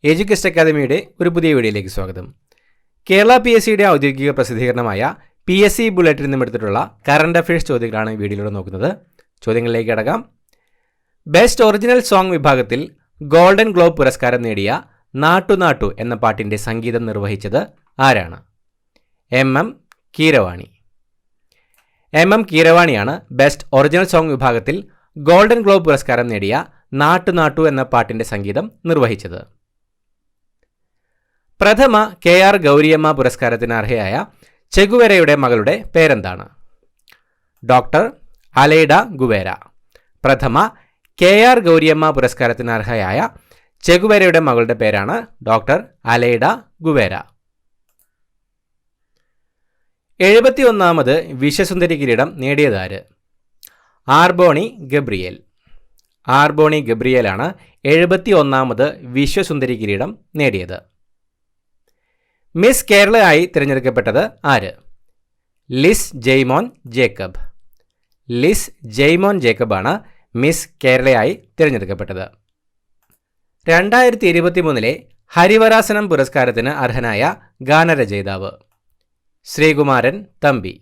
Education അക്കാദമിയുടെ ഒരു പുതിയ വീഡിയോയിലേക്ക് സ്വാഗതം. കേരള PSCയുടെ ഔദ്യോഗിക പ്രസിദ്ധീകരണമായ PSC ബുള്ളറ്റിൽ നിന്നും എടുത്തിട്ടുള്ള കറണ്ട് അഫയേഴ്സ് ചോദ്യങ്ങളാണ് ഈ വീഡിയോയിലൂടെ നോക്കുന്നത്. ചോദ്യങ്ങളിലേക്ക് കടക്കാം. ബെസ്റ്റ് ഒറിജിനൽ സോങ് വിഭാഗത്തിൽ ഗോൾഡൻ ഗ്ലോബ് പുരസ്കാരം നേടിയ നാട്ടു നാട്ടു എന്ന പാട്ടിൻ്റെ സംഗീതം നിർവഹിച്ചത് ആരാണ്? MM കീരവാണി. MM കീരവാണിയാണ് ബെസ്റ്റ് ഒറിജിനൽ സോങ് വിഭാഗത്തിൽ ഗോൾഡൻ ഗ്ലോബ് പുരസ്കാരം നേടിയ നാട്ടു നാട്ടു എന്ന പാട്ടിൻ്റെ സംഗീതം നിർവഹിച്ചത്. പ്രഥമ KR ഗൗരിയമ്മ പുരസ്കാരത്തിന് അർഹയായ ചെഗുവേരയുടെ മകളുടെ പേരെന്താണ്? Doctor Aleida Guevara. പ്രഥമ KR ഗൗരിയമ്മ പുരസ്കാരത്തിന് അർഹയായ ചെഗുവേരയുടെ മകളുടെ പേരാണ് ഡോക്ടർ അലൈഡ ഗുവേര. 71ാമത് വിശ്വസുന്ദരി കിരീടം നേടിയതാര്? ആർബോണി ഗബ്രിയേൽ. ആർബോണി ഗബ്രിയേലാണ് 71ാമത് വിശ്വസുന്ദരി കിരീടം നേടിയത്. മിസ് കേരളയായി തിരഞ്ഞെടുക്കപ്പെട്ടത് ആര്? Liz Jaimon Jacob. Liz Jaimon ജേക്കബാണ് മിസ് കേരളയായി തിരഞ്ഞെടുക്കപ്പെട്ടത്. 2023 ഹരിവരാസനം പുരസ്കാരത്തിന് അർഹനായ ഗാനരചയിതാവ്? ശ്രീകുമാരൻ തമ്പി.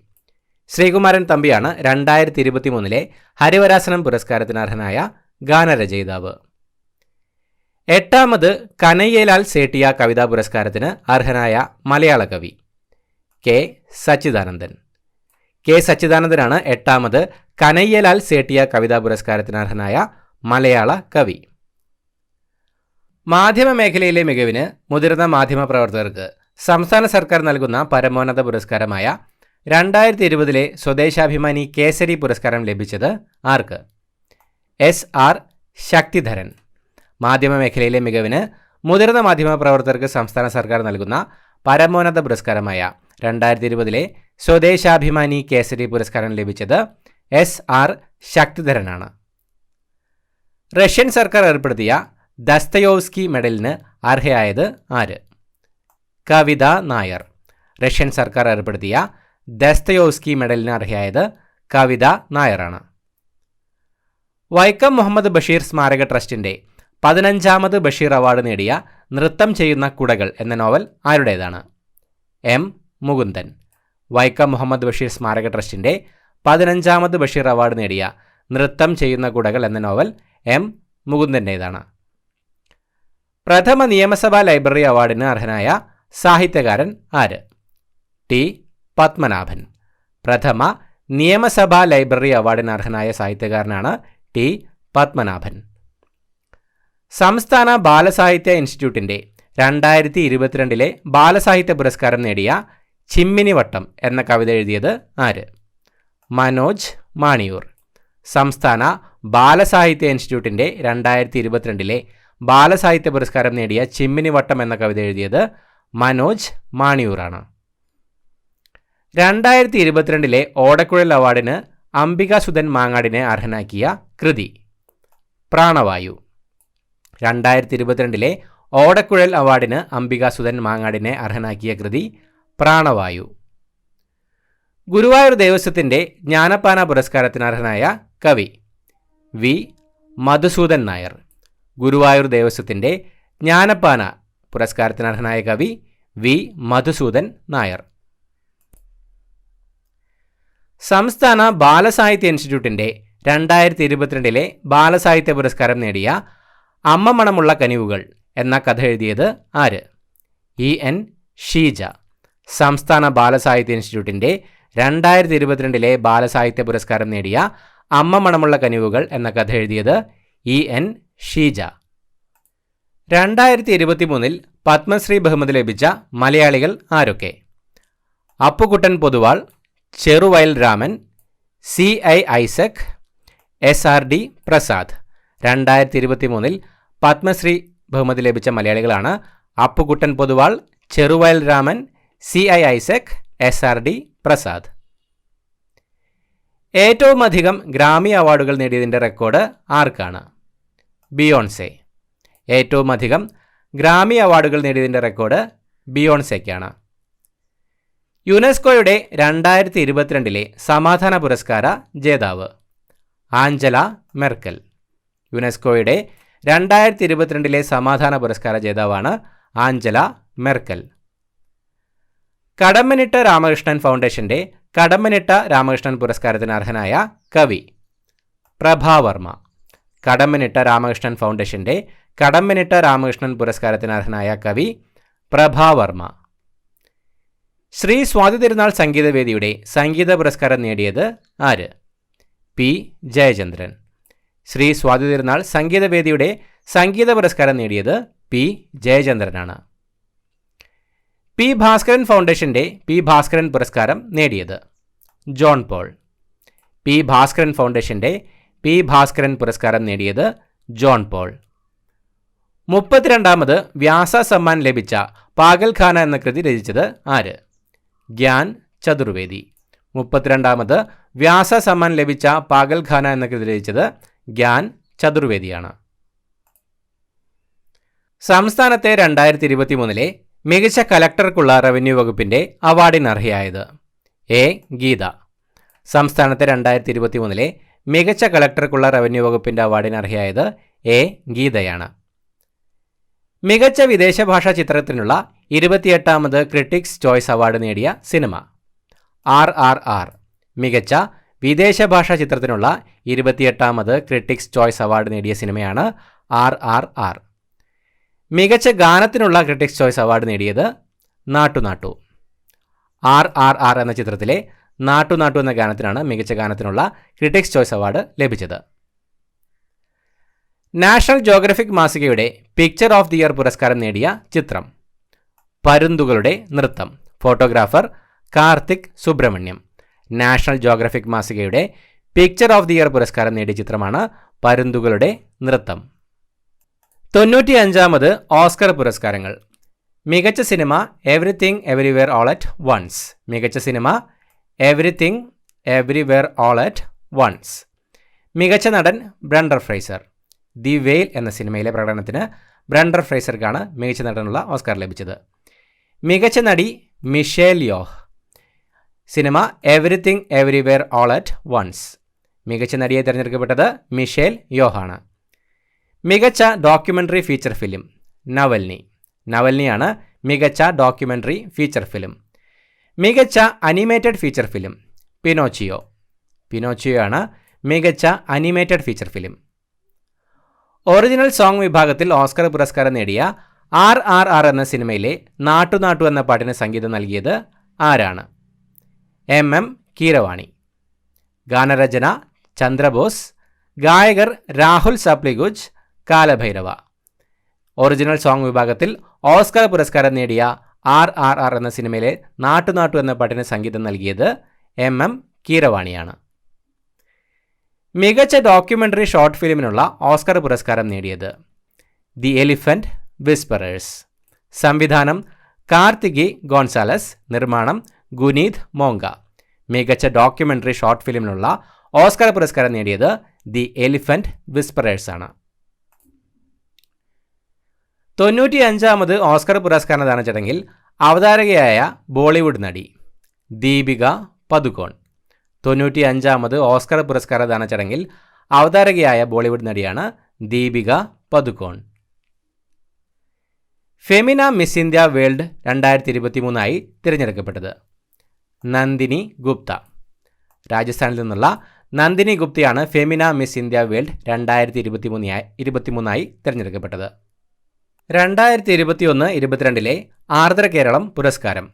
ശ്രീകുമാരൻ തമ്പിയാണ് 2023 ഹരിവരാസനം പുരസ്കാരത്തിന് അർഹനായ ഗാനരചയിതാവ്. 8ാമത് കനയ്യലാൽ സേഠിയ കവിതാ പുരസ്കാരത്തിന് അർഹനായ മലയാള കവി? കെ സച്ചിദാനന്ദൻ. കെ സച്ചിദാനന്ദനാണ് 8ാമത് കനയ്യലാൽ സേഠിയ കവിതാ പുരസ്കാരത്തിന് അർഹനായ മലയാള കവി. മാധ്യമ മേഖലയിലെ മികവിന് മുതിർന്ന മാധ്യമ പ്രവർത്തകർക്ക് സംസ്ഥാന സർക്കാർ നൽകുന്ന പരമോന്നത പുരസ്കാരമായ 2020 സ്വദേശാഭിമാനി കേസരി പുരസ്കാരം ലഭിച്ചത് ആർക്ക്? SR ശക്തിധരൻ. മാധ്യമ മേഖലയിലെ മികവിന് മുതിർന്ന മാധ്യമ പ്രവർത്തകർക്ക് സംസ്ഥാന സർക്കാർ നൽകുന്ന പരമോന്നത പുരസ്കാരമായ 2020 സ്വദേശാഭിമാനി കേസരി പുരസ്കാരം ലഭിച്ചത് SR ശക്തിധരനാണ്. റഷ്യൻ സർക്കാർ ഏർപ്പെടുത്തിയ ദസ്തയോവ്സ്കി മെഡലിന് അർഹയായത് ആര്? കവിത നായർ. റഷ്യൻ സർക്കാർ ഏർപ്പെടുത്തിയ ദസ്തയോവ്സ്കി മെഡലിന് അർഹയായത് കവിത നായരാണ്. വൈക്കം മുഹമ്മദ് ബഷീർ സ്മാരക ട്രസ്റ്റിൻ്റെ 15ാമത് ബഷീർ അവാർഡ് നേടിയ നൃത്തം ചെയ്യുന്ന കുടകൾ എന്ന നോവൽ ആരുടേതാണ്? M മുകുന്ദൻ. വൈക്കം മുഹമ്മദ് ബഷീർ സ്മാരക ട്രസ്റ്റിൻ്റെ 15ാമത് ബഷീർ അവാർഡ് നേടിയ നൃത്തം ചെയ്യുന്ന കുടകൾ എന്ന നോവൽ M മുകുന്ദൻ്റേതാണ്. പ്രഥമ നിയമസഭാ ലൈബ്രറി അവാർഡിന് അർഹനായ സാഹിത്യകാരൻ ആര്? T പത്മനാഭൻ. പ്രഥമ നിയമസഭാ ലൈബ്രറി അവാർഡിന് അർഹനായ സാഹിത്യകാരനാണ് T പത്മനാഭൻ. സംസ്ഥാന ബാലസാഹിത്യ ഇൻസ്റ്റിറ്റ്യൂട്ടിൻ്റെ 2022 ബാലസാഹിത്യ പുരസ്കാരം നേടിയ ചിമ്മിനിവട്ടം എന്ന കവിത എഴുതിയത് ആര്? മനോജ് മാണിയൂർ. സംസ്ഥാന ബാലസാഹിത്യ ഇൻസ്റ്റിറ്റ്യൂട്ടിൻ്റെ 2022 ബാലസാഹിത്യ പുരസ്കാരം നേടിയ ചിമ്മിനിവട്ടം എന്ന കവിത എഴുതിയത് മനോജ് മാണിയൂറാണ്. 2022 ഓടക്കുഴൽ അവാർഡിന് അംബികാസുധൻ മാങ്ങാടിനെ അർഹനാക്കിയ കൃതി? പ്രാണവായു. 2022 ഓടക്കുഴൽ അവാർഡിന് അംബികാസുധൻ മാങ്ങാടിനെ അർഹനാക്കിയ കൃതി പ്രാണവായു. ഗുരുവായൂർ ദേവസ്വത്തിൻ്റെ ജ്ഞാനപ്പാന പുരസ്കാരത്തിന് അർഹനായ കവി? വി മധുസൂദൻ നായർ. ഗുരുവായൂർ ദേവസ്വത്തിൻ്റെ ജ്ഞാനപ്പാന പുരസ്കാരത്തിന് അർഹനായ കവി വി മധുസൂദൻ നായർ. സംസ്ഥാന ബാലസാഹിത്യ ഇൻസ്റ്റിറ്റ്യൂട്ടിൻ്റെ 2022 ബാലസാഹിത്യ പുരസ്കാരം നേടിയ അമ്മ മണമുള്ള കനിവുകൾ എന്ന കഥ എഴുതിയത് ആര്? EN ഷീജ. സംസ്ഥാന ബാലസാഹിത്യ ഇൻസ്റ്റിറ്റ്യൂട്ടിൻ്റെ 2022 ബാലസാഹിത്യ പുരസ്കാരം നേടിയ അമ്മ മണമുള്ള കനിവുകൾ എന്ന കഥ എഴുതിയത് EN ഷീജ. 2023 പത്മശ്രീ ബഹുമതി ലഭിച്ച മലയാളികൾ ആരൊക്കെ? Appukuttan Poduval, Cheruvayal Raman, CI Isaac, SRD Prasad. 2023 പത്മശ്രീ ബഹുമതി ലഭിച്ച മലയാളികളാണ് അപ്പുകുട്ടൻ പൊതുവാൾ, ചെറുവയൽ രാമൻ, CI ഐസക്, SRD പ്രസാദ്. ഏറ്റവും അധികം ഗ്രാമി അവാർഡുകൾ നേടിയതിൻ്റെ റെക്കോർഡ് ആർക്കാണ്? ബിയോൺസെ. ഏറ്റവും അധികം ഗ്രാമി അവാർഡുകൾ നേടിയതിൻ്റെ റെക്കോർഡ് ബിയോൺസെയ്ക്കാണ്. യുനെസ്കോയുടെ 2022 സമാധാന പുരസ്കാര ജേതാവ്? Angela Merkel. യുനെസ്കോയുടെ 2022 സമാധാന പുരസ്കാര ജേതാവാണ് ആഞ്ചല മെർക്കൽ. കടമ്മനിട്ട രാമകൃഷ്ണൻ ഫൗണ്ടേഷന്റെ കടമ്മനിട്ട രാമകൃഷ്ണൻ പുരസ്കാരത്തിന് അർഹനായ കവി പ്രഭാവർമ്മ. കടമ്മനിട്ട രാമകൃഷ്ണൻ ഫൗണ്ടേഷന്റെ കടമ്മനിട്ട രാമകൃഷ്ണൻ പുരസ്കാരത്തിന് അർഹനായ കവി പ്രഭാവർമ്മ. ശ്രീ സ്വാതി തിരുനാൾ സംഗീതവേദിയുടെ സംഗീത പുരസ്കാരം നേടിയത് ആര്? പി ജയചന്ദ്രൻ. ശ്രീ സ്വാതി തിരുനാൾ സംഗീതവേദിയുടെ സംഗീത പുരസ്കാരം നേടിയത് പി ജയചന്ദ്രനാണ്. പി ഭാസ്കരൻ ഫൗണ്ടേഷന്റെ പി ഭാസ്കരൻ പുരസ്കാരം നേടിയത് ജോൺ പോൾ. പി ഭാസ്കരൻ ഫൗണ്ടേഷന്റെ പി ഭാസ്കരൻ പുരസ്കാരം നേടിയത് ജോൺ പോൾ. 32ാമത് വ്യാസ സമ്മാൻ ലഭിച്ച പാഗൽഖാന എന്ന കൃതി രചിച്ചത് ആര്? ഗ്യാൻ ചതുർവേദി. 32ാമത് വ്യാസ സമ്മാൻ ലഭിച്ച പാഗൽഖാന എന്ന കൃതി രചിച്ചത് ഗ്യാൻ ചതുർവേദിയാണ്. സംസ്ഥാനത്തെ 2023 മികച്ച കലക്ടർക്കുള്ള റവന്യൂ വകുപ്പിന്റെ അവാർഡിന് അർഹയായത് എ ഗീത. സംസ്ഥാനത്തെ 2023 മികച്ച കലക്ടർക്കുള്ള റവന്യൂ വകുപ്പിന്റെ അവാർഡിന് അർഹയായത് എ ഗീതയാണ്. മികച്ച വിദേശ ഭാഷാ ചിത്രത്തിനുള്ള 28ാമത് ക്രിട്ടിക്സ് ചോയ്സ് അവാർഡ് നേടിയ സിനിമ RRR. മികച്ച വിദേശ ഭാഷാ ചിത്രത്തിനുള്ള 28ാമത് ക്രിട്ടിക്സ് ചോയ്സ് അവാർഡ് നേടിയ സിനിമയാണ് RRR. മികച്ച ഗാനത്തിനുള്ള ക്രിട്ടിക്സ് ചോയ്സ് അവാർഡ് നേടിയത് നാട്ടു. RRR എന്ന ചിത്രത്തിലെ നാട്ടു എന്ന ഗാനത്തിനാണ് മികച്ച ഗാനത്തിനുള്ള ക്രിട്ടിക്സ് ചോയ്സ് അവാർഡ് ലഭിച്ചത്. നാഷണൽ ജോഗ്രഫിക് മാസികയുടെ പിക്ചർ ഓഫ് ദി ഇയർ പുരസ്കാരം നേടിയ ചിത്രം പരുന്തുകളുടെ നൃത്തം. Photographer Karthik Subrahmanyam. National geographic മാസികയുടെ പിക്ചർ ഓഫ് ദി ഇയർ പുരസ്കാരം നേടിയ ചിത്രമാണ് പരുന്തുകളുടെ നൃത്തം. 95ാമത് ഓസ്കർ പുരസ്കാരങ്ങൾ. മികച്ച cinema everything everywhere all at once. മികച്ച cinema everything everywhere all at once. മികച്ച നടൻ ബ്രണ്ടൻ ഫ്രേസർ. ദി വെയിൽ എന്ന സിനിമയിലെ പ്രകടനത്തിന് ബ്രണ്ടൻ ഫ്രേസർക്കാണ് മികച്ച നടനുള്ള ഓസ്കാർ ലഭിച്ചത്. മികച്ച നടി Michelle Yeoh. Cinema everything everywhere all at once. മികച്ച നടിയെ തിരഞ്ഞെടുക്കപ്പെട്ടത് മിഷേൽ യോഹാണ്. മികച്ച ഡോക്യുമെൻ്ററി ഫീച്ചർ ഫിലിം നവൽനി. നവൽനിയാണ് മികച്ച ഡോക്യുമെൻ്ററി ഫീച്ചർ ഫിലിം. മികച്ച അനിമേറ്റഡ് ഫീച്ചർ ഫിലിം പിനോച്ചിയോ. പിനോച്ചിയോയാണ് മികച്ച animated feature film. Original song വിഭാഗത്തിൽ ഓസ്കർ പുരസ്കാരം നേടിയ RRR എന്ന സിനിമയിലെ നാട്ടു എന്ന പാട്ടിന് സംഗീതം നൽകിയത് ആരാണ്? MM കീരവാണി. ഗാനരചന ചന്ദ്രബോസ്. ഗായകർ രാഹുൽ സപ്ലിഗുജ്, കാലഭൈരവ. ഒറിജിനൽ സോങ് വിഭാഗത്തിൽ ഓസ്കർ പുരസ്കാരം നേടിയ RRR എന്ന സിനിമയിലെ നാട്ടു എന്ന പാട്ടിന് സംഗീതം നൽകിയത് MM കീരവാണിയാണ്. മികച്ച ഡോക്യുമെൻ്ററി ഷോർട്ട് ഫിലിമിനുള്ള ഓസ്കർ പുരസ്കാരം നേടിയത് ദി എലിഫന്റ് വിസ്പറേഴ്സ്. സംവിധാനം കാർത്തികി ഗോൺസാലസ്. നിർമ്മാണം ഗുനീത് മോങ്ക. മികച്ച ഡോക്യുമെൻ്ററി ഷോർട്ട് ഫിലിമിനുള്ള ഓസ്കർ പുരസ്കാരം നേടിയത് ദി എലിഫന്റ് വിസ്പറേഴ്സ് ആണ്. 95ാമത് ഓസ്കർ പുരസ്കാരദാന ചടങ്ങിൽ അവതാരകയായ ബോളിവുഡ് നടി ദീപിക പദുകോൺ. 95ാമത് ഓസ്കർ പുരസ്കാരദാന ചടങ്ങിൽ അവതാരകയായ ബോളിവുഡ് നടിയാണ് Deepika Padukone. Femina miss India world 2023 തിരഞ്ഞെടുക്കപ്പെട്ടത് നന്ദിനി ഗുപ്ത. രാജസ്ഥാനിൽ നിന്നുള്ള നന്ദിനി ഗുപ്തയാണ് ഫെമിന മിസ് ഇന്ത്യ വേൾഡ് 2023 തിരഞ്ഞെടുക്കപ്പെട്ടത്. 2021-22 ആർദ്ര കേരളം പുരസ്കാരം.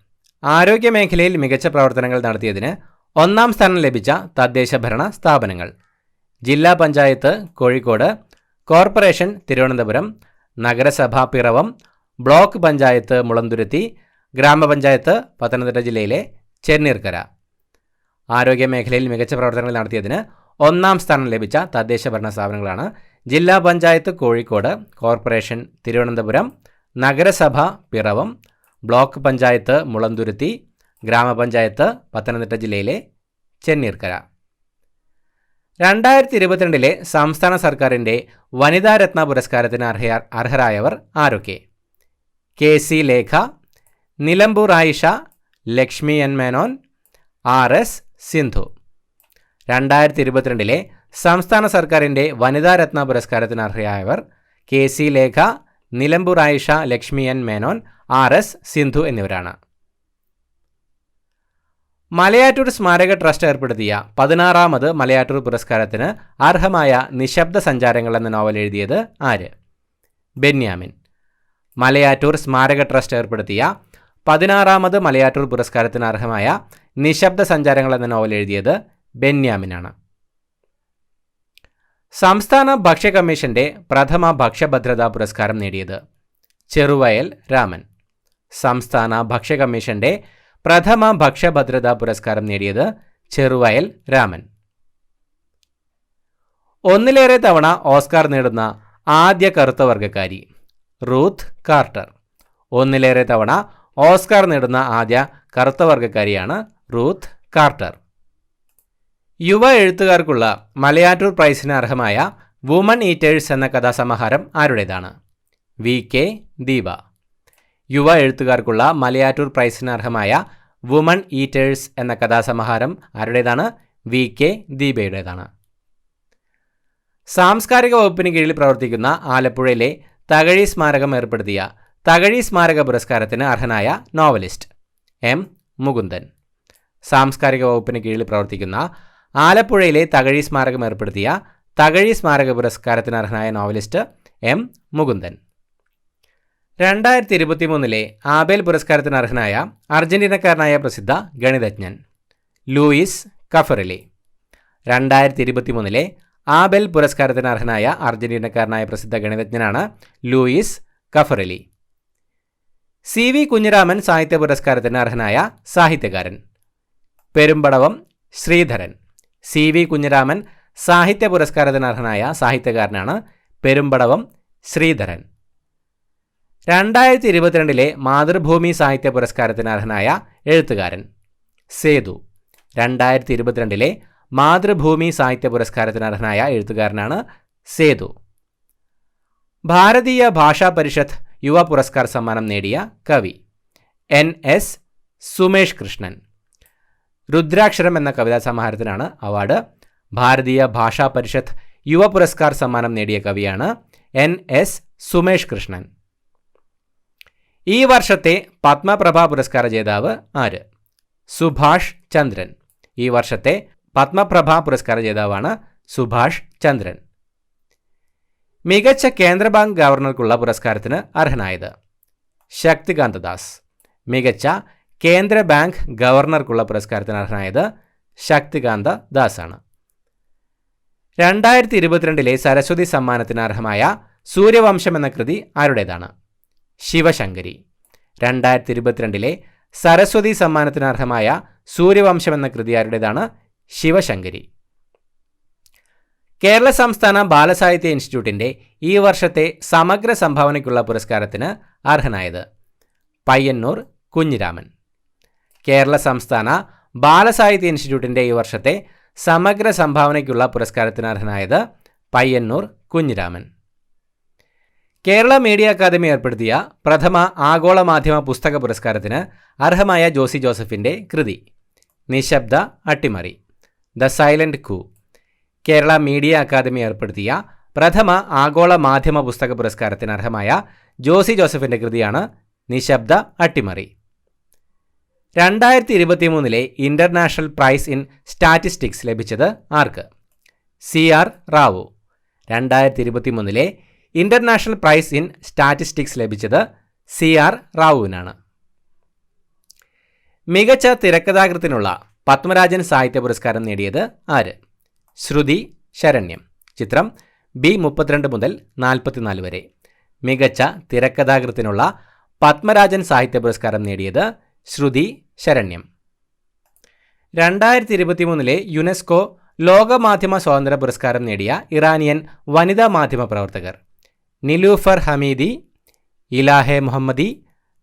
ആരോഗ്യമേഖലയിൽ മികച്ച പ്രവർത്തനങ്ങൾ നടത്തിയതിന് 1ാം സ്ഥാനം ലഭിച്ച തദ്ദേശ ഭരണ സ്ഥാപനങ്ങൾ: ജില്ലാ പഞ്ചായത്ത് കോഴിക്കോട്, കോർപ്പറേഷൻ തിരുവനന്തപുരം, നഗരസഭ പിറവം, ബ്ലോക്ക് പഞ്ചായത്ത് മുളന്തുരുത്തി, ഗ്രാമപഞ്ചായത്ത് പത്തനംതിട്ട ജില്ലയിലെ ചെന്നീർക്കര. ആരോഗ്യമേഖലയിൽ മികച്ച പ്രവർത്തനങ്ങൾ നടത്തിയതിന് 1ാം സ്ഥാനം ലഭിച്ച തദ്ദേശ ഭരണ സ്ഥാപനങ്ങളാണ് ജില്ലാ പഞ്ചായത്ത് കോഴിക്കോട്, കോർപ്പറേഷൻ തിരുവനന്തപുരം, നഗരസഭ പിറവം, ബ്ലോക്ക് പഞ്ചായത്ത് മുളന്തുരുത്തി, ഗ്രാമപഞ്ചായത്ത് പത്തനംതിട്ട ജില്ലയിലെ ചെന്നീർക്കര. 2022 സംസ്ഥാന സർക്കാരിൻ്റെ വനിതാരത്ന പുരസ്കാരത്തിന് അർഹരായവർ ആരൊക്കെ? KC Lekha, Nilambur Ayisha, Lakshmi N Menon, RS Sindhu. 2022 സംസ്ഥാന സർക്കാരിൻ്റെ വനിതാരത്ന പുരസ്കാരത്തിന് അർഹരായവർ KC Lekha, Nilambur Ayisha, Lakshmi N Menon, RS Sindhu എന്നിവരാണ്. മലയാറ്റൂർ സ്മാരക ട്രസ്റ്റ് ഏർപ്പെടുത്തിയ 16ാമത് മലയാറ്റൂർ പുരസ്കാരത്തിന് അർഹമായ നിശബ്ദ സഞ്ചാരങ്ങൾ എന്ന നോവൽ എഴുതിയത് ആര്? ബെന്യാമിൻ. മലയാറ്റൂർ സ്മാരക ട്രസ്റ്റ് ഏർപ്പെടുത്തിയ 16ാമത് മലയാറ്റൂർ പുരസ്കാരത്തിന് അർഹമായ നിശബ്ദ സഞ്ചാരങ്ങൾ എന്ന നോവൽ എഴുതിയത് ബെന്യാമിനാണ്. സംസ്ഥാന ഭക്ഷ്യ കമ്മീഷന്റെ പ്രഥമ ഭക്ഷ്യഭദ്രതാ പുരസ്കാരം നേടിയത് ചെറുവയൽ രാമൻ. സംസ്ഥാന ഭക്ഷ്യ കമ്മീഷന്റെ പ്രഥമ ഭക്ഷ്യഭദ്രതാ പുരസ്കാരം നേടിയത് ചെറുവയൽ രാമൻ. ഒന്നിലേറെ തവണ ഓസ്കാർ നേടുന്ന ആദ്യ കറുത്ത വർഗ്ഗക്കാരി റൂത്ത് കാർട്ടർ. ഒന്നിലേറെ തവണ ഓസ്കാർ നേടുന്ന ആദ്യ കറുത്ത വർഗ്ഗക്കാരിയാണ് റൂത്ത് കാർട്ടർ. യുവ എഴുത്തുകാർക്കുള്ള മലയാറ്റൂർ പ്രൈസിന് അർഹമായ വുമൺ ഈറ്റേഴ്സ് എന്ന കഥാസമാഹാരം ആരുടേതാണ്? VK ദീപ. യുവ എഴുത്തുകാർക്കുള്ള മലയാറ്റൂർ പ്രൈസിന് അർഹമായ വുമൺ ഈറ്റേഴ്സ് എന്ന കഥാസമാഹാരം ആരുടേതാണ്? VK ദീപയുടേതാണ്. സാംസ്കാരിക വകുപ്പിന് കീഴിൽ പ്രവർത്തിക്കുന്ന ആലപ്പുഴയിലെ തകഴി സ്മാരകം ഏർപ്പെടുത്തിയ തകഴി സ്മാരക പുരസ്കാരത്തിന് അർഹനായ നോവലിസ്റ്റ് M മുകുന്ദൻ. സാംസ്കാരിക വകുപ്പിന് കീഴിൽ പ്രവർത്തിക്കുന്ന ആലപ്പുഴയിലെ തകഴി സ്മാരകം ഏർപ്പെടുത്തിയ തകഴി സ്മാരക പുരസ്കാരത്തിന് അർഹനായ നോവലിസ്റ്റ് M മുകുന്ദൻ. 2023 ആബേൽ പുരസ്കാരത്തിന് അർഹനായ അർജന്റീനക്കാരനായ പ്രസിദ്ധ ഗണിതജ്ഞൻ ലൂയിസ് കഫറിലി. 2023 ആബേൽ പുരസ്കാരത്തിന് അർഹനായ അർജന്റീനക്കാരനായ പ്രസിദ്ധ ഗണിതജ്ഞനാണ് ലൂയിസ് കഫറിലി. CV കുഞ്ഞിരാമൻ സാഹിത്യ പുരസ്കാരത്തിന് അർഹനായ സാഹിത്യകാരൻ പെരുമ്പടവം ശ്രീധരൻ. CV കുഞ്ഞിരാമൻ സാഹിത്യ പുരസ്കാരത്തിന് അർഹനായ സാഹിത്യകാരനാണ് പെരുമ്പടവം ശ്രീധരൻ. 2022 മാതൃഭൂമി സാഹിത്യ പുരസ്കാരത്തിന് അർഹനായ എഴുത്തുകാരൻ സേതു. 2022 മാതൃഭൂമി സാഹിത്യ പുരസ്കാരത്തിന് അർഹനായ എഴുത്തുകാരനാണ് സേതു. ഭാരതീയ ഭാഷാ പരിഷത്ത് യുവ പുരസ്കാർ സമ്മാനം നേടിയ കവി NS സുമേഷ് കൃഷ്ണൻ. രുദ്രാക്ഷരം എന്ന കവിതാ സമാഹാരത്തിനാണ് അവാർഡ്. ഭാരതീയ ഭാഷാ പരിഷത്ത് യുവ പുരസ്കാർ സമ്മാനം നേടിയ കവിയാണ് NS സുമേഷ് കൃഷ്ണൻ. ഈ വർഷത്തെ പത്മപ്രഭ പുരസ്കാര ജേതാവ് ആര്? സുഭാഷ് ചന്ദ്രൻ. ഈ വർഷത്തെ പത്മപ്രഭ പുരസ്കാര ജേതാവാണ് സുഭാഷ് ചന്ദ്രൻ. മികച്ച കേന്ദ്ര ബാങ്ക് ഗവർണർക്കുള്ള പുരസ്കാരത്തിന് അർഹനായത് ശക്തികാന്ത ദാസ്. മികച്ച കേന്ദ്ര ബാങ്ക് ഗവർണർക്കുള്ള പുരസ്കാരത്തിന് അർഹനായത് ശക്തികാന്ത ദാസ് ആണ്. 2022 സരസ്വതി സമ്മാനത്തിന് അർഹമായ സൂര്യവംശം എന്ന കൃതി ആരുടേതാണ്? ശിവശങ്കരി. 2022 സരസ്വതി സമ്മാനത്തിന് അർഹമായ സൂര്യവംശം എന്ന കൃതി ആരുടേതാണ്? ശിവശങ്കരി. കേരള സംസ്ഥാന ബാലസാഹിത്യ ഇൻസ്റ്റിറ്റ്യൂട്ടിൻ്റെ ഈ വർഷത്തെ സമഗ്ര സംഭാവനയ്ക്കുള്ള പുരസ്കാരത്തിന് അർഹനായത് പയ്യന്നൂർ കുഞ്ഞിരാമൻ. കേരള സംസ്ഥാന ബാലസാഹിത്യ ഇൻസ്റ്റിറ്റ്യൂട്ടിൻ്റെ ഈ വർഷത്തെ സമഗ്ര സംഭാവനയ്ക്കുള്ള പുരസ്കാരത്തിന് അർഹനായത് പയ്യന്നൂർ കുഞ്ഞിരാമൻ. കേരള മീഡിയ അക്കാദമി ഏർപ്പെടുത്തിയ പ്രഥമ ആഗോള മാധ്യമ പുസ്തക പുരസ്കാരത്തിന് അർഹമായ ജോസി ജോസഫിൻ്റെ കൃതി നിശബ്ദ അട്ടിമറി ദ സൈലന്റ് കൂ. കേരള മീഡിയ അക്കാദമി ഏർപ്പെടുത്തിയ പ്രഥമ ആഗോള മാധ്യമ പുസ്തക പുരസ്കാരത്തിന് അർഹമായ ജോസി ജോസഫിൻ്റെ കൃതിയാണ് നിശബ്ദ അട്ടിമറി. 2023 ഇന്റർനാഷണൽ പ്രൈസ് ഇൻ സ്റ്റാറ്റിസ്റ്റിക്സ് ലഭിച്ചത് ആർക്ക്? CR Rao. 2023 international prize in statistics ലഭിച്ചത് CR റാവുവിനാണ്. മികച്ച തിരക്കഥാകൃത്തിനുള്ള പത്മരാജൻ സാഹിത്യ പുരസ്കാരം നേടിയത് ആര്? ശ്രുതി ശരണ്യം. ചിത്രം B32 മുതൽ 44 വരെ. മികച്ച തിരക്കഥാകൃത്തിനുള്ള പത്മരാജൻ സാഹിത്യ പുരസ്കാരം നേടിയത് ശ്രുതി ശരണ്യം. 2023 യുനെസ്കോ ലോകമാധ്യമ സ്വാതന്ത്ര്യ പുരസ്കാരം നേടിയ ഇറാനിയൻ വനിതാ മാധ്യമ പ്രവർത്തകർ നിലൂഫർ ഹമീദി, ഇലാഹെ മുഹമ്മദി,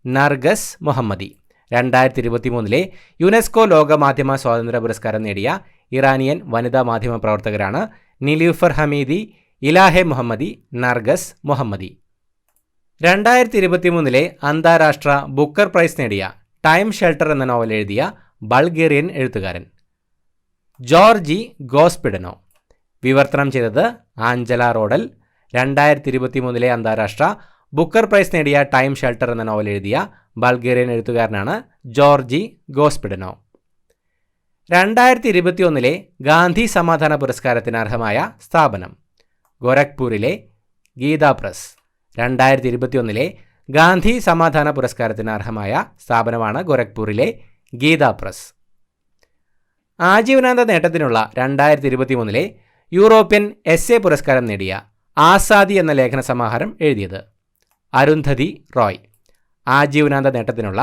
നർഗസ് മുഹമ്മദി. 2023 യുനെസ്കോ ലോകമാധ്യമ സ്വാതന്ത്ര്യ പുരസ്കാരം നേടിയ ഇറാനിയൻ വനിതാ മാധ്യമ പ്രവർത്തകരാണ് നിലൂഫർ ഹമീദി, ഇലാഹെ മുഹമ്മദി, നർഗസ് മുഹമ്മദി. 2023 അന്താരാഷ്ട്ര ബുക്കർ പ്രൈസ് നേടിയ ടൈം ഷെൽട്ടർ എന്ന നോവൽ എഴുതിയ ബൾഗേറിയൻ എഴുത്തുകാരൻ ജോർജി ഗോസ്പിഡനോ. വിവർത്തനം ചെയ്തത് ആഞ്ചല റോഡൽ. 2023 അന്താരാഷ്ട്ര ബുക്കർ പ്രൈസ് നേടിയ ടൈം ഷെൽട്ടർ എന്ന നോവൽ എഴുതിയ ബൾഗേറിയൻ എഴുത്തുകാരനാണ് ജോർജി ഗോസ്പിഡനോ. 2021 ഗാന്ധി സമാധാന പുരസ്കാരത്തിന് അർഹമായ സ്ഥാപനം ഗോരഖ്പൂരിലെ ഗീതാ പ്രസ്. 2021 ഗാന്ധി സമാധാന പുരസ്കാരത്തിന് അർഹമായ സ്ഥാപനമാണ് ഗോരഖ്പൂരിലെ ഗീതാ പ്രസ്. ആജീവനാന്ത നേട്ടത്തിനുള്ള 2023 യൂറോപ്യൻ എസ്സേ പുരസ്കാരം നേടിയ ആസാദി എന്ന ലേഖന സമാഹാരം എഴുതിയത് അരുന്ധതി റോയ്. ആജീവനാന്ത നേട്ടത്തിനുള്ള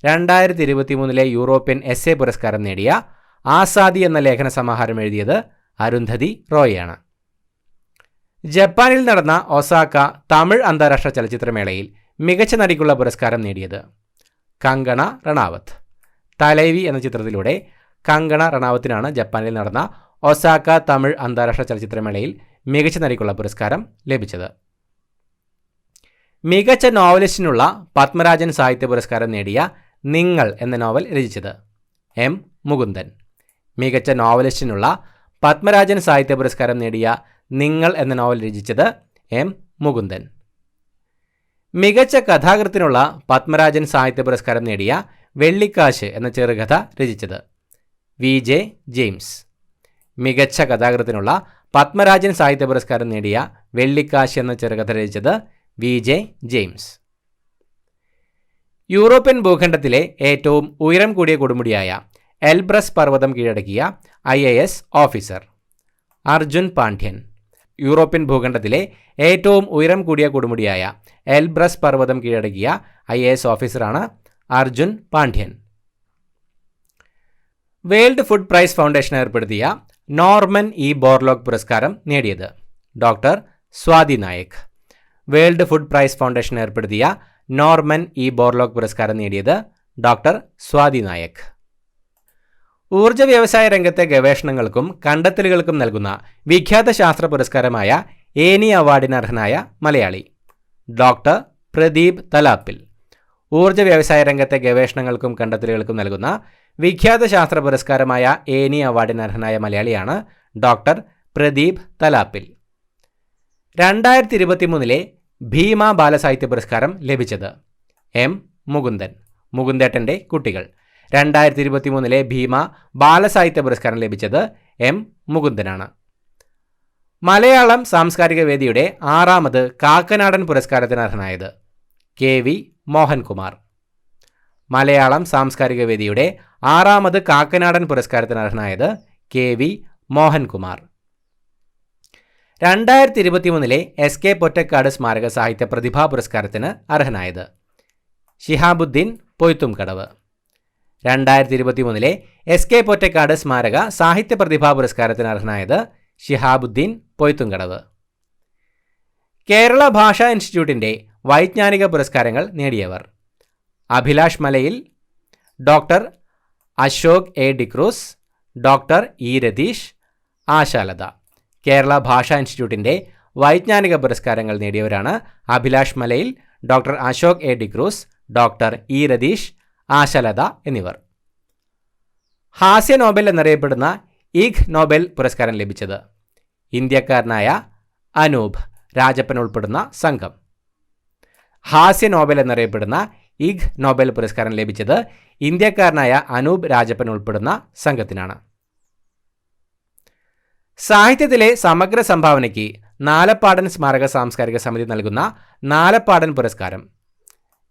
2023 യൂറോപ്യൻ എസ്സേ പുരസ്കാരം നേടിയ ആസാദി എന്ന ലേഖന സമാഹാരം എഴുതിയത് അരുന്ധതി റോയാണ്. ജപ്പാനിൽ നടന്ന ഒസാക്ക തമിഴ് അന്താരാഷ്ട്ര ചലച്ചിത്രമേളയിൽ മികച്ച നടിക്കുള്ള പുരസ്കാരം നേടിയത് കങ്കണ റണാവത്ത്. തലൈവി എന്ന ചിത്രത്തിലൂടെ കങ്കണ റണാവത്തിനാണ് ജപ്പാനിൽ നടന്ന ഒസാക്ക തമിഴ് അന്താരാഷ്ട്ര ചലച്ചിത്രമേളയിൽ മികച്ച നടിക്കുള്ള പുരസ്കാരം ലഭിച്ചത്. മികച്ച നോവലിസ്റ്റിനുള്ള പത്മരാജൻ സാഹിത്യ പുരസ്കാരം നേടിയ നിങ്ങൾ എന്ന നോവൽ രചിച്ചത് എം മുകുന്ദൻ. മികച്ച നോവലിസ്റ്റിനുള്ള പത്മരാജൻ സാഹിത്യ പുരസ്കാരം നേടിയ നിങ്ങൾ എന്ന നോവൽ രചിച്ചത് എം മുകുന്ദൻ. മികച്ച കഥാകൃത്തിനുള്ള പത്മരാജൻ സാഹിത്യ പുരസ്കാരം നേടിയ വെള്ളിക്കാശ് എന്ന ചെറുകഥ രചിച്ചത് VJ ജെയിംസ്. മികച്ച കഥാകൃത്തിനുള്ള പത്മരാജൻ സാഹിത്യ പുരസ്കാരം നേടിയ വെള്ളിക്കാശ് എന്ന ചെറുകഥ രചിച്ചത് VJ ജെയിംസ്. യൂറോപ്യൻ ഭൂഖണ്ഡത്തിലെ ഏറ്റവും ഉയരം കൂടിയ കൊടുമുടിയായ എൽബ്രസ് പർവ്വതം കീഴടക്കിയ IAS officer Arjun Pandian. European ഭൂഖണ്ഡത്തിലെ ഏറ്റവും ഉയരം കൂടിയ കൊടുമുടിയായ എൽബ്രസ് പർവ്വതം കീഴടക്കിയ IAS ഓഫീസറാണ് Arjun Pandian. World food prize foundation ഏർപ്പെടുത്തിയ നോർമൻ ഇ ബോർലോഗ് പുരസ്കാരം നേടിയത് doctor Swati Nayak. World food prize foundation ഏർപ്പെടുത്തിയ നോർമൻ ഇ ബോർലോഗ് പുരസ്കാരം നേടിയത് ഡോക്ടർ സ്വാതി നായക്. ഊർജ്ജ വ്യവസായ രംഗത്തെ ഗവേഷണങ്ങൾക്കും കണ്ടെത്തലുകൾക്കും നൽകുന്ന വിഖ്യാത ശാസ്ത്ര പുരസ്കാരമായ ഏനി അവാർഡിന് അർഹനായ മലയാളി ഡോക്ടർ പ്രദീപ് തലാപ്പിൽ. ഊർജ്ജ വ്യവസായ രംഗത്തെ ഗവേഷണങ്ങൾക്കും കണ്ടെത്തലുകൾക്കും നൽകുന്ന വിഖ്യാത ശാസ്ത്ര പുരസ്കാരമായ ഏനി അവാർഡിന് അർഹനായ മലയാളിയാണ് ഡോക്ടർ പ്രദീപ് തലാപ്പിൽ. 2023 ഭീമ ബാലസാഹിത്യ പുരസ്കാരം ലഭിച്ചത് എം മുകുന്ദൻ. മുകുന്ദേട്ടൻ്റെ കുട്ടികൾ. 2023 ഭീമ ബാലസാഹിത്യ പുരസ്കാരം ലഭിച്ചത് എം മുകുന്ദനാണ്. മലയാളം സാംസ്കാരിക വേദിയുടെ 6ാമത് കാക്കനാടൻ പുരസ്കാരത്തിന് അർഹനായത് KV മോഹൻകുമാർ. മലയാളം സാംസ്കാരിക വേദിയുടെ 6ാമത് കാക്കനാടൻ പുരസ്കാരത്തിന് അർഹനായത് KV മോഹൻകുമാർ. 2023 SK പൊറ്റക്കാട് സ്മാരക സാഹിത്യ പ്രതിഭാ പുരസ്കാരത്തിന് അർഹനായത് ശിഹാബുദ്ദീൻ പൊയ്ത്തുംകടവ്. 2023 SK പൊറ്റക്കാട് സ്മാരക സാഹിത്യ പ്രതിഭാ പുരസ്കാരത്തിന് അർഹനായത് ശിഹാബുദ്ദീൻ പൊയ്ത്തുംകടവ്. കേരള ഭാഷാ ഇൻസ്റ്റിറ്റ്യൂട്ടിൻ്റെ വൈജ്ഞാനിക പുരസ്കാരങ്ങൾ നേടിയവർ അഭിലാഷ് മലയിൽ, doctor Ashok A. D'Cruz, doctor E. Ratheesh, Ashalatha. Kerala ഭാഷാ ഇൻസ്റ്റിറ്റ്യൂട്ടിൻ്റെ വൈജ്ഞാനിക പുരസ്കാരങ്ങൾ നേടിയവരാണ് അഭിലാഷ് മലയിൽ, doctor Ashok A. D'Cruz, doctor E. Ratheesh, Ashalatha എന്നിവർ. ഹാസ്യ നോബൽ എന്നറിയപ്പെടുന്ന ഇഗ് നോബൽ പുരസ്കാരം ലഭിച്ചത് ഇന്ത്യക്കാരനായ അനൂപ് രാജപ്പൻ ഉൾപ്പെടുന്ന സംഘം. ഹാസ്യ നോബൽ എന്നറിയപ്പെടുന്ന ഇഗ് നോബൽ പുരസ്കാരം ലഭിച്ചത് ഇന്ത്യക്കാരനായ അനൂപ് രാജപ്പൻ ഉൾപ്പെടുന്ന സംഘത്തിനാണ്. സാഹിത്യത്തിലെ സമഗ്ര സംഭാവനയ്ക്ക് നാലപ്പാടൻ സ്മാരക സാംസ്കാരിക സമിതി നൽകുന്ന നാലപ്പാടൻ പുരസ്കാരം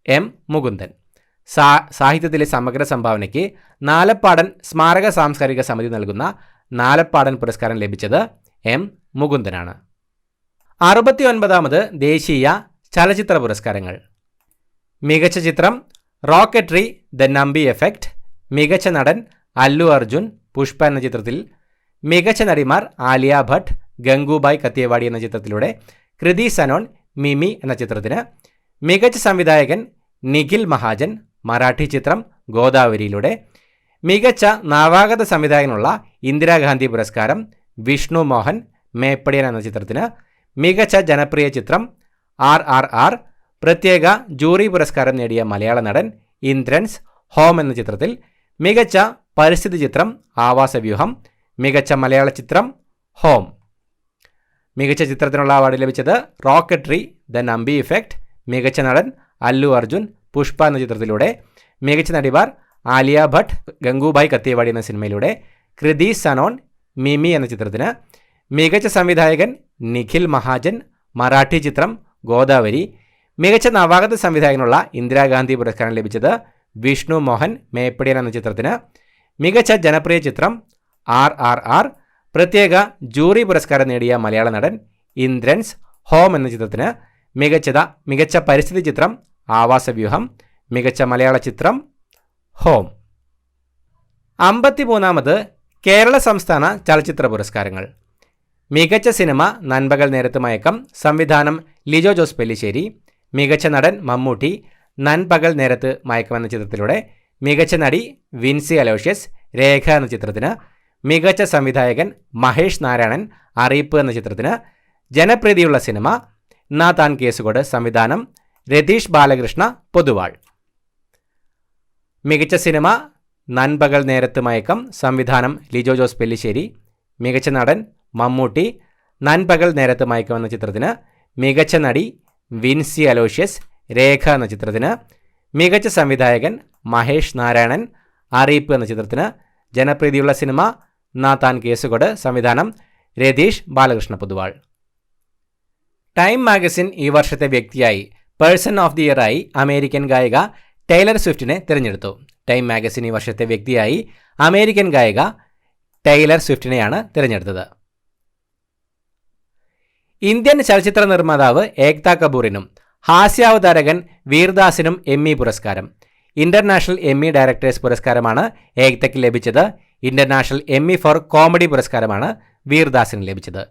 എം മുകുന്ദൻ. സാഹിത്യത്തിലെ സമഗ്ര സംഭാവനയ്ക്ക് നാലപ്പാടൻ സ്മാരക സാംസ്കാരിക സമിതി നൽകുന്ന നാലപ്പാടൻ പുരസ്കാരം ലഭിച്ചത് എം മുകുന്ദനാണ്. 69ാമത് ദേശീയ ചലച്ചിത്ര പുരസ്കാരങ്ങൾ. മികച്ച ചിത്രം റോക്കറ്ററി ദ നമ്പി എഫക്റ്റ്. മികച്ച നടൻ അല്ലു അർജുൻ പുഷ്പ എന്ന ചിത്രത്തിൽ. മികച്ച നടിമാർ ആലിയ ഭട്ട് ഗംഗൂബായ് കത്തിയവാടി എന്ന ചിത്രത്തിലൂടെ. കൃതി സനോൺ മിമി എന്ന ചിത്രത്തിന്. മികച്ച സംവിധായകൻ നിഖിൽ മഹാജൻ മറാഠി ചിത്രം ഗോദാവരിയിലൂടെ. മികച്ച നവാഗത സംവിധായകനുള്ള ഇന്ദിരാഗാന്ധി പുരസ്കാരം വിഷ്ണു മോഹൻ മേപ്പടിയൻ എന്ന ചിത്രത്തിന്. മികച്ച ജനപ്രിയ ചിത്രം RRR. പ്രത്യേക ജൂറി പുരസ്കാരം നേടിയ മലയാള നടൻ ഇന്ദ്രൻസ് ഹോം എന്ന ചിത്രത്തിൽ. മികച്ച പരിസ്ഥിതി ചിത്രം ആവാസവ്യൂഹം. മികച്ച മലയാള ചിത്രം ഹോം. മികച്ച ചിത്രത്തിനുള്ള അവാർഡ് ലഭിച്ചത് റോക്കട്രി ദ നമ്പി ഇഫക്റ്റ്. മികച്ച നടൻ അല്ലു അർജുൻ പുഷ്പ എന്ന ചിത്രത്തിലൂടെ. മികച്ച നടിമാർ ആലിയ ഭട്ട് ഗംഗൂബായ് കത്തിയവാടി എന്ന സിനിമയിലൂടെ. കൃതി സനോൺ മിമി എന്ന ചിത്രത്തിന്. മികച്ച സംവിധായകൻ നിഖിൽ മഹാജൻ മറാഠി ചിത്രം ഗോദാവരി. മികച്ച നവാഗത സംവിധായകനുള്ള ഇന്ദിരാഗാന്ധി പുരസ്കാരം ലഭിച്ചത് വിഷ്ണു മോഹൻ മേപ്പടിയൻ എന്ന ചിത്രത്തിന്. മികച്ച ജനപ്രിയ ചിത്രം RRR. പ്രത്യേക ജൂറി പുരസ്കാരം നേടിയ മലയാള നടൻ ഇന്ദ്രൻസ് ഹോം എന്ന ചിത്രത്തിന്. മികച്ച പരിസ്ഥിതി ചിത്രം ആവാസവ്യൂഹം. മികച്ച മലയാള ചിത്രം ഹോം. 53ാമത് കേരള സംസ്ഥാന ചലച്ചിത്ര പുരസ്കാരങ്ങൾ. മികച്ച സിനിമ നൻപകൽ നേരത്ത് മയക്കം. സംവിധാനം ലിജോ ജോസ് പെല്ലിശ്ശേരി. മികച്ച നടൻ മമ്മൂട്ടി നൻപകൽ നേരത്ത് മയക്കം എന്ന ചിത്രത്തിലൂടെ. മികച്ച നടി വിൻസി അലോഷ്യസ് രേഖ എന്ന ചിത്രത്തിന്. മികച്ച സംവിധായകൻ മഹേഷ് നാരായണൻ അറിയിപ്പ് എന്ന ചിത്രത്തിന്. ജനപ്രീതിയുള്ള സിനിമ നാ താൻ കേസുകോട്. സംവിധാനം രതീഷ് ബാലകൃഷ്ണ പൊതുവാൾ. മികച്ച സിനിമ നൻപകൽ നേരത്ത് മയക്കം. സംവിധാനം ലിജോ ജോസ് പെല്ലിശ്ശേരി. മികച്ച നടൻ മമ്മൂട്ടി നൻപകൽ നേരത്ത് മയക്കം എന്ന ചിത്രത്തിന്. മികച്ച നടി വിൻസി അലോഷ്യസ് രേഖ എന്ന ചിത്രത്തിന്. മികച്ച സംവിധായകൻ മഹേഷ് നാരായണൻ അറിയിപ്പ് എന്ന ചിത്രത്തിന്. ജനപ്രീതിയുള്ള സിനിമ നാ താൻ കേസുകോട്. സംവിധാനം രതീഷ് ബാലകൃഷ്ണ പൊതുവാൾ. ടൈം മാഗസിൻ ഈ വർഷത്തെ വ്യക്തിയായി പേഴ്സൺ ഓഫ് ദി ഇയർ ആയി അമേരിക്കൻ ഗായിക ടൈലർ സ്വിഫ്റ്റിനെ തിരഞ്ഞെടുത്തു. ടൈം മാഗസിൻ ഈ വർഷത്തെ വ്യക്തിയായി അമേരിക്കൻ ഗായിക ടൈലർ സ്വിഫ്റ്റിനെയാണ് തിരഞ്ഞെടുത്തത്. ഇന്ത്യൻ ചലച്ചിത്ര നിർമ്മാതാവ് ഏക്താ കപൂറിനും ഹാസ്യാവതാരകൻ വീർദാസിനും എമ്മി പുരസ്കാരം. ഇന്റർനാഷണൽ എമ്മി ഡയറക്ടേഴ്സ് പുരസ്കാരമാണ് ഏക്തയ്ക്ക് ലഭിച്ചത്. ഇന്റർനാഷണൽ എമ്മി ഫോർ കോമഡി പുരസ്കാരമാണ് വീർദാസിന് ലഭിച്ചത്.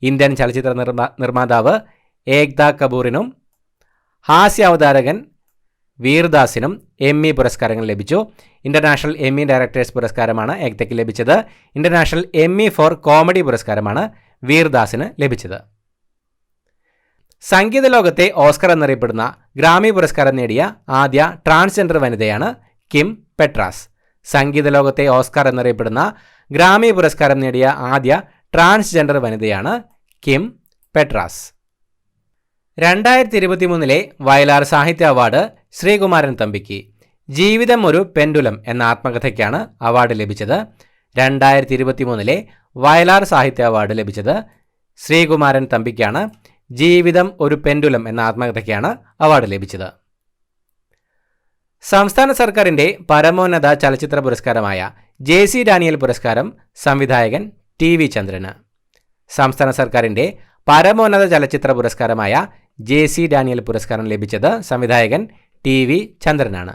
ഇന്ത്യൻ ചലച്ചിത്ര നിർമ്മാതാവ് ഏക്താ കപൂറിനും ഹാസ്യാവതാരകൻ വീർദാസിനും എമ്മി പുരസ്കാരങ്ങൾ ലഭിച്ചു. ഇന്റർനാഷണൽ എമ്മി ഡയറക്ടേഴ്സ് പുരസ്കാരമാണ് ഏക്തയ്ക്ക് ലഭിച്ചത്. ഇന്റർനാഷണൽ എമ്മി ഫോർ കോമഡി പുരസ്കാരമാണ് വീർദാസിന് ലഭിച്ചത്. സംഗീത ലോകത്തെ ഓസ്കർ എന്നറിയപ്പെടുന്ന ഗ്രാമി പുരസ്കാരം നേടിയ ആദ്യ ട്രാൻസ്ജെൻഡർ വനിതയാണ് കിം പെട്രാസ്. സംഗീത ലോകത്തെ ഓസ്കർ എന്നറിയപ്പെടുന്ന ഗ്രാമി പുരസ്കാരം നേടിയ ആദ്യ ട്രാൻസ്ജെൻഡർ വനിതയാണ് കിം പെട്രാസ്. 2023 വയലാർ സാഹിത്യ അവാർഡ് ശ്രീകുമാരൻ തമ്പിക്ക്. ജീവിതം ഒരു പെൻഡുലം എന്ന ആത്മകഥയ്ക്കാണ് അവാർഡ് ലഭിച്ചത്. 2023 വയലാർ സാഹിത്യ അവാർഡ് ലഭിച്ചത് ശ്രീകുമാരൻ തമ്പിക്കാണ്. ജീവിതം ഒരു പെൻഡുലം എന്ന ആത്മകഥയ്ക്കാണ് അവാർഡ് ലഭിച്ചത്. സംസ്ഥാന സർക്കാരിൻ്റെ പരമോന്നത ചലച്ചിത്ര പുരസ്കാരമായ JC ഡാനിയൽ പുരസ്കാരം സംവിധായകൻ TV ചന്ദ്രന്. സംസ്ഥാന സർക്കാരിൻ്റെ പരമോന്നത ചലച്ചിത്ര പുരസ്കാരമായ JC ഡാനിയൽ പുരസ്കാരം ലഭിച്ചത് സംവിധായകൻ TV ചന്ദ്രനാണ്.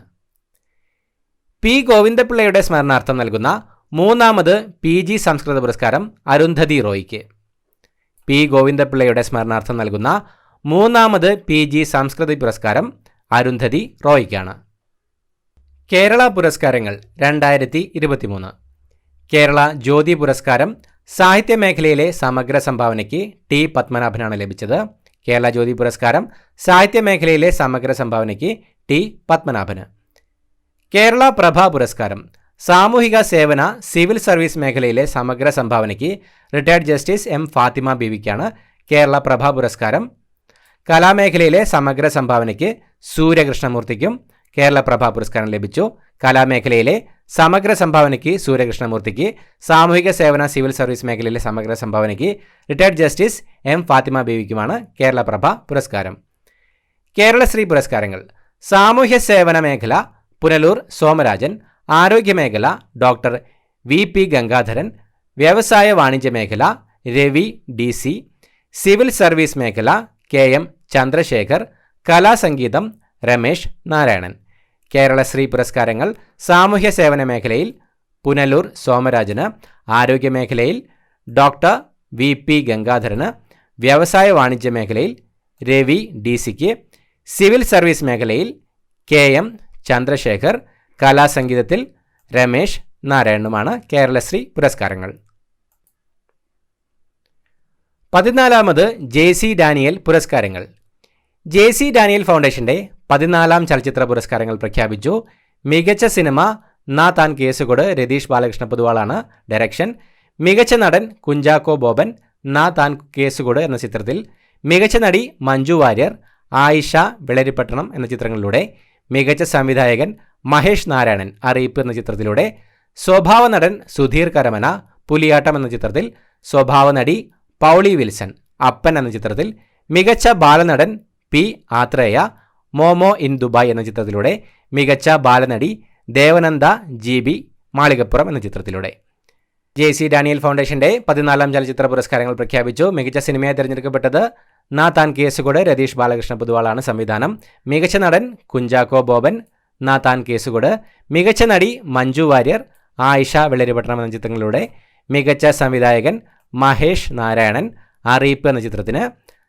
P ഗോവിന്ദപിള്ളയുടെ സ്മരണാർത്ഥം നൽകുന്ന 3ാമത് PG സംസ്കൃത പുരസ്കാരം അരുന്ധതി റോയ്ക്ക്. P ഗോവിന്ദപിള്ളയുടെ സ്മരണാർത്ഥം നൽകുന്ന 3ാമത് PG സംസ്കൃത പുരസ്കാരം അരുന്ധതി റോയ്ക്കാണ്. കേരള പുരസ്കാരങ്ങൾ 2023. കേരള ജ്യോതി പുരസ്കാരം സാഹിത്യ മേഖലയിലെ സമഗ്ര സംഭാവനയ്ക്ക് T പത്മനാഭനാണ് ലഭിച്ചത്. കേരള ജ്യോതി പുരസ്കാരം സാഹിത്യ മേഖലയിലെ സമഗ്ര സംഭാവനയ്ക്ക് T പത്മനാഭന്. കേരള പ്രഭ പുരസ്കാരം സാമൂഹിക സേവന സിവിൽ സർവീസ് മേഖലയിലെ സമഗ്ര സംഭാവനയ്ക്ക് റിട്ടയർഡ് ജസ്റ്റിസ് M ഫാത്തിമ ബീവിക്കാണ് കേരള പ്രഭ പുരസ്കാരം. കലാമേഖലയിലെ സമഗ്ര സംഭാവനയ്ക്ക് സൂര്യകൃഷ്ണമൂർത്തിക്കും കേരള പ്രഭ പുരസ്കാരം ലഭിച്ചു. കലാമേഖലയിലെ സമഗ്ര സംഭാവനയ്ക്ക് സൂര്യകൃഷ്ണമൂർത്തിക്ക്, സാമൂഹിക സേവന സിവിൽ സർവീസ് മേഖലയിലെ സമഗ്ര സംഭാവനയ്ക്ക് റിട്ടയർഡ് ജസ്റ്റിസ് M ഫാത്തിമ ബീവിക്കുമാണ് കേരള പ്രഭ പുരസ്കാരം. കേരളശ്രീ പുരസ്കാരങ്ങൾ സാമൂഹ്യ സേവന മേഖല പുനലൂർ സോമരാജൻ, ആരോഗ്യമേഖല ഡോക്ടർ VP ഗംഗാധരൻ, വ്യവസായ വാണിജ്യ മേഖല രവി DC, സിവിൽ സർവീസ് മേഖല KM ചന്ദ്രശേഖർ, കലാസംഗീതം രമേശ് നാരായണൻ. കേരളശ്രീ പുരസ്കാരങ്ങൾ സാമൂഹ്യ സേവന മേഖലയിൽ പുനലൂർ സോമരാജന്, ആരോഗ്യമേഖലയിൽ ഡോക്ടർ VP ഗംഗാധരന്, വ്യവസായ വാണിജ്യ മേഖലയിൽ രവി DCക്ക്, സിവിൽ സർവീസ് മേഖലയിൽ KM ചന്ദ്രശേഖർ, കലാസംഗീതത്തിൽ രമേശ് നാരായണനുമാണ് കേരളശ്രീ പുരസ്കാരങ്ങൾ. 14ാമത് JC ഡാനിയൽ പുരസ്കാരങ്ങൾ. JC ഡാനിയൽ ഫൗണ്ടേഷന്റെ 14ാം ചലച്ചിത്ര പുരസ്കാരങ്ങൾ പ്രഖ്യാപിച്ചു. മികച്ച സിനിമ നാ താൻ കേസുകോട് രതീഷ് ബാലകൃഷ്ണ പൊതുവാളാണ് ഡയറക്ഷൻ. മികച്ച നടൻ കുഞ്ചാക്കോ ബോബൻ, നാ താൻ കേസുകൊട് എന്ന ചിത്രത്തിൽ, മികച്ച നടി മഞ്ജു വാര്യർ ആയിഷ വെള്ളരിപ്പട്ടണം എന്ന ചിത്രങ്ങളിലൂടെ, മികച്ച സംവിധായകൻ മഹേഷ് നാരായണൻ അറിയിപ്പ് എന്ന ചിത്രത്തിലൂടെ, സ്വഭാവ നടൻ സുധീർ കരമന പുലിയാട്ടം എന്ന ചിത്രത്തിൽ, സ്വഭാവ നടി പൗളി വിൽസൺ അപ്പൻ എന്ന ചിത്രത്തിൽ, മികച്ച ബാലനടൻ P Athreya Momo in Dubai എന്ന ചിത്രത്തിലൂടെ, മികച്ച ബാലനടി ദേവനന്ദ GB മാളികപ്പുറം എന്ന ചിത്രത്തിലൂടെ. JC ഡാനിയൽ ഫൗണ്ടേഷന്റെ 14ാം ചലച്ചിത്ര പുരസ്കാരങ്ങൾ പ്രഖ്യാപിച്ചു. മികച്ച സിനിമയായി തിരഞ്ഞെടുക്കപ്പെട്ടത് നാ താൻ കേസുകൊട്, രതീഷ് ബാലകൃഷ്ണ പൊതുവാളാണ് സംവിധാനം. മികച്ച നടൻ കുഞ്ചാക്കോ ബോബൻ, നാ താൻ കേസുകൊട്. മികച്ച നടി മഞ്ജു വാര്യർ ആയിഷ വെള്ളരിപട്ടണം എന്ന ചിത്രങ്ങളിലൂടെ, മികച്ച സംവിധായകൻ മഹേഷ് നാരായണൻ അറിയിപ്പ് എന്ന ചിത്രത്തിന്,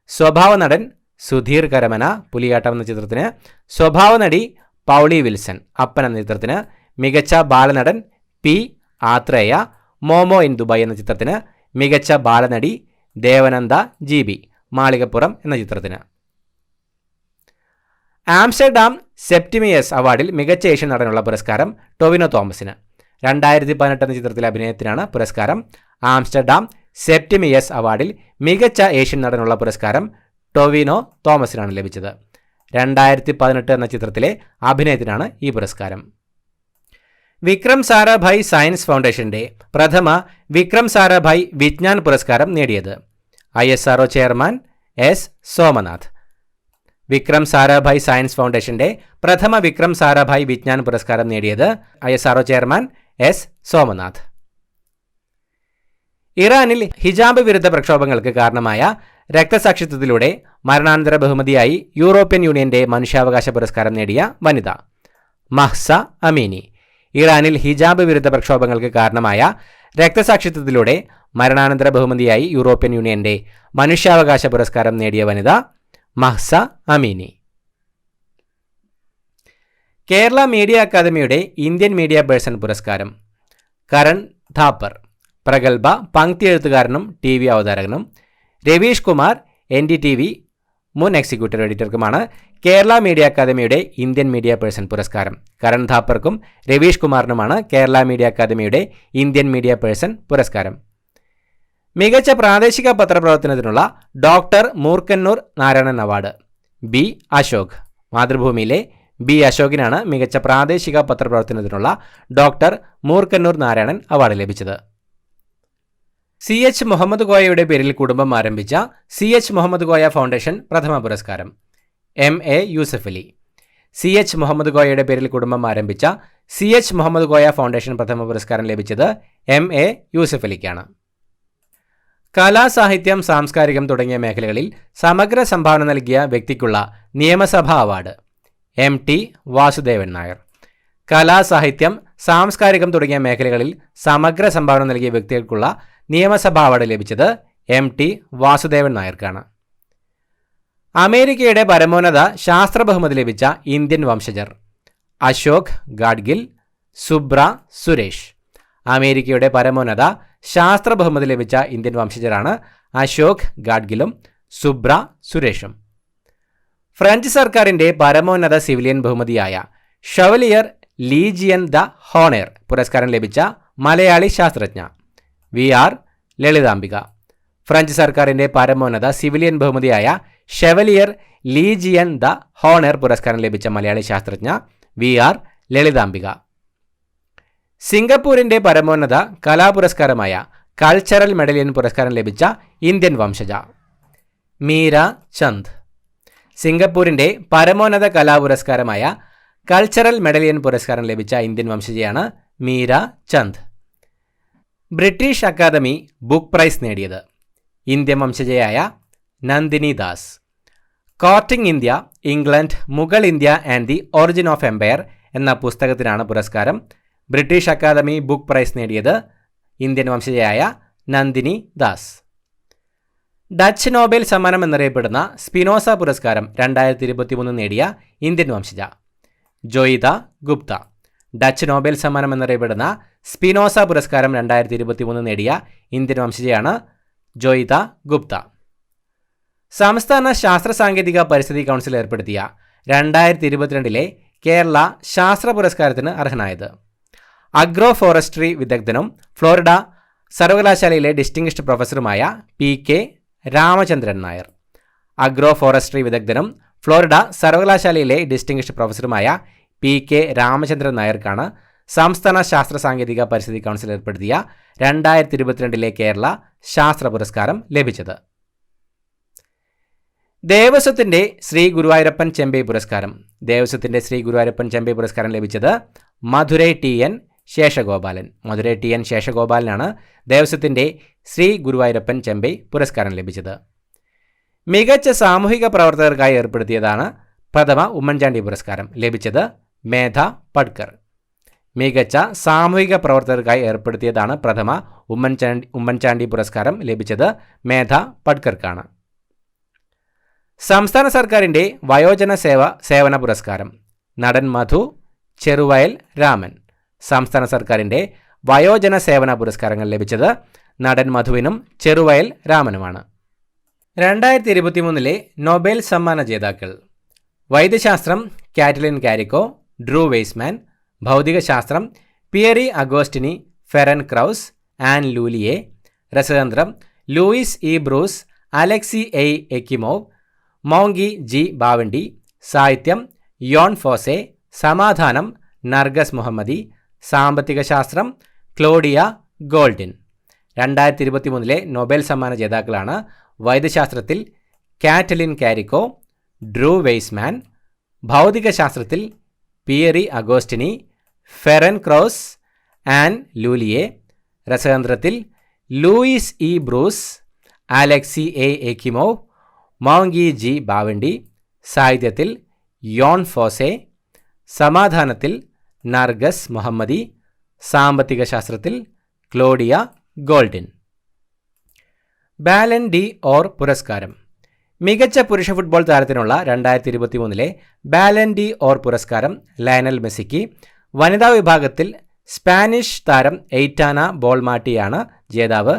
സ്വഭാവ നടൻ സുധീർ കരമന പുലിയാട്ടം എന്ന ചിത്രത്തിന്, സ്വഭാവ നടി പൗളി വിൽസൺ അപ്പൻ എന്ന ചിത്രത്തിന്, മികച്ച ബാലനടൻ P Athreya Momo in Dubai എന്ന ചിത്രത്തിന്, മികച്ച ബാലനടി ദേവനന്ദ GB മാളികപ്പുറം എന്ന ചിത്രത്തിന്. ആംസ്റ്റർഡാം സെപ്റ്റിമിയസ് അവാർഡിൽ മികച്ച ഏഷ്യൻ നടനുള്ള പുരസ്കാരം ടൊവിനോ തോമസിന്. 2018 എന്ന ചിത്രത്തിലെ അഭിനയത്തിനാണ് പുരസ്കാരം. ആംസ്റ്റർഡാം സെപ്റ്റിമിയസ് അവാർഡിൽ മികച്ച ഏഷ്യൻ നടനുള്ള പുരസ്കാരം ടൊവിനോ തോമസിനാണ് ലഭിച്ചത്. 2018 എന്ന ചിത്രത്തിലെ അഭിനയത്തിനാണ് ഈ പുരസ്കാരം. വിക്രം സാരാഭായ് സയൻസ് ഫൗണ്ടേഷന്റെ പ്രഥമ വിക്രം സാരാഭായ് വിജ്ഞാൻ പുരസ്കാരം നേടിയത് ISRO chairman S Somanath. Vikram Sarabhai science ഫൗണ്ടേഷന്റെ പ്രഥമ വിക്രം സാരാഭായ് വിജ്ഞാൻ പുരസ്കാരം നേടിയത് ISRO ചെയർമാൻ S സോമനാഥ്. ഇറാനിൽ ഹിജാബ് വിരുദ്ധ പ്രക്ഷോഭങ്ങൾക്ക് കാരണമായ രക്തസാക്ഷിത്വത്തിലൂടെ മരണാനന്തര ബഹുമതിയായി യൂറോപ്യൻ യൂണിയന്റെ മനുഷ്യാവകാശ പുരസ്കാരം നേടിയ വനിത മഹ്സ അമീനി. ഇറാനിൽ ഹിജാബ് വിരുദ്ധ പ്രക്ഷോഭങ്ങൾക്ക് കാരണമായ രക്തസാക്ഷിത്വത്തിലൂടെ മരണാനന്തര ബഹുമതിയായി യൂറോപ്യൻ യൂണിയന്റെ മനുഷ്യാവകാശ പുരസ്കാരം നേടിയ വനിത മഹ്സ അമീനി. കേരള മീഡിയ അക്കാദമിയുടെ ഇന്ത്യൻ മീഡിയ പേഴ്സൺ പുരസ്കാരം കരൺ ഥാപ്പർ. പ്രഗത്ഭ പങ്ക്തി എഴുത്തുകാരനും TV അവതാരകനും. രവീഷ് കുമാർ NDTV മുൻ എക്സിക്യൂട്ടീവ് എഡിറ്റർക്കുമാണ് കേരള മീഡിയ അക്കാദമിയുടെ ഇന്ത്യൻ മീഡിയ പേഴ്സൺ പുരസ്കാരം. കരൺ ഥാപ്പർക്കും രവീഷ് കുമാറിനുമാണ് കേരള മീഡിയ അക്കാദമിയുടെ ഇന്ത്യൻ മീഡിയ പേഴ്സൺ പുരസ്കാരം. മികച്ച പ്രാദേശിക പത്രപ്രവർത്തനത്തിനുള്ള doctor Moorkkanoor Narayanan award B Ashok. മാതൃഭൂമിയിലെ B അശോകിനാണ് മികച്ച പ്രാദേശിക പത്രപ്രവർത്തനത്തിനുള്ള ഡോക്ടർ മൂർക്കന്നൂർ നാരായണൻ അവാർഡ് ലഭിച്ചത്. CH മുഹമ്മദ് കോയയുടെ പേരിൽ കുടുംബം ആരംഭിച്ച CH മുഹമ്മദ് കോയ ഫൗണ്ടേഷൻ പ്രഥമ പുരസ്കാരം MA യൂസഫലി. CH മുഹമ്മദ് കോയയുടെ പേരിൽ കുടുംബം ആരംഭിച്ച CH മുഹമ്മദ് കോയ ഫൗണ്ടേഷൻ പ്രഥമ പുരസ്കാരം ലഭിച്ചത് MA യൂസഫലിക്കാണ്. കലാ, സാഹിത്യം, സാംസ്കാരികം തുടങ്ങിയ മേഖലകളിൽ സമഗ്ര സംഭാവന നൽകിയ വ്യക്തിക്കുള്ള നിയമസഭാ അവാർഡ് MT വാസുദേവൻ നായർ. കലാ, സാഹിത്യം, സാംസ്കാരികം തുടങ്ങിയ മേഖലകളിൽ സമഗ്ര സംഭാവന നൽകിയ വ്യക്തികൾക്കുള്ള നിയമസഭാ അവാർഡ് ലഭിച്ചത് MT വാസുദേവൻ നായർക്കാണ്. അമേരിക്കയുടെ പരമോന്നത ശാസ്ത്ര ബഹുമതി ലഭിച്ച ഇന്ത്യൻ വംശജർ അശോക് ഗാഡ്ഗിൽ, സുബ്ര സുരേഷ്. അമേരിക്കയുടെ പരമോന്നത ശാസ്ത്ര ബഹുമതി ലഭിച്ച ഇന്ത്യൻ വംശജരാണ് അശോക് ഗാഡ്ഗിലും സുബ്ര സുരേഷും. ഫ്രഞ്ച് സർക്കാരിൻ്റെ പരമോന്നത സിവിലിയൻ ബഹുമതിയായ ഷവലിയർ ലീജിയൻ ദ ഹോണർ പുരസ്കാരം ലഭിച്ച മലയാളി ശാസ്ത്രജ്ഞ VR ലളിതാംബിക. ഫ്രഞ്ച് സർക്കാരിൻ്റെ പരമോന്നത സിവിലിയൻ ബഹുമതിയായ ഷെവലിയർ ലീജിയൻ ദ ഹോണർ പുരസ്കാരം ലഭിച്ച മലയാളി ശാസ്ത്രജ്ഞ VR ലളിതാംബിക. സിംഗപ്പൂരിൻ്റെ പരമോന്നത കലാപുരസ്കാരമായ കൾച്ചറൽ മെഡലിയൻ പുരസ്കാരം ലഭിച്ച ഇന്ത്യൻ വംശജ മീര ചന്ദ്. സിംഗപ്പൂരിൻ്റെ പരമോന്നത കലാപുരസ്കാരമായ കൾച്ചറൽ മെഡലിയൻ പുരസ്കാരം ലഭിച്ച ഇന്ത്യൻ വംശജയാണ് Meera Chand. British academy book prize നേടിയത് ഇന്ത്യൻ വംശജയായ Nandini Das. Courting India, England, Mughal India and the origin of empire എന്ന പുസ്തകത്തിനാണ് പുരസ്കാരം. ബ്രിട്ടീഷ് അക്കാദമി ബുക്ക് പ്രൈസ് നേടിയത് ഇന്ത്യൻ വംശജയായ നന്ദിനി ദാസ്. ഡച്ച് നോബൽ സമ്മാനം എന്നറിയപ്പെടുന്ന സ്പിനോസ പുരസ്കാരം 2023 നേടിയ ഇന്ത്യൻ വംശജ ജോയിത ഗുപ്ത. ഡച്ച് നോബൽ സമ്മാനം എന്നറിയപ്പെടുന്ന സ്പിനോസ പുരസ്കാരം 2023 നേടിയ ഇന്ത്യൻ വംശജയാണ് ജോയിത ഗുപ്ത. സംസ്ഥാന ശാസ്ത്ര സാങ്കേതിക പരിസ്ഥിതി കൗൺസിൽ ഏർപ്പെടുത്തിയ 2022 കേരള ശാസ്ത്ര പുരസ്കാരത്തിന് അർഹനായത് അഗ്രോ ഫോറസ്ട്രി വിദഗ്ധനും ഫ്ലോറിഡ സർവകലാശാലയിലെ ഡിസ്റ്റിങ്ഷ്ഡ് പ്രൊഫസറുമായ PK Ramachandran Nair. Agro forestry വിദഗ്ധനും ഫ്ലോറിഡ സർവകലാശാലയിലെ ഡിസ്റ്റിങ്ഷ്ഡ് പ്രൊഫസറുമായ PK രാമചന്ദ്രൻ നായർക്കാണ് സംസ്ഥാന ശാസ്ത്ര സാങ്കേതിക പരിസ്ഥിതി കൗൺസിൽ ഏർപ്പെടുത്തിയ 2022 കേരള ശാസ്ത്ര പുരസ്കാരം ലഭിച്ചത്. ദേവസ്വത്തിൻ്റെ ശ്രീ ഗുരുവായൂരപ്പൻ ചെമ്പൈ പുരസ്കാരം. ദേവസ്വത്തിൻ്റെ ശ്രീ ഗുരുവായൂരപ്പൻ ചെമ്പൈ പുരസ്കാരം ലഭിച്ചത് മധുരൈ TN ശേഷഗോപാലൻ. മധുരൈ TN ശേഷഗോപാലനാണ് ദേവസ്വത്തിൻ്റെ ശ്രീ ഗുരുവായൂരപ്പൻ ചെമ്പൈ പുരസ്കാരം ലഭിച്ചത്. മികച്ച സാമൂഹിക പ്രവർത്തകർക്കായി ഏർപ്പെടുത്തിയതാണ് പ്രഥമ ഉമ്മൻചാണ്ടി പുരസ്കാരം. ലഭിച്ചത് മേധ പട്കർ. മികച്ച സാമൂഹിക പ്രവർത്തകർക്കായി ഏർപ്പെടുത്തിയതാണ് പ്രഥമ ഉമ്മൻചാണ്ടി പുരസ്കാരം. ലഭിച്ചത് മേധ പട്കർക്കാണ്. സംസ്ഥാന സർക്കാരിൻ്റെ വയോജന സേവന പുരസ്കാരം. നടൻ മധു, ചെറുവയൽ രാമൻ. സംസ്ഥാന സർക്കാരിൻ്റെ വയോജന സേവന പുരസ്കാരങ്ങൾ ലഭിച്ചത് നടൻ മധുവിനും ചെറുവയൽ രാമനുമാണ്. 2023 നൊബേൽ സമ്മാന ജേതാക്കൾ. വൈദ്യശാസ്ത്രം കാറ്റലിൻ കാരിക്കോ, ഡ്രൂ വെയ്സ്മാൻ. ഭൗതികശാസ്ത്രം Pierre Agostini, Ferenc Krausz, Anne L'Huillier. രസതന്ത്രം Louis E Brus, Alexei A Ekimov, Moungi G Bawendi. സാഹിത്യം യോൺ ഫോസെ. സമാധാനം നർഗസ് മുഹമ്മദി. സാമ്പത്തിക ശാസ്ത്രം ക്ലോഡിയ ഗോൾഡിൻ. 2023 നൊബേൽ സമ്മാന ജേതാക്കളാണ് വൈദ്യശാസ്ത്രത്തിൽ കാറ്റലിൻ കാരിക്കോ, ഡ്രൂ വെയ്സ്മാൻ. ഭൗതികശാസ്ത്രത്തിൽ Pierre Agostini, Ferenc Krausz, Anne L'Huillier. രസതന്ത്രത്തിൽ Louis E Brus, Alexei A Ekimov, Moungi G Bawendi. സാഹിത്യത്തിൽ യോൺ ഫോസെ. സമാധാനത്തിൽ നർഗസ് മുഹമ്മദി. സാമ്പത്തിക ശാസ്ത്രത്തിൽ Claudia Goldin. Ballon d' Or പുരസ്കാരം. മികച്ച പുരുഷ ഫുട്ബോൾ താരത്തിനുള്ള 2023 ബാലൻ ഡി ഓർ പുരസ്കാരം ലയണൽ മെസ്സിക്ക്. വനിതാ വിഭാഗത്തിൽ സ്പാനിഷ് താരം എയ്റ്റാന ബോൾമാട്ടിയാണ് ജേതാവ്.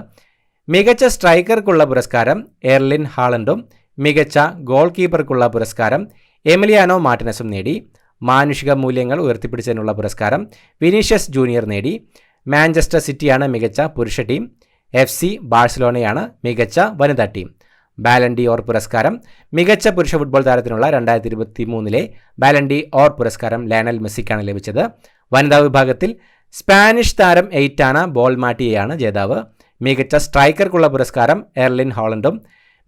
മികച്ച സ്ട്രൈക്കർക്കുള്ള പുരസ്കാരം എർലിൻ ഹാളണ്ടും മികച്ച ഗോൾ കീപ്പർക്കുള്ള പുരസ്കാരം എമിലിയാനോ മാർട്ടിനസും നേടി. മാനുഷിക മൂല്യങ്ങൾ ഉയർത്തിപ്പിടിച്ചതിനുള്ള പുരസ്കാരം വിനീഷ്യസ് ജൂനിയർ നേടി. മാഞ്ചസ്റ്റർ സിറ്റിയാണ് മികച്ച പുരുഷ ടീം. FC ബാഴ്സലോണയാണ് മികച്ച വനിതാ ടീം. ബാലൻ ഡി ഓർ പുരസ്കാരം മികച്ച പുരുഷ ഫുട്ബോൾ താരത്തിനുള്ള 2023 ബാലൻ ഡി ഓർ പുരസ്കാരം ലയണൽ മെസ്സിക്കാണ് ലഭിച്ചത്. വനിതാ വിഭാഗത്തിൽ സ്പാനിഷ് താരം എയ്റ്റാന ബോൾമാട്ടിയെയാണ് ജേതാവ്. മികച്ച സ്ട്രൈക്കർക്കുള്ള പുരസ്കാരം എർലിൻ ഹാളണ്ടും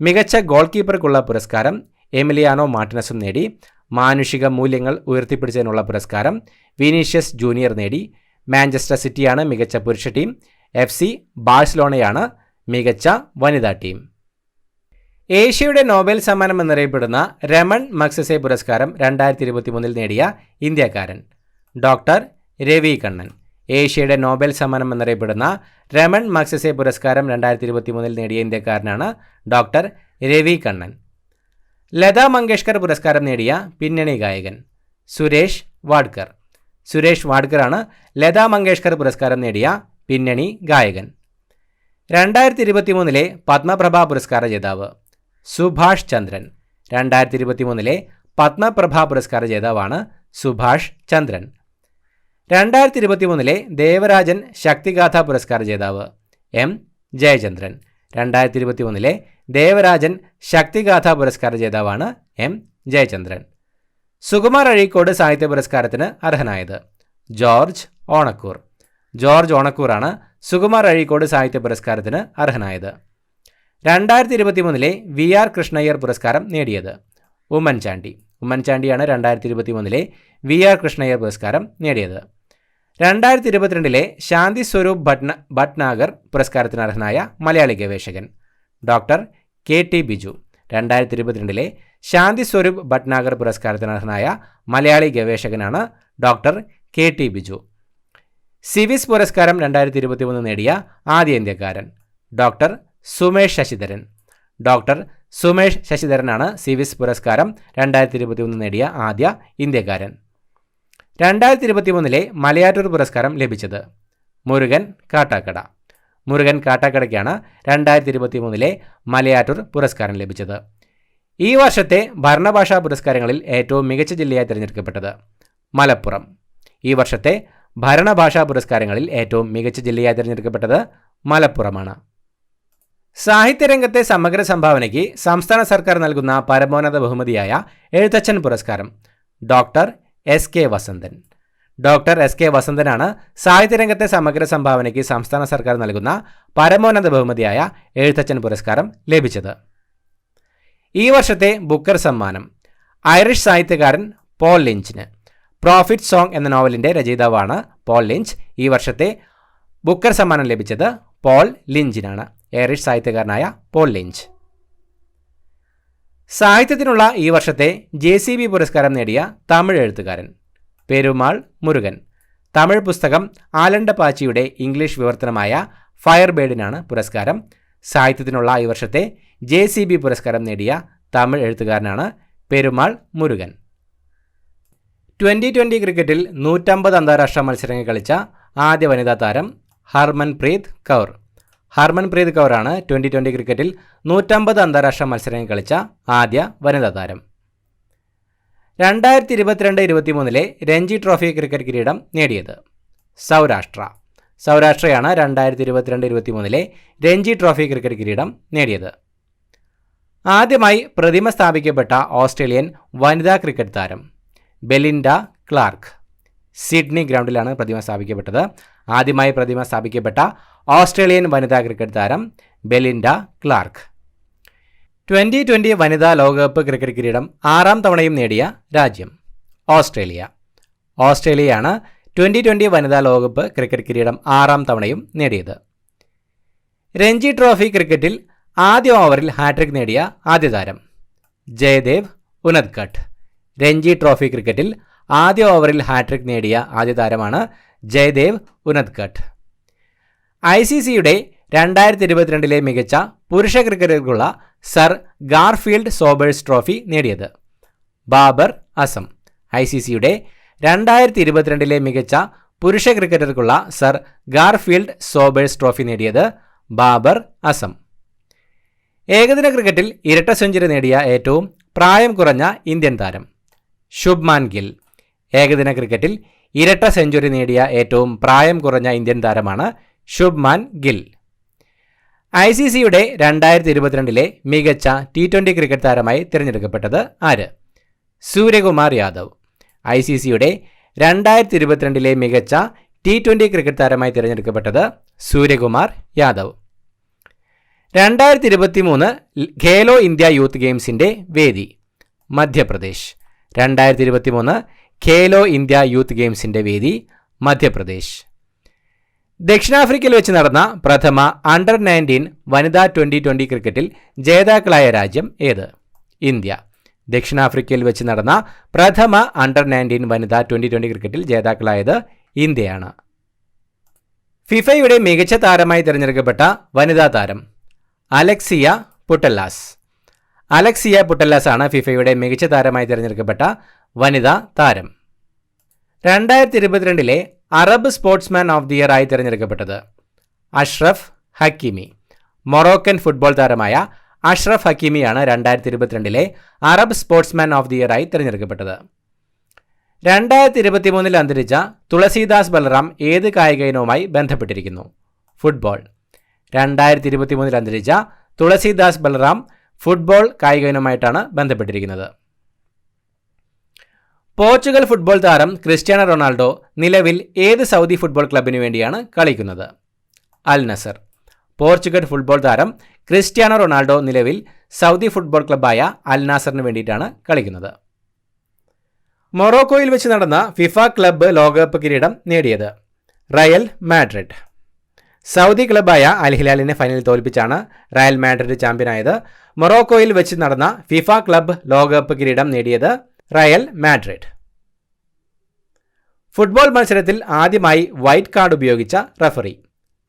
മികച്ച ഗോൾ കീപ്പർക്കുള്ള പുരസ്കാരം എമിലിയാനോ മാർട്ടിനസും നേടി. മാനുഷിക മൂല്യങ്ങൾ ഉയർത്തിപ്പിടിച്ചതിനുള്ള പുരസ്കാരം വിനീഷ്യസ് ജൂനിയർ നേടി. മാഞ്ചസ്റ്റർ സിറ്റിയാണ് മികച്ച പുരുഷ ടീം. FC ബാഴ്സലോണയാണ് മികച്ച വനിതാ ടീം. ഏഷ്യയുടെ നോബൽ സമ്മാനം എന്നറിയപ്പെടുന്ന രമൺ മഗ്സസെ പുരസ്കാരം 2023 നേടിയ ഇന്ത്യക്കാരൻ ഡോക്ടർ രവി കണ്ണൻ. ഏഷ്യയുടെ നോബൽ സമ്മാനം എന്നറിയപ്പെടുന്ന രമൺ മഗ്സസെ പുരസ്കാരം 2023 നേടിയ ഇന്ത്യക്കാരനാണ് ഡോക്ടർ രവി കണ്ണൻ. ലതാ മങ്കേഷ്കർ പുരസ്കാരം നേടിയ പിന്നണി ഗായകൻ സുരേഷ് വാഡ്കർ. സുരേഷ് വാഡ്കറാണ് ലതാ മങ്കേഷ്കർ പുരസ്കാരം നേടിയ പിന്നണി ഗായകൻ. 2023 പത്മപ്രഭ പുരസ്കാര ജേതാവ് സുഭാഷ് ചന്ദ്രൻ. 2023 പത്മപ്രഭ പുരസ്കാര ജേതാവാണ് സുഭാഷ് ചന്ദ്രൻ. 2023 ദേവരാജൻ ശക്തിഗാഥ പുരസ്കാര ജേതാവ് M ജയചന്ദ്രൻ. 2023 ദേവരാജൻ ശക്തിഗാഥ പുരസ്കാര ജേതാവാണ് M ജയചന്ദ്രൻ. സുകുമാർ അഴീക്കോട് സാഹിത്യ പുരസ്കാരത്തിന് അർഹനായത് ജോർജ് ഓണക്കൂർ. ജോർജ് ഓണക്കൂറാണ് സുകുമാർ അഴീക്കോട് സാഹിത്യ പുരസ്കാരത്തിന് അർഹനായത്. 2023 VR കൃഷ്ണയ്യർ പുരസ്കാരം നേടിയത് ഉമ്മൻചാണ്ടി. ഉമ്മൻചാണ്ടിയാണ് 2023 VR കൃഷ്ണയ്യർ പുരസ്കാരം നേടിയത്. 2022 ശാന്തി സ്വരൂപ് ഭട്നാഗർ പുരസ്കാരത്തിന് അർഹനായ മലയാളി ഗവേഷകൻ ഡോക്ടർ KT ബിജു. 2022 ശാന്തി സ്വരൂപ് ഭട്നാഗർ പുരസ്കാരത്തിന് അർഹനായ മലയാളി ഗവേഷകനാണ് ഡോക്ടർ KT ബിജു. സിവിസ് പുരസ്കാരം 2023 നേടിയ ആദ്യ ഇന്ത്യക്കാരൻ ഡോക്ടർ സുമേഷ് ശശിധരൻ. ഡോക്ടർ സുമേഷ് ശശിധരനാണ് സിവിസ് പുരസ്കാരം 2023 നേടിയ ആദ്യ ഇന്ത്യക്കാരൻ. 2023 മലയാറ്റൂർ പുരസ്കാരം ലഭിച്ചത് മുരുകൻ കാട്ടാക്കട. മുരുകൻ കാട്ടാക്കടയ്ക്കാണ് 2023 മലയാറ്റൂർ പുരസ്കാരം ലഭിച്ചത്. ഈ വർഷത്തെ ഭരണഭാഷാ പുരസ്കാരങ്ങളിൽ ഏറ്റവും മികച്ച ജില്ലയായി തിരഞ്ഞെടുക്കപ്പെട്ടത് മലപ്പുറം. ഈ വർഷത്തെ ഭരണഭാഷാ പുരസ്കാരങ്ങളിൽ ഏറ്റവും മികച്ച ജില്ലയായി തിരഞ്ഞെടുക്കപ്പെട്ടത് മലപ്പുറമാണ്. സാഹിത്യരംഗത്തെ സമഗ്ര സംഭാവനയ്ക്ക് സംസ്ഥാന സർക്കാർ നൽകുന്ന പരമോന്നത ബഹുമതിയായ എഴുത്തച്ഛൻ പുരസ്കാരം doctor S K Vasanthan. Doctor S K വസന്തനാണ് സാഹിത്യരംഗത്തെ സമഗ്ര സംഭാവനയ്ക്ക് സംസ്ഥാന സർക്കാർ നൽകുന്ന പരമോന്നത ബഹുമതിയായ എഴുത്തച്ഛൻ പുരസ്കാരം ലഭിച്ചത്. ഈ വർഷത്തെ ബുക്കർ സമ്മാനം ഐറിഷ് സാഹിത്യകാരൻ പോൾ ലിഞ്ചിന്. പ്രോഫിറ്റ് സോങ് എന്ന നോവലിൻ്റെ രചയിതാവാണ് പോൾ ലിഞ്ച്. ഈ വർഷത്തെ ബുക്കർ സമ്മാനം ലഭിച്ചത് പോൾ ലിഞ്ചിനാണ്. ഐറിഷ് സാഹിത്യകാരനായ പോൾ ലിഞ്ച്. സാഹിത്യത്തിനുള്ള ഈ വർഷത്തെ JCB പുരസ്കാരം നേടിയ തമിഴ് എഴുത്തുകാരൻ പെരുമാൾ മുരുകൻ. തമിഴ് പുസ്തകം ആലണ്ട പാച്ചിയുടെ ഇംഗ്ലീഷ് വിവർത്തനമായ ഫയർബേഡിനാണ് പുരസ്കാരം. സാഹിത്യത്തിനുള്ള ഈ വർഷത്തെ JCB പുരസ്കാരം നേടിയ തമിഴ് എഴുത്തുകാരനാണ് പെരുമാൾ മുരുകൻ. 2020 ക്രിക്കറ്റിൽ 150 അന്താരാഷ്ട്ര മത്സരങ്ങൾ കളിച്ച ആദ്യ വനിതാ താരം ഹർമൻപ്രീത് കൗർ. ഹർമൻപ്രീത് കൗറാണ് 2020 ക്രിക്കറ്റിൽ 150 അന്താരാഷ്ട്ര മത്സരങ്ങൾ കളിച്ച ആദ്യ വനിതാ താരം. 2022-23 രഞ്ജി ട്രോഫി ക്രിക്കറ്റ് കിരീടം നേടിയത് സൗരാഷ്ട്ര. സൗരാഷ്ട്രയാണ് 2022-23 രഞ്ജി ട്രോഫി ക്രിക്കറ്റ് കിരീടം നേടിയത്. ആദ്യമായി പ്രതിമ സ്ഥാപിക്കപ്പെട്ട ഓസ്ട്രേലിയൻ വനിതാ ക്രിക്കറ്റ് താരം ബെലിൻഡ ക്ലാർക്ക്. സിഡ്നി ഗ്രൗണ്ടിലാണ് പ്രതിമ സ്ഥാപിക്കപ്പെട്ടത്. ആദ്യമായി പ്രതിമ സ്ഥാപിക്കപ്പെട്ട ഓസ്ട്രേലിയൻ വനിതാ ക്രിക്കറ്റ് താരം ബെലിൻഡ ക്ലാർക്ക്. 2020 വനിതാ ലോകകപ്പ് ക്രിക്കറ്റ് കിരീടം 6ാം തവണയും നേടിയ രാജ്യം ഓസ്ട്രേലിയ. ഓസ്ട്രേലിയയാണ് 2020 വനിതാ ലോകകപ്പ് ക്രിക്കറ്റ് കിരീടം 6ാം തവണയും നേടിയത്. രഞ്ജി ട്രോഫി ക്രിക്കറ്റിൽ ആദ്യ ഓവറിൽ ഹാട്രിക് നേടിയ ആദ്യ താരം ജയദേവ് ഉനദ്കട്ട്. രഞ്ജി ട്രോഫി ക്രിക്കറ്റിൽ ആദ്യ ഓവറിൽ ഹാട്രിക് നേടിയ ആദ്യ താരമാണ് ജയദേവ് ഉനദ്കട്ട്. ICCയുടെ 2022 മികച്ച പുരുഷ ക്രിക്കറ്റർക്കുള്ള സർ ഗാർഫീൽഡ് സോബേഴ്സ് ട്രോഫി നേടിയത് ബാബർ അസം. ICCയുടെ 2022 മികച്ച പുരുഷ ക്രിക്കറ്റർക്കുള്ള സർ ഗാർഫീൽഡ് സോബേഴ്സ് ട്രോഫി നേടിയത് ബാബർ അസം. ഏകദിന ക്രിക്കറ്റിൽ ഇരട്ട സെഞ്ചുറി നേടിയ ഏറ്റവും പ്രായം കുറഞ്ഞ ഇന്ത്യൻ താരം ശുഭ്മാൻ ഗിൽ. ഏകദിന ക്രിക്കറ്റിൽ ഇരട്ട സെഞ്ചുറി നേടിയ ഏറ്റവും പ്രായം കുറഞ്ഞ ഇന്ത്യൻ താരമാണ് ശുഭ്മാൻ ഗിൽ. ICCയുടെ 2022 മികച്ച T20 ക്രിക്കറ്റ് താരമായി തിരഞ്ഞെടുക്കപ്പെട്ടത് ആര്? സൂര്യകുമാർ യാദവ്. ICCയുടെ 2022 മികച്ച T20 ക്രിക്കറ്റ് താരമായി തിരഞ്ഞെടുക്കപ്പെട്ടത് സൂര്യകുമാർ യാദവ്. 2023 ഖേലോ ഇന്ത്യ യൂത്ത് ഗെയിംസിൻ്റെ വേദി മധ്യപ്രദേശ്. 2023 ഖേലോ ഇന്ത്യ യൂത്ത് ഗെയിംസിൻ്റെ വേദി മധ്യപ്രദേശ്. ദക്ഷിണാഫ്രിക്കയിൽ വെച്ച് നടന്ന പ്രഥമ അണ്ടർ-19 വനിതാ 2020 ക്രിക്കറ്റിൽ ജേതാക്കളായ രാജ്യം ഏത്? ഇന്ത്യ. ദക്ഷിണാഫ്രിക്കയിൽ വെച്ച് നടന്ന പ്രഥമ അണ്ടർ-19 വനിതാ 2020 ക്രിക്കറ്റിൽ ജേതാക്കളായത് ഇന്ത്യയാണ്. ഫിഫയുടെ മികച്ച താരമായി തിരഞ്ഞെടുക്കപ്പെട്ട വനിതാ താരം അലക്സിയ പുട്ടല്ലാസ്. അലക്സിയ പുട്ടല്ലാസ് ആണ് ഫിഫയുടെ മികച്ച താരമായി തിരഞ്ഞെടുക്കപ്പെട്ട വനിതാ താരം. 2022 Arab sportsman of the year ആയി തിരഞ്ഞെടുക്കപ്പെട്ടത് അഷ്റഫ് ഹക്കീമി. മൊറോക്കൻ ഫുട്ബോൾ താരമായ അഷ്റഫ് ഹക്കീമിയാണ് 2022 Arab sportsman of the year ആയി തിരഞ്ഞെടുക്കപ്പെട്ടത്. 2023 അന്തരിച്ച തുളസീദാസ് ബൽറാം ഏത് കായിക ഇനവുമായി ബന്ധപ്പെട്ടിരിക്കുന്നു? ഫുട്ബോൾ. 2023 അന്തരിച്ച തുളസീദാസ് ബൽറാം ഫുട്ബോൾ കായിക ഇനവുമായിട്ടാണ് ബന്ധപ്പെട്ടിരിക്കുന്നത്. പോർച്ചുഗൽ ഫുട്ബോൾ താരം ക്രിസ്ത്യാനോ റൊണാൾഡോ നിലവിൽ ഏത് സൗദി ഫുട്ബോൾ ക്ലബിനു വേണ്ടിയാണ് കളിക്കുന്നത്? അൽ നസർ. പോർച്ചുഗൽ ഫുട്ബോൾ താരം ക്രിസ്ത്യാനോ റൊണാൾഡോ നിലവിൽ സൗദി ഫുട്ബോൾ ക്ലബ്ബായ അൽ നാസറിന് വേണ്ടിയിട്ടാണ് കളിക്കുന്നത്. മൊറോക്കോയിൽ വെച്ച് നടന്ന ഫിഫ ക്ലബ്ബ് ലോകകപ്പ് കിരീടം നേടിയത് റയൽ മാഡ്രിഡ്. സൗദി ക്ലബ്ബായ അൽ ഹിലാലിനെ ഫൈനലിൽ തോൽപ്പിച്ചാണ് റയൽ മാഡ്രിഡ് ചാമ്പ്യനായത്. മൊറോക്കോയിൽ വെച്ച് നടന്ന ഫിഫ ക്ലബ്ബ് ലോകകപ്പ് കിരീടം നേടിയത് റയൽ മാഡ്രിഡ്. ഫുട്ബോൾ മത്സരത്തിൽ ആദ്യമായി വൈറ്റ് കാർഡ് ഉപയോഗിച്ച referee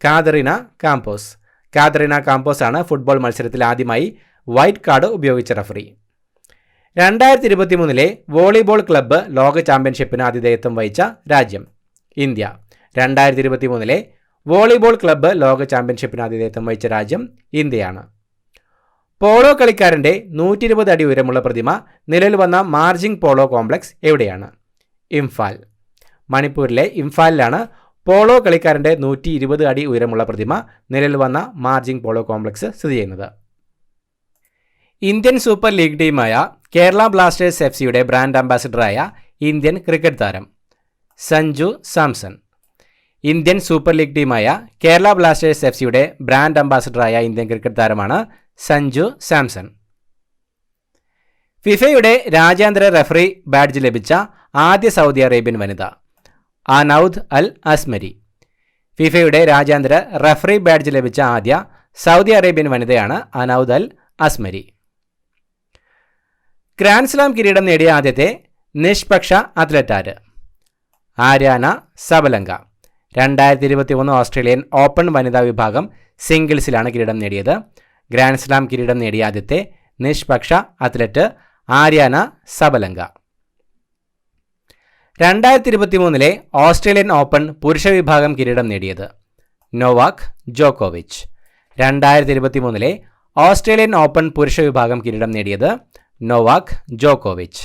Catarina Calmpose. Catarina Calmpose ആണ് ഫുട്ബോൾ മത്സരത്തിൽ ആദ്യമായി വൈറ്റ് കാർഡ് ഉപയോഗിച്ച റഫറി. 2023 വോളിബോൾ ക്ലബ്ബ് ലോക ചാമ്പ്യൻഷിപ്പിന് ആതിഥേയത്വം വഹിച്ച രാജ്യം ഇന്ത്യ. 2023 വോളിബോൾ ക്ലബ്ബ് ലോക ചാമ്പ്യൻഷിപ്പിന് ആതിഥേയത്വം വഹിച്ച രാജ്യം ഇന്ത്യയാണ്. പോളോ കളിക്കാരൻ്റെ 120 അടി ഉയരമുള്ള പ്രതിമ നിലവിൽ വന്ന മാർജിംഗ് പോളോ കോംപ്ലക്സ് എവിടെയാണ്? ഇംഫാൽ. മണിപ്പൂരിലെ ഇംഫാലിലാണ് പോളോ കളിക്കാരൻ്റെ 120 അടി ഉയരമുള്ള പ്രതിമ നിലവിൽ വന്ന മാർജിംഗ് പോളോ കോംപ്ലക്സ് സ്ഥിതി ചെയ്യുന്നത്? ഇന്ത്യൻ സൂപ്പർ ലീഗ് ടീമായ കേരള ബ്ലാസ്റ്റേഴ്സ് FC ബ്രാൻഡ് അംബാസിഡറായ ഇന്ത്യൻ ക്രിക്കറ്റ് താരം Sanju Samson. Indian super league ടീമായ കേരള ബ്ലാസ്റ്റേഴ്സ് FC ബ്രാൻഡ് അംബാസിഡറായ ഇന്ത്യൻ ക്രിക്കറ്റ് താരമാണ് സഞ്ജു സാംസൺ. ഫിഫയുടെ രാജ്യാന്തര റഫറി ബാഡ്ജ് ലഭിച്ച ആദ്യ സൗദി അറേബ്യൻ വനിത അനൗദ് അൽ അസ്മരി. ഫിഫയുടെ രാജ്യാന്തര റഫറി ബാഡ്ജ് ലഭിച്ച ആദ്യ സൗദി അറേബ്യൻ വനിതയാണ് അനൗദ് അൽ അസ്മരി. ഗ്രാൻഡ് സ്ലാം കിരീടം നേടിയ ആദ്യത്തെ നിഷ്പക്ഷ അത്ലറ്റ് ആര്? Aryna Sabalenka. 2023 ഓസ്ട്രേലിയൻ ഓപ്പൺ വനിതാ വിഭാഗം സിംഗിൾസിലാണ് കിരീടം നേടിയത്. ഗ്രാൻഡ് സ്ലാം കിരീടം നേടിയ ആദ്യത്തെ നിഷ്പക്ഷ athlete Aryna Sabalenka. 2023 Australian open പുരുഷ വിഭാഗം കിരീടം നേടിയത് നൊവാക് ജോക്കോവിച്ച്. 2023 ഓസ്ട്രേലിയൻ ഓപ്പൺ പുരുഷ വിഭാഗം കിരീടം നേടിയത് നൊവാക് ജോക്കോവിച്ച്.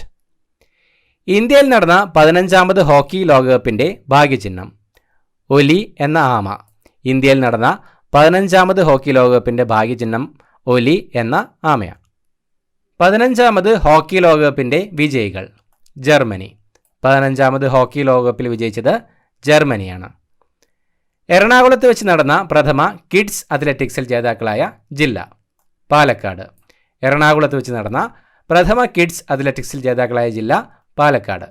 ഇന്ത്യയിൽ നടന്ന 15ാമത് ഹോക്കി ലോകകപ്പിൻ്റെ ഭാഗ്യചിഹ്നം ഒലി എന്ന ആമ. ഇന്ത്യയിൽ നടന്ന 15ാമത് ഹോക്കി ലോകകപ്പിൻ്റെ ഭാഗ്യചിഹ്നം ഒലി എന്ന ആമയാണ്. 15ാമത് ഹോക്കി ലോകകപ്പിൻ്റെ വിജയികൾ ജർമ്മനി. 15ാമത് ഹോക്കി ലോകകപ്പിൽ വിജയിച്ചത് ജർമ്മനിയാണ്. എറണാകുളത്ത് വെച്ച് നടന്ന പ്രഥമ കിഡ്സ് അത്ലറ്റിക്സിൽ ജേതാക്കളായ ജില്ല പാലക്കാട്. എറണാകുളത്ത് വെച്ച് നടന്ന പ്രഥമ കിഡ്സ് അത്ലറ്റിക്സിൽ ജേതാക്കളായ ജില്ല പാലക്കാട്.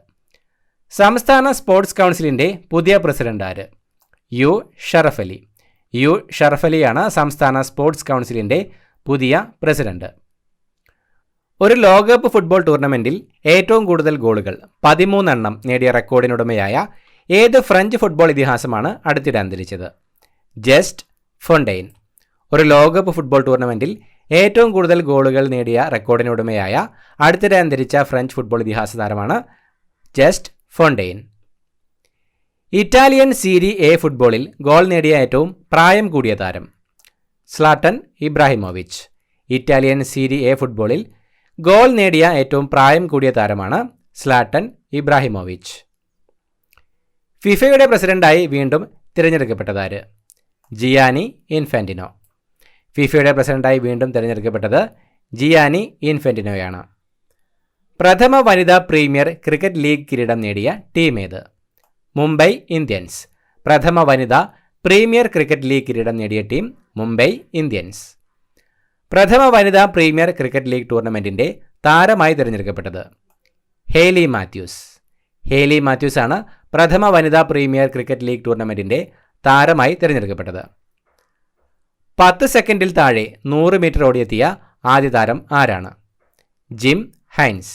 സംസ്ഥാന സ്പോർട്സ് കൗൺസിലിൻ്റെ പുതിയ പ്രസിഡന്റ് ആര്? യു ഷറഫലി. യു ഷറഫലിയാണ് സംസ്ഥാന സ്പോർട്സ് കൗൺസിലിൻ്റെ പുതിയ പ്രസിഡന്റ്. ഒരു ലോകകപ്പ് ഫുട്ബോൾ ടൂർണമെൻറ്റിൽ ഏറ്റവും കൂടുതൽ ഗോളുകൾ 13 നേടിയ റെക്കോർഡിനുടമയായ ഏത് ഫ്രഞ്ച് ഫുട്ബോൾ ഇതിഹാസമാണ് അടുത്തിടെ അന്തരിച്ചത്? Just Fontaine. ഒരു ലോകകപ്പ് ഫുട്ബോൾ ടൂർണമെൻറ്റിൽ ഏറ്റവും കൂടുതൽ ഗോളുകൾ നേടിയ റെക്കോർഡിനുടമയായ അടുത്തിടെ അന്തരിച്ച ഫ്രഞ്ച് ഫുട്ബോൾ ഇതിഹാസ താരമാണ് just Fontaine. Italian Serie A ഫുട്ബോളിൽ ഗോൾ നേടിയ ഏറ്റവും പ്രായം കൂടിയ താരം Zlatan Ibrahimovic. Italian Serie A ഫുട്ബോളിൽ ഗോൾ നേടിയ ഏറ്റവും പ്രായം കൂടിയ താരമാണ് സ്ലാട്ടൻ ഇബ്രാഹിമോവിച്ച്. ഫിഫയുടെ പ്രസിഡന്റായി വീണ്ടും തിരഞ്ഞെടുക്കപ്പെട്ടതാര്? Gianni Infantino. ഫിഫയുടെ പ്രസിഡന്റായി വീണ്ടും തിരഞ്ഞെടുക്കപ്പെട്ടത് ജിയാനി ഇൻഫാന്റിനോയാണ്. പ്രഥമ വനിതാ പ്രീമിയർ ക്രിക്കറ്റ് ലീഗ് കിരീടം നേടിയ ടീം ഏത്? മുംബൈ ഇന്ത്യൻസ്. പ്രഥമ വനിതാ പ്രീമിയർ ക്രിക്കറ്റ് ലീഗ് കിരീടം നേടിയ ടീം മുംബൈ ഇന്ത്യൻസ്. പ്രഥമ വനിതാ പ്രീമിയർ ക്രിക്കറ്റ് ലീഗ് ടൂർണമെൻറ്റിൻ്റെ താരമായി തിരഞ്ഞെടുക്കപ്പെട്ടത് ഹേലി മാത്യൂസ്. ഹേലി മാത്യൂസ് ആണ് പ്രഥമ വനിതാ പ്രീമിയർ ക്രിക്കറ്റ് ലീഗ് ടൂർണമെൻറ്റിൻ്റെ താരമായി തിരഞ്ഞെടുക്കപ്പെട്ടത്. 10 സെക്കൻഡിൽ താഴെ 100 മീറ്റർ ഓടിയെത്തിയ ആദ്യ താരം ആരാണ്? Jim Hines.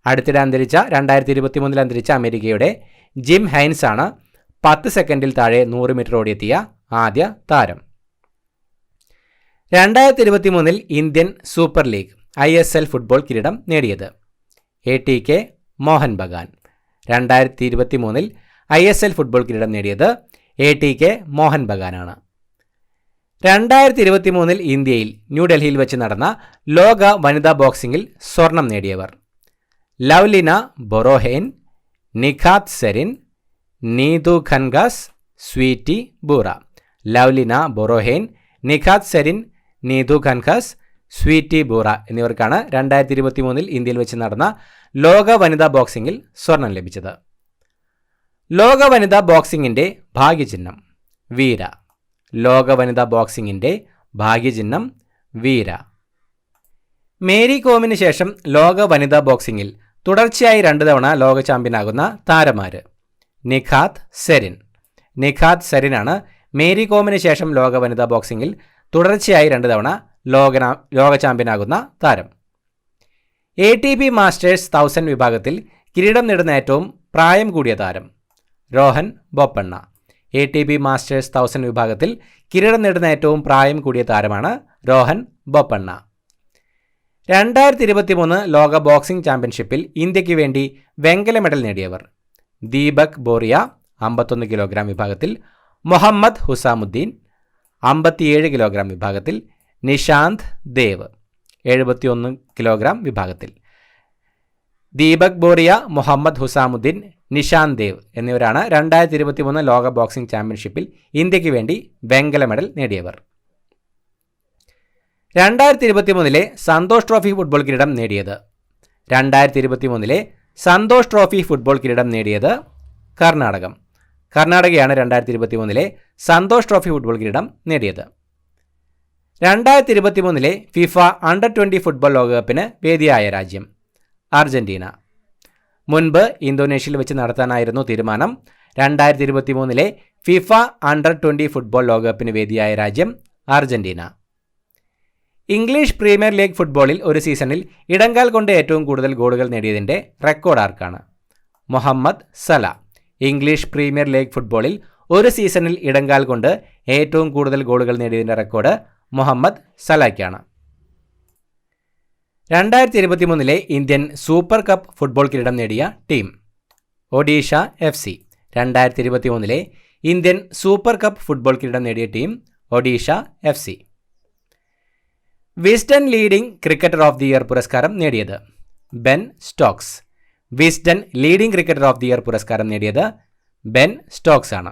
അടുത്തിടെ അന്തരിച്ച 2023 അന്തരിച്ച അമേരിക്കയുടെ ജിം ഹൈൻസ് ആണ് 10 സെക്കൻഡിൽ താഴെ 100 മീറ്റർ ഓടിയെത്തിയ ആദ്യ താരം. 2023 Indian super League ISL football കിരീടം നേടിയത് ATK Mohun Bagan. 2023 ISL football കിരീടം നേടിയത് ATK മോഹൻ ബഗാനാണ്. 2023 ഇന്ത്യയിൽ ന്യൂഡൽഹിയിൽ വെച്ച് നടന്ന ലോക വനിതാ ബോക്സിംഗിൽ സ്വർണം നേടിയവർ ലവ്ലിന ബൊറോഹെൻ, നിഖാത് സെറിൻ, നീതു ഖൻഗാസ്, സ്വീറ്റി ബൂറ. ലവ്ലിന ബൊറോഹെൻ, നിഖാത് സെറിൻ, നീതു ഖൻഗാസ്, സ്വീറ്റി ബൂറ എന്നിവർക്കാണ് 2023 ഇന്ത്യയിൽ വെച്ച് നടന്ന ലോക വനിതാ ബോക്സിംഗിൽ സ്വർണം ലഭിച്ചത്. ലോക വനിതാ ബോക്സിംഗിൻ്റെ ഭാഗ്യചിഹ്നം വീര. ലോക വനിതാ ബോക്സിംഗിൻ്റെ ഭാഗ്യചിഹ്നം വീര. മേരി കോമിന് ശേഷം ലോക വനിതാ ബോക്സിംഗിൽ തുടർച്ചയായി 2 തവണ ലോക ചാമ്പ്യനാകുന്ന താരമാര്? നിഖാത് സെറിൻ. നിഖാത് സെറിനാണ് മേരി കോമിന് ശേഷം ലോക വനിതാ ബോക്സിംഗിൽ തുടർച്ചയായി 2 തവണ ലോക ചാമ്പ്യനാകുന്ന താരം. ATP മാസ്റ്റേഴ്സ് 1000 വിഭാഗത്തിൽ കിരീടം നേടുന്ന ഏറ്റവും പ്രായം കൂടിയ താരം രോഹൻ ബൊപ്പണ്ണ. ATP മാസ്റ്റേഴ്സ് 1000 വിഭാഗത്തിൽ കിരീടം നേടുന്ന ഏറ്റവും പ്രായം കൂടിയ താരമാണ് രോഹൻ ബൊപ്പണ്ണ. 2023 ലോക ബോക്സിംഗ് ചാമ്പ്യൻഷിപ്പിൽ ഇന്ത്യയ്ക്ക് വേണ്ടി വെങ്കല മെഡൽ നേടിയവർ ദീപക് ബോറിയ 51 കിലോഗ്രാം വിഭാഗത്തിൽ, മുഹമ്മദ് ഹുസാമുദ്ദീൻ 57 കിലോഗ്രാം വിഭാഗത്തിൽ, നിഷാന്ത് ദേവ് 71 കിലോഗ്രാം വിഭാഗത്തിൽ. ദീപക് ബോറിയ, മുഹമ്മദ് ഹുസാമുദ്ദീൻ നിഷാന്ത് ദേവ് എന്നിവരാണ് 2023 ലോക ബോക്സിംഗ് ചാമ്പ്യൻഷിപ്പിൽ ഇന്ത്യക്ക് വേണ്ടി വെങ്കല മെഡൽ നേടിയവർ. 2023 സന്തോഷ് ട്രോഫി ഫുട്ബോൾ കിരീടം നേടിയത് 2023 സന്തോഷ് ട്രോഫി ഫുട്ബോൾ കിരീടം നേടിയത് കർണാടകയാണ് 2023 സന്തോഷ് ട്രോഫി ഫുട്ബോൾ കിരീടം നേടിയത്. 2023 ഫിഫ അണ്ടർ-20 ഫുട്ബോൾ ലോകകപ്പിന് വേദിയായ രാജ്യം അർജന്റീന. മുൻപ് ഇന്തോനേഷ്യയിൽ വെച്ച് നടത്താനായിരുന്നു തീരുമാനം. 2023 ഫിഫ അണ്ടർ-20 ഫുട്ബോൾ ലോകകപ്പിന് വേദിയായ രാജ്യം അർജന്റീന. ഇംഗ്ലീഷ് പ്രീമിയർ ലീഗ് ഫുട്ബോളിൽ ഒരു സീസണിൽ ഇടങ്കാൽ കൊണ്ട് ഏറ്റവും കൂടുതൽ ഗോളുകൾ നേടിയതിൻ്റെ റെക്കോർഡ് ആർക്കാണ്? Mohamed Salah. English premier league ഫുട്ബോളിൽ ഒരു സീസണിൽ ഇടങ്കാൽ കൊണ്ട് ഏറ്റവും കൂടുതൽ ഗോളുകൾ നേടിയതിൻ്റെ റെക്കോർഡ് മുഹമ്മദ് സലയ്ക്കാണ്. 2023 ഇന്ത്യൻ സൂപ്പർ കപ്പ് ഫുട്ബോൾ കിരീടം നേടിയ team Odisha FC. 2023 Indian super cup football കിരീടം നേടിയ team Odisha FC. Wisden leading cricketer of the year പുരസ്കാരം നേടിയത് Ben Stokes. Wisden leading cricketer of the year പുരസ്കാരം നേടിയത് ബെൻ സ്റ്റോക്സ് ആണ്.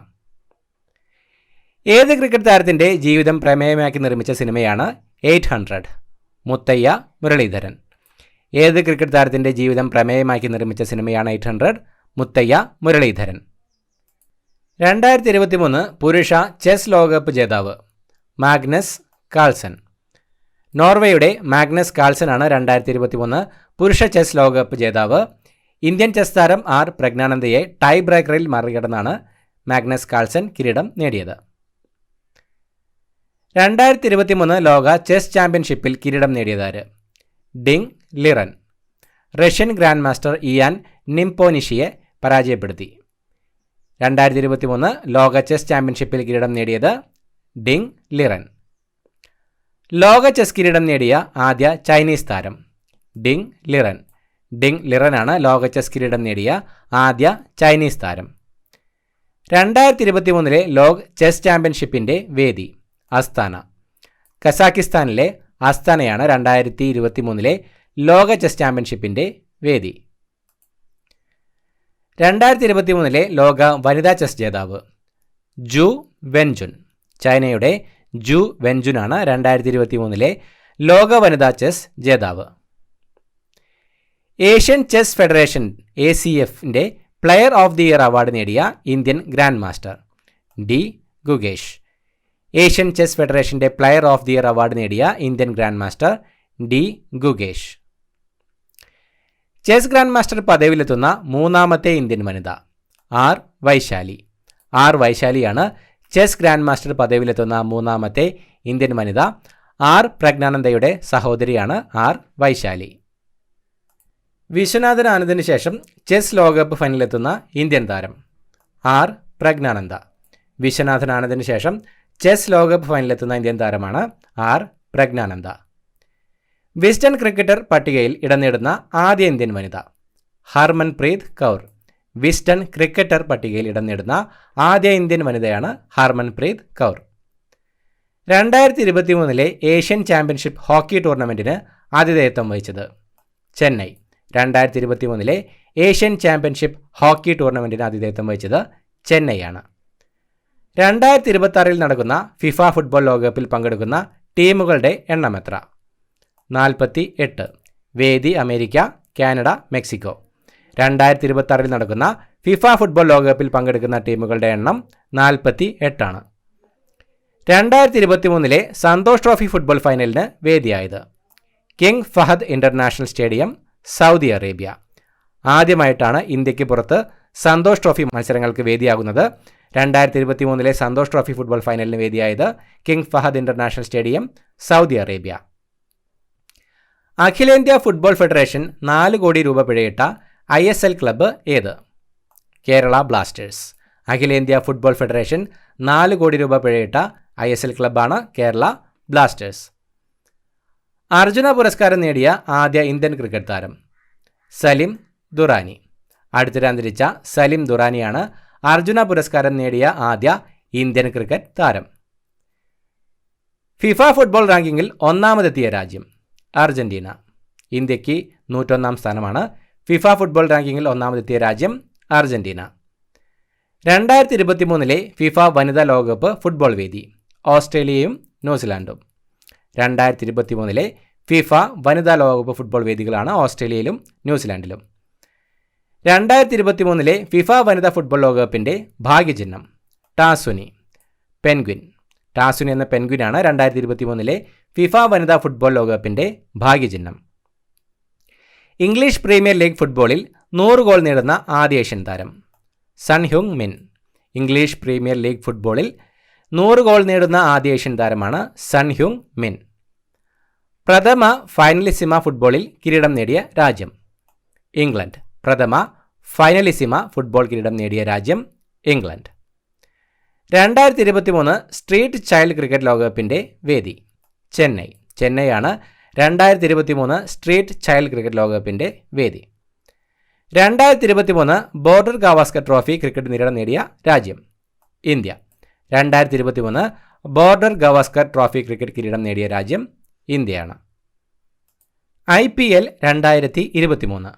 ഏത് ക്രിക്കറ്റ് താരത്തിൻ്റെ ജീവിതം പ്രമേയമാക്കി നിർമ്മിച്ച സിനിമയാണ് 800? മുത്തയ്യ മുരളീധരൻ. ഏത് ക്രിക്കറ്റ് താരത്തിൻ്റെ ജീവിതം പ്രമേയമാക്കി നിർമ്മിച്ച സിനിമയാണ് 800? മുത്തയ്യ മുരളീധരൻ. 2023 പുരുഷ ചെസ് ലോകകപ്പ് ജേതാവ് മാഗ്നസ് കാൾസൺ. നോർവേയുടെ മാഗ്നസ് കാൾസൺ ആണ് 2023 പുരുഷ ചെസ് ലോകകപ്പ് ജേതാവ്. ഇന്ത്യൻ ചെസ് താരം ആർ പ്രജ്ഞാനന്ദയെ ടൈ ബ്രേക്കറിൽ മറികടന്നാണ് മാഗ്നസ് കാൾസൺ കിരീടം നേടിയത്. 2023 ലോക ചെസ് ചാമ്പ്യൻഷിപ്പിൽ കിരീടം നേടിയതാര്? Ding Liren. Russian grandmaster Ian നിംപോനിഷിയെ പരാജയപ്പെടുത്തി. 2023 ലോക ചെസ് ചാമ്പ്യൻഷിപ്പിൽ കിരീടം നേടിയത് ഡിങ് ലിറൻ. ലോക ചെസ് കിരീടം നേടിയ ആദ്യ ചൈനീസ് താരം ഡിങ് ലിറൻ. ഡിങ് ലിറനാണ് ലോക ചെസ് കിരീടം നേടിയ ആദ്യ ചൈനീസ് താരം. 2023 ലോക ചെസ് ചാമ്പ്യൻഷിപ്പിൻ്റെ വേദി അസ്താന. കസാക്കിസ്ഥാനിലെ അസ്താനയാണ് 2023 ലോക ചെസ് ചാമ്പ്യൻഷിപ്പിൻ്റെ വേദി. 2023 ലോക വനിതാ ചെസ് ജേതാവ് ജു വെൻജുൻ. ചൈനയുടെ ജു വെൻജുനാണ് 2023 ലോക വനിതാ ചെസ് ജേതാവ്. ഏഷ്യൻ ചെസ് ഫെഡറേഷൻ ACFൻ്റെ player of the year award നേടിയ Indian grandmaster D Gukesh. Asian chess ഫെഡറേഷൻ്റെ player of the year award നേടിയ Indian grandmaster D Gukesh. Chess grandmaster പദവിയിലെത്തുന്ന മൂന്നാമത്തെ ഇന്ത്യൻ വനിത ആർ വൈശാലി. ആർ വൈശാലിയാണ് ചെസ് ഗ്രാൻഡ് മാസ്റ്റർ പദവിയിലെത്തുന്ന മൂന്നാമത്തെ ഇന്ത്യൻ വനിത. ആർ പ്രജ്ഞാനന്ദയുടെ സഹോദരിയാണ് ആർ വൈശാലി. വിശ്വനാഥൻ ആനന്ദിന് ശേഷം ചെസ് ലോകകപ്പ് ഫൈനലിലെത്തുന്ന ഇന്ത്യൻ താരം ആർ പ്രജ്ഞാനന്ദ. വിശ്വനാഥൻ ആനന്ദിന് ശേഷം ചെസ് ലോകകപ്പ് ഫൈനലിലെത്തുന്ന ഇന്ത്യൻ താരമാണ് ആർ പ്രജ്ഞാനന്ദ. വിസ്ഡൻ ക്രിക്കറ്റർ പട്ടികയിൽ ഇടം നേടുന്ന ആദ്യ ഇന്ത്യൻ വനിത ഹർമൻപ്രീത് കൗർ. വിസ്ഡൻ ക്രിക്കറ്റർ പട്ടികയിൽ ഇടം നേടുന്ന ആദ്യ ഇന്ത്യൻ വനിതയാണ് Harmanpreet Kaur. 2023 Asian championship hockey ടൂർണമെൻറ്റിന് ആതിഥേയത്വം വഹിച്ചത് ചെന്നൈ. 2023 ഏഷ്യൻ ചാമ്പ്യൻഷിപ്പ് ഹോക്കി ടൂർണമെൻറ്റിന് ആതിഥേയത്വം വഹിച്ചത് ചെന്നൈയാണ്. 2026 നടക്കുന്ന ഫിഫ ഫുട്ബോൾ ലോകകപ്പിൽ പങ്കെടുക്കുന്ന ടീമുകളുടെ എണ്ണം എത്ര? 48. വേദി അമേരിക്ക, കാനഡ, മെക്സിക്കോ. 2026 നടക്കുന്ന ഫിഫ ഫുട്ബോൾ ലോകകപ്പിൽ പങ്കെടുക്കുന്ന ടീമുകളുടെ എണ്ണം 48 ആണ്. 2023 സന്തോഷ് ട്രോഫി ഫുട്ബോൾ ഫൈനലിന് വേദിയായത് King Fahad international stadium, Saudi Arabia. ആദ്യമായിട്ടാണ് ഇന്ത്യക്ക് പുറത്ത് സന്തോഷ് ട്രോഫി മത്സരങ്ങൾക്ക് വേദിയാകുന്നത്. 2023 സന്തോഷ് ട്രോഫി ഫുട്ബോൾ ഫൈനലിന് വേദിയായത് King Fahad international stadium, Saudi Arabia. അഖിലേന്ത്യാ ഫുട്ബോൾ ഫെഡറേഷൻ 4 കോടി രൂപ പിഴയിട്ട ISL ക്ലബ്ബ് ഏത്? കേരള ബ്ലാസ്റ്റേഴ്സ്. അഖിലേന്ത്യാ ഫുട്ബോൾ ഫെഡറേഷൻ 4 കോടി രൂപ പിഴയിട്ട ISL ക്ലബ്ബാണ് കേരള ബ്ലാസ്റ്റേഴ്സ്. അർജുന പുരസ്കാരം നേടിയ ആദ്യ ഇന്ത്യൻ ക്രിക്കറ്റ് താരം സലിം ദുറാനി. അടുത്തിടെ അന്തരിച്ച സലിം ദുറാനിയാണ് അർജുന പുരസ്കാരം നേടിയ ആദ്യ ഇന്ത്യൻ ക്രിക്കറ്റ് താരം. ഫിഫ ഫുട്ബോൾ റാങ്കിങ്ങിൽ ഒന്നാമതെത്തിയ രാജ്യം അർജന്റീന. ഇന്ത്യക്ക് 101 സ്ഥാനമാണ്. ഫിഫ ഫുട്ബോൾ റാങ്കിങ്ങിൽ ഒന്നാമതെത്തിയ രാജ്യം അർജന്റീന. 2023 ഫിഫ വനിതാ ലോകകപ്പ് ഫുട്ബോൾ വേദി ഓസ്ട്രേലിയയും ന്യൂസിലാൻഡും. 2023 ഫിഫ വനിതാ ലോകകപ്പ് ഫുട്ബോൾ വേദികളാണ് ഓസ്ട്രേലിയയിലും ന്യൂസിലാൻഡിലും. 2023 ഫിഫ വനിതാ ഫുട്ബോൾ ലോകകപ്പിൻ്റെ ഭാഗ്യചിഹ്നം ടാസുനി പെൻഗ്വിൻ. ടാസുനി എന്ന പെൻഗ്വിനാണ് 2023 ഫിഫ വനിതാ ഫുട്ബോൾ ലോകകപ്പിൻ്റെ ഭാഗ്യചിഹ്നം. ഇംഗ്ലീഷ് പ്രീമിയർ ലീഗ് ഫുട്ബോളിൽ 100 ഗോൾ നേടുന്ന ആദ്യ ഏഷ്യൻ താരം Son Heung Min. English premier league ഫുട്ബോളിൽ 100 ഗോൾ നേടുന്ന ആദ്യ ഏഷ്യൻ താരമാണ് സൺ ഹ്യൂങ് മിൻ. പ്രഥമ ഫൈനലിസിമ ഫുട്ബോളിൽ കിരീടം നേടിയ രാജ്യം ഇംഗ്ലണ്ട്. പ്രഥമ ഫൈനലിസിമ ഫുട്ബോൾ കിരീടം നേടിയ രാജ്യം ഇംഗ്ലണ്ട്. 2023 സ്ട്രീറ്റ് ചൈൽഡ് ക്രിക്കറ്റ് ലോകകപ്പിൻ്റെ വേദി ചെന്നൈ. ചെന്നൈയാണ് 2023 സ്ട്രീറ്റ് ചൈൽഡ് ക്രിക്കറ്റ് ലോകകപ്പിൻ്റെ വേദി. 2023 ബോർഡർ ഗവാസ്കർ ട്രോഫി ക്രിക്കറ്റ് കിരീടം നേടിയ രാജ്യം India. 2023 border Gavaskar trophy cricket കിരീടം നേടിയ രാജ്യം ഇന്ത്യയാണ്. IPL 2023.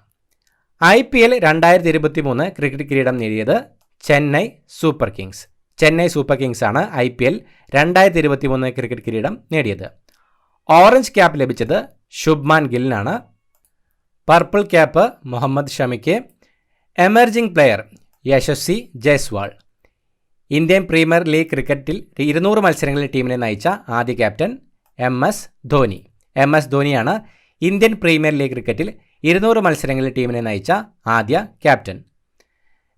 IPL 2023 ക്രിക്കറ്റ് കിരീടം നേടിയത് Chennai Super Kings. Chennai Super Kings ആണ് IPL 2023 ക്രിക്കറ്റ് കിരീടം നേടിയത്. ഓറഞ്ച് ക്യാപ്പ് ലഭിച്ചത് ശുഭ്മാൻ ഗില്ലിനാണ്. പർപ്പിൾ ക്യാപ്പ് മുഹമ്മദ് ഷമിക്ക്. Emerging player Yashasvi Jaiswal. Indian Premier League ക്രിക്കറ്റിൽ 200 മത്സരങ്ങളിൽ ടീമിനെ നയിച്ച ആദ്യ ക്യാപ്റ്റൻ MS ധോനി. MS ധോനിയാണ് ഇന്ത്യൻ പ്രീമിയർ ലീഗ് ക്രിക്കറ്റിൽ 200 മത്സരങ്ങളിൽ ടീമിനെ നയിച്ച ആദ്യ ക്യാപ്റ്റൻ.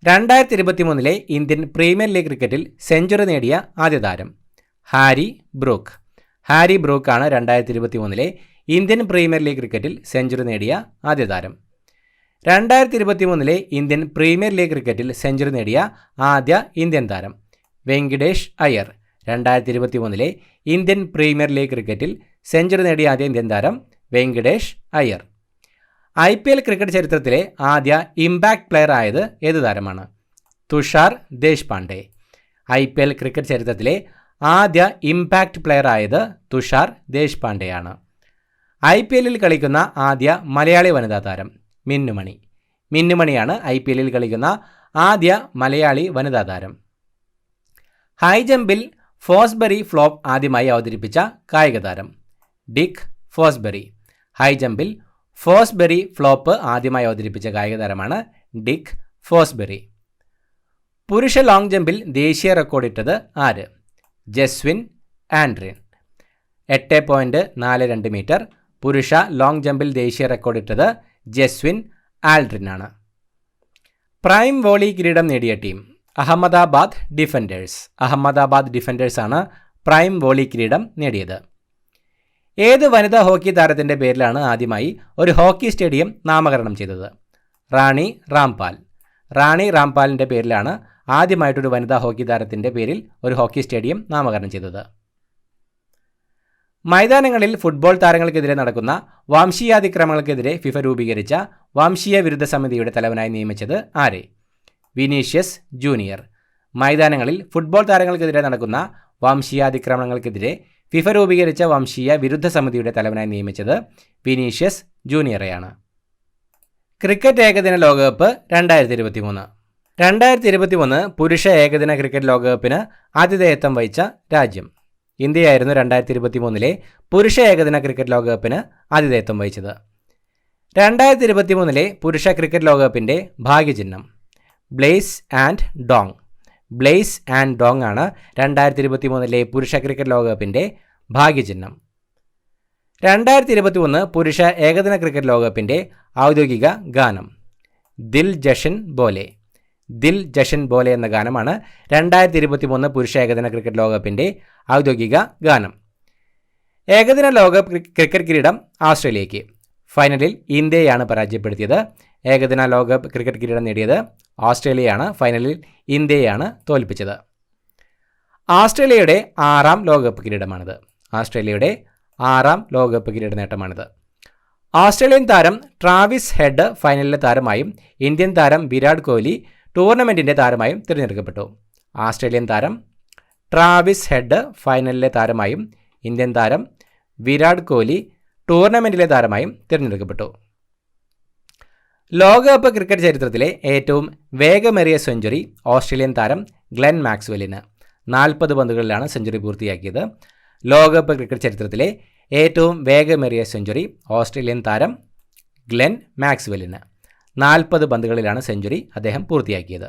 2023 ഇന്ത്യൻ പ്രീമിയർ ലീഗ് ക്രിക്കറ്റിൽ സെഞ്ചുറി നേടിയ ആദ്യ താരം ഹാരി ബ്രൂക്ക്. ഹാരി ബ്രൂക്കാണ് 2023 ഇന്ത്യൻ പ്രീമിയർ ലീഗ് ക്രിക്കറ്റിൽ സെഞ്ചുറി നേടിയ ആദ്യ താരം. 2023 ഇന്ത്യൻ പ്രീമിയർ ലീഗ് ക്രിക്കറ്റിൽ സെഞ്ചുറി നേടിയ ആദ്യ ഇന്ത്യൻ താരം Venkatesh Iyer. 2023 Indian Premier League ക്രിക്കറ്റിൽ സെഞ്ചുറി നേടിയ ആദ്യ ഇന്ത്യൻ താരം വെങ്കിടേഷ് അയ്യർ. IPL ക്രിക്കറ്റ് ചരിത്രത്തിലെ ആദ്യ ഇമ്പാക്ട് പ്ലെയർ ആയത് ഏത് താരമാണ്? തുഷാർ ദേശ്പാണ്ഡെ. IPL ക്രിക്കറ്റ് ചരിത്രത്തിലെ ആദ്യ ഇമ്പാക്ട് പ്ലെയർ ആയത് തുഷാർ ദേശ്പാണ്ഡെയാണ്. IPL കളിക്കുന്ന ആദ്യ മലയാളി വനിതാ താരം മിന്നുമണി. മിന്നുമണിയാണ് IPL കളിക്കുന്ന ആദ്യ മലയാളി വനിതാ താരം. ഹൈ ജമ്പിൽ ഫോസ്ബറി ഫ്ലോപ്പ് ആദ്യമായി അവതരിപ്പിച്ച കായിക താരം ഡിക്ക് ഫോസ്ബറി. ഹൈ ജമ്പിൽ ഫോസ്ബറി ഫ്ലോപ്പ് ആദ്യമായി അവതരിപ്പിച്ച കായിക താരമാണ് ഡിക്ക് ഫോസ്ബറി. പുരുഷ ലോങ് ജമ്പിൽ ദേശീയ റെക്കോർഡിട്ടത് ആര്? ജസ്വിൻ ആൻഡ്രിൻ. 8.42 മീറ്റർ പുരുഷ ലോങ് ജമ്പിൽ ദേശീയ റെക്കോർഡിട്ടത് ജസ്വിൻ ആൽഡ്രിനാണ്. പ്രൈം വോളി കിരീടം നേടിയ ടീം അഹമ്മദാബാദ് ഡിഫൻഡേഴ്സ്. അഹമ്മദാബാദ് ഡിഫൻഡേഴ്സാണ് പ്രൈം വോളി കിരീടം നേടിയത്. ഏത് വനിതാ ഹോക്കി താരത്തിൻ്റെ പേരിലാണ് ആദ്യമായി ഒരു ഹോക്കി സ്റ്റേഡിയം നാമകരണം ചെയ്തത്? റാണി റാംപാൽ. റാണി റാംപാലിൻ്റെ പേരിലാണ് ആദ്യമായിട്ടൊരു വനിതാ ഹോക്കി താരത്തിൻ്റെ പേരിൽ ഒരു ഹോക്കി സ്റ്റേഡിയം നാമകരണം ചെയ്തത്. മൈതാനങ്ങളിൽ ഫുട്ബോൾ താരങ്ങൾക്കെതിരെ നടക്കുന്ന വംശീയാതിക്രമങ്ങൾക്കെതിരെ ഫിഫ രൂപീകരിച്ച വംശീയ വിരുദ്ധ സമിതിയുടെ തലവനായി നിയമിച്ചത് ആരെ? Vinicius Junior. മൈതാനങ്ങളിൽ ഫുട്ബോൾ താരങ്ങൾക്കെതിരെ നടക്കുന്ന വംശീയാതിക്രമണങ്ങൾക്കെതിരെ ഫിഫ രൂപീകരിച്ച വംശീയ വിരുദ്ധ സമിതിയുടെ തലവനായി നിയമിച്ചത് വിനീഷ്യസ് ജൂനിയറെയാണ്. ക്രിക്കറ്റ് ഏകദിന ലോകകപ്പ് 2023. 2023 പുരുഷ ഏകദിന ക്രിക്കറ്റ് ലോകകപ്പിന് ആതിഥേയത്വം വഹിച്ച രാജ്യം ഇന്ത്യയായിരുന്നു. 2023 പുരുഷ ഏകദിന ക്രിക്കറ്റ് ലോകകപ്പിന് ആതിഥേയത്വം വഹിച്ചത്. 2023 പുരുഷ ക്രിക്കറ്റ് ലോകകപ്പിൻ്റെ ഭാഗ്യചിഹ്നം Blaze and Tonk. Blaze and Tonk ആണ് 2023 പുരുഷ ക്രിക്കറ്റ് ലോകകപ്പിൻ്റെ ഭാഗ്യചിഹ്നം. 2023 പുരുഷ ഏകദിന ക്രിക്കറ്റ് ലോകകപ്പിൻ്റെ ഔദ്യോഗിക ഗാനം ദിൽ ജഷൻ ബോലെ. ദിൽ ജഷൻ ബോലെ എന്ന ഗാനമാണ് 2023 പുരുഷ ഏകദിന ക്രിക്കറ്റ് ലോകകപ്പിൻ്റെ ഔദ്യോഗിക ഗാനം. ഏകദിന ലോകകപ്പ് ക്രിക്കറ്റ് കിരീടം ഓസ്ട്രേലിയയ്ക്ക്. ഫൈനലിൽ ഇന്ത്യയാണ് പരാജയപ്പെടുത്തിയത്. ഏകദിന ലോകകപ്പ് ക്രിക്കറ്റ് കിരീടം നേടിയത് ഓസ്ട്രേലിയയാണ്. ഫൈനലിൽ ഇന്ത്യയാണ് തോൽപ്പിച്ചത്. ഓസ്ട്രേലിയയുടെ 6ാം ലോകകപ്പ് കിരീടമാണിത്. ഓസ്ട്രേലിയയുടെ 6ാം ലോകകപ്പ് കിരീട നേട്ടമാണിത്. ഓസ്ട്രേലിയൻ താരം ട്രാവിസ് ഹെഡ് ഫൈനലിലെ താരമായും ഇന്ത്യൻ താരം വിരാട് കോഹ്ലി ടൂർണമെൻറ്റിൻ്റെ താരമായും തിരഞ്ഞെടുക്കപ്പെട്ടു. ഓസ്ട്രേലിയൻ താരം ട്രാവിസ് ഹെഡ് ഫൈനലിലെ താരമായും ഇന്ത്യൻ താരം വിരാട് കോഹ്ലി ടൂർണമെൻറ്റിലെ താരമായും തിരഞ്ഞെടുക്കപ്പെട്ടു. ലോകകപ്പ് ക്രിക്കറ്റ് ചരിത്രത്തിലെ ഏറ്റവും വേഗമേറിയ സെഞ്ചുറി ഓസ്ട്രേലിയൻ താരം ഗ്ലെൻ മാക്സ്വെല്ലിന്. 40 പന്തുകളിലാണ് സെഞ്ചുറി പൂർത്തിയാക്കിയത്. ലോകകപ്പ് ക്രിക്കറ്റ് ചരിത്രത്തിലെ ഏറ്റവും വേഗമേറിയ സെഞ്ചുറി ഓസ്ട്രേലിയൻ താരം ഗ്ലെൻ മാക്സ്വെല്ലിന്. 40 പന്തുകളിലാണ് സെഞ്ചുറി അദ്ദേഹം പൂർത്തിയാക്കിയത്.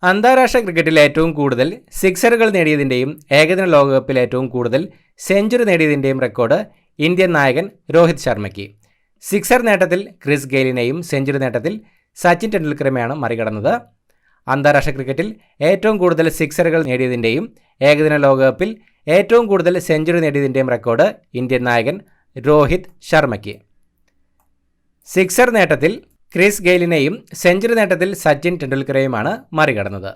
അന്താരാഷ്ട്ര ക്രിക്കറ്റിൽ ഏറ്റവും കൂടുതൽ സിക്സറുകൾ നേടിയതിൻ്റെയും ഏകദിന ലോകകപ്പിൽ ഏറ്റവും കൂടുതൽ സെഞ്ചുറി നേടിയതിൻ്റെയും റെക്കോർഡ് ഇന്ത്യൻ നായകൻ രോഹിത് ശർമ്മയ്ക്ക്. സിക്സർ നേട്ടത്തിൽ ക്രിസ് ഗെയിലിനെയും സെഞ്ചുറി നേട്ടത്തിൽ സച്ചിൻ ടെണ്ടുൽക്കറുമെയാണ് മറികടന്നത്. അന്താരാഷ്ട്ര ക്രിക്കറ്റിൽ ഏറ്റവും കൂടുതൽ സിക്സറുകൾ നേടിയതിൻ്റെയും ഏകദിന ലോകകപ്പിൽ ഏറ്റവും കൂടുതൽ സെഞ്ചുറി നേടിയതിൻ്റെയും റെക്കോർഡ് ഇന്ത്യൻ നായകൻ രോഹിത് ശർമ്മയ്ക്ക്. സിക്സർ നേട്ടത്തിൽ ക്രിസ് ഗെയിലിനെയും സെഞ്ചുറി നേട്ടത്തിൽ സച്ചിൻ ടെണ്ടുൽക്കറെയുമാണ് മറികടന്നത്.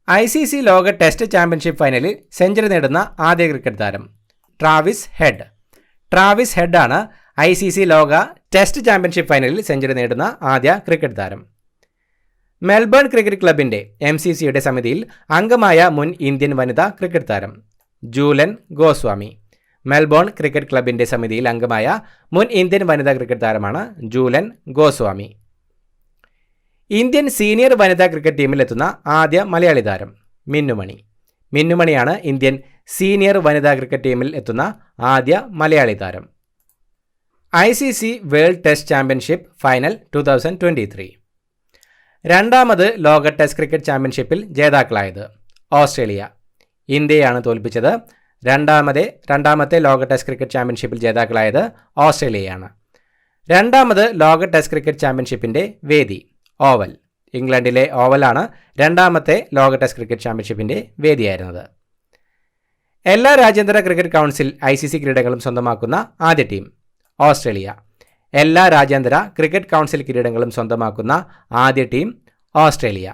ICC ലോക ടെസ്റ്റ് ചാമ്പ്യൻഷിപ്പ് ഫൈനലിൽ സെഞ്ചുറി നേടുന്ന ആദ്യ ക്രിക്കറ്റ് താരം ട്രാവിസ് ഹെഡ്. ട്രാവിസ് ഹെഡാണ് ICC ലോക ടെസ്റ്റ് ചാമ്പ്യൻഷിപ്പ് ഫൈനലിൽ സെഞ്ചുറി നേടുന്ന ആദ്യ ക്രിക്കറ്റ് താരം. മെൽബൺ ക്രിക്കറ്റ് ക്ലബിൻ്റെ MCCയുടെ സമിതിയിൽ അംഗമായ മുൻ ഇന്ത്യൻ വനിതാ ക്രിക്കറ്റ് താരം ജൂലൻ ഗോസ്വാമി. മെൽബോൺ ക്രിക്കറ്റ് ക്ലബിൻ്റെ സമിതിയിൽ അംഗമായ മുൻ ഇന്ത്യൻ വനിതാ ക്രിക്കറ്റ് താരമാണ് ജൂലൻ ഗോസ്വാമി. ഇന്ത്യൻ സീനിയർ വനിതാ ക്രിക്കറ്റ് ടീമിലെത്തുന്ന ആദ്യ മലയാളി താരം മിന്നുമണി. മിന്നുമണിയാണ് ഇന്ത്യൻ സീനിയർ വനിതാ ക്രിക്കറ്റ് ടീമിൽ എത്തുന്ന ആദ്യ മലയാളി താരം. ICC world test championship final 2023. രണ്ടാമത് ലോക ടെസ്റ്റ് ക്രിക്കറ്റ് ചാമ്പ്യൻഷിപ്പിൽ ജേതാക്കളായത് ഓസ്ട്രേലിയ. ഇന്ത്യയാണ് തോൽപ്പിച്ചത്. രണ്ടാമത്തെ ലോക ടെസ്റ്റ് ക്രിക്കറ്റ് ചാമ്പ്യൻഷിപ്പിൽ ജേതാക്കളായത് ഓസ്ട്രേലിയയാണ്. രണ്ടാമത് ലോക ടെസ്റ്റ് ക്രിക്കറ്റ് ചാമ്പ്യൻഷിപ്പിൻ്റെ വേദി ഓവൽ. ഇംഗ്ലണ്ടിലെ ഓവലാണ് രണ്ടാമത്തെ ലോക ടെസ്റ്റ് ക്രിക്കറ്റ് ചാമ്പ്യൻഷിപ്പിൻ്റെ വേദിയായിരുന്നത്. എല്ലാ രാജ്യാന്തര ക്രിക്കറ്റ് കൗൺസിൽ ICC കിരീടങ്ങളും സ്വന്തമാക്കുന്ന ആദ്യ ടീം ഓസ്ട്രേലിയ. എല്ലാ രാജ്യാന്തര ക്രിക്കറ്റ് കൗൺസിൽ കിരീടങ്ങളും സ്വന്തമാക്കുന്ന ആദ്യ ടീം ഓസ്ട്രേലിയ.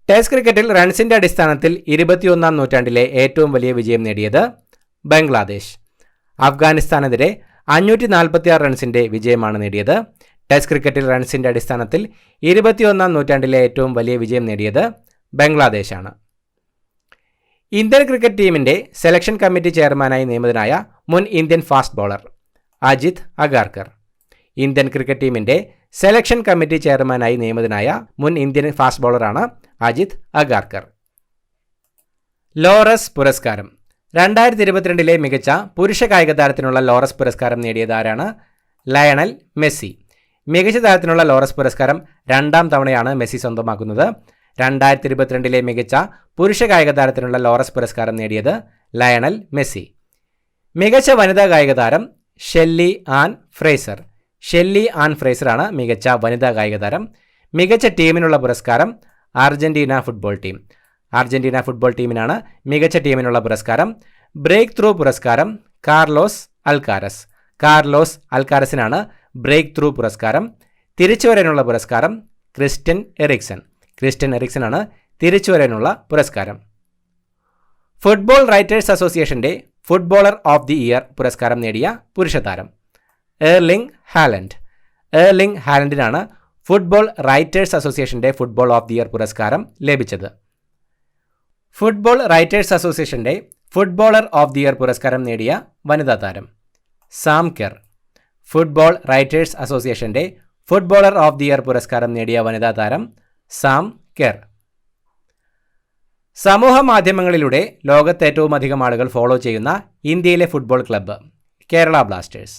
ടെസ്റ്റ് ക്രിക്കറ്റിൽ റൺസിൻ്റെ അടിസ്ഥാനത്തിൽ 21-ാം നൂറ്റാണ്ടിലെ ഏറ്റവും വലിയ വിജയം നേടിയത് ബംഗ്ലാദേശ്. അഫ്ഗാനിസ്ഥാനെതിരെ 546 റൺസിൻ്റെ വിജയമാണ് നേടിയത്. ടെസ്റ്റ് ക്രിക്കറ്റിൽ റൺസിൻ്റെ അടിസ്ഥാനത്തിൽ 21-ാം നൂറ്റാണ്ടിലെ ഏറ്റവും വലിയ വിജയം നേടിയത് ബംഗ്ലാദേശാണ്. ഇന്ത്യൻ ക്രിക്കറ്റ് ടീമിൻ്റെ സെലക്ഷൻ കമ്മിറ്റി ചെയർമാനായി നിയമിതനായ മുൻ Indian fast bowler Ajit Agarkar. Indian cricket ടീമിൻ്റെ സെലക്ഷൻ കമ്മിറ്റി ചെയർമാനായി നിയമിതനായ മുൻ ഇന്ത്യൻ ഫാസ്റ്റ് ബോളറാണ് അജിത് അഗാർക്കർ. ലോറസ് പുരസ്കാരം. 2022 മികച്ച പുരുഷ കായിക താരത്തിനുള്ള ലോറസ് പുരസ്കാരം നേടിയതാരാണ്? Lionel Messi. മികച്ച താരത്തിനുള്ള ലോറസ് പുരസ്കാരം 2ാം തവണയാണ് മെസ്സി സ്വന്തമാക്കുന്നത്. 2022 മികച്ച പുരുഷ കായിക താരത്തിനുള്ള ലോറസ് പുരസ്കാരം നേടിയത് ലയണൽ മെസ്സി. മികച്ച വനിതാ കായിക താരം Shelly Ann Fraser. Shelly Ann ഫ്രേസറാണ് മികച്ച വനിതാ കായിക താരം. മികച്ച ടീമിനുള്ള പുരസ്കാരം Argentina football team. Argentina football ടീമിനാണ് മികച്ച ടീമിനുള്ള പുരസ്കാരം. ബ്രേക്ക് ത്രൂ പുരസ്കാരം കാർലോസ് അൽക്കാരസ്. കാർലോസ് അൽക്കാരസിനാണ് ബ്രേക്ക് ത്രൂ പുരസ്കാരം. തിരിച്ചുവരാനുള്ള പുരസ്കാരം ക്രിസ്റ്റ്യൻ എറിക്സൺ. ക്രിസ്റ്റ്യൻ എറിക്സനാണ് തിരിച്ചുവരാനുള്ള പുരസ്കാരം. ഫുട്ബോൾ റൈറ്റേഴ്സ് അസോസിയേഷൻ്റെ ഫുട്ബോളർ ഓഫ് ദി ഇയർ പുരസ്കാരം നേടിയ പുരുഷ താരം എർലിംഗ് ഹാലൻഡ്. എർലിംഗ് ഹാലൻഡിനാണ് ഫുട്ബോൾ റൈറ്റേഴ്സ് അസോസിയേഷൻ്റെ ഫുട്ബോൾ ഓഫ് ദി ഇയർ പുരസ്കാരം ലഭിച്ചത്. ഫുട്ബോൾ റൈറ്റേഴ്സ് അസോസിയേഷൻ്റെ ഫുട്ബോളർ ഓഫ് ദി ഇയർ പുരസ്കാരം നേടിയ വനിതാ താരം സാം കെർ. ഫുട്ബോൾ റൈറ്റേഴ്സ് അസോസിയേഷൻ്റെ ഫുട്ബോളർ ഓഫ് ദി ഇയർ പുരസ്കാരം നേടിയ വനിതാ താരം സാം കെർ. സമൂഹ മാധ്യമങ്ങളിലൂടെ ലോകത്ത് ഏറ്റവും അധികം ആളുകൾ ഫോളോ ചെയ്യുന്ന ഇന്ത്യയിലെ football club Kerala Blasters.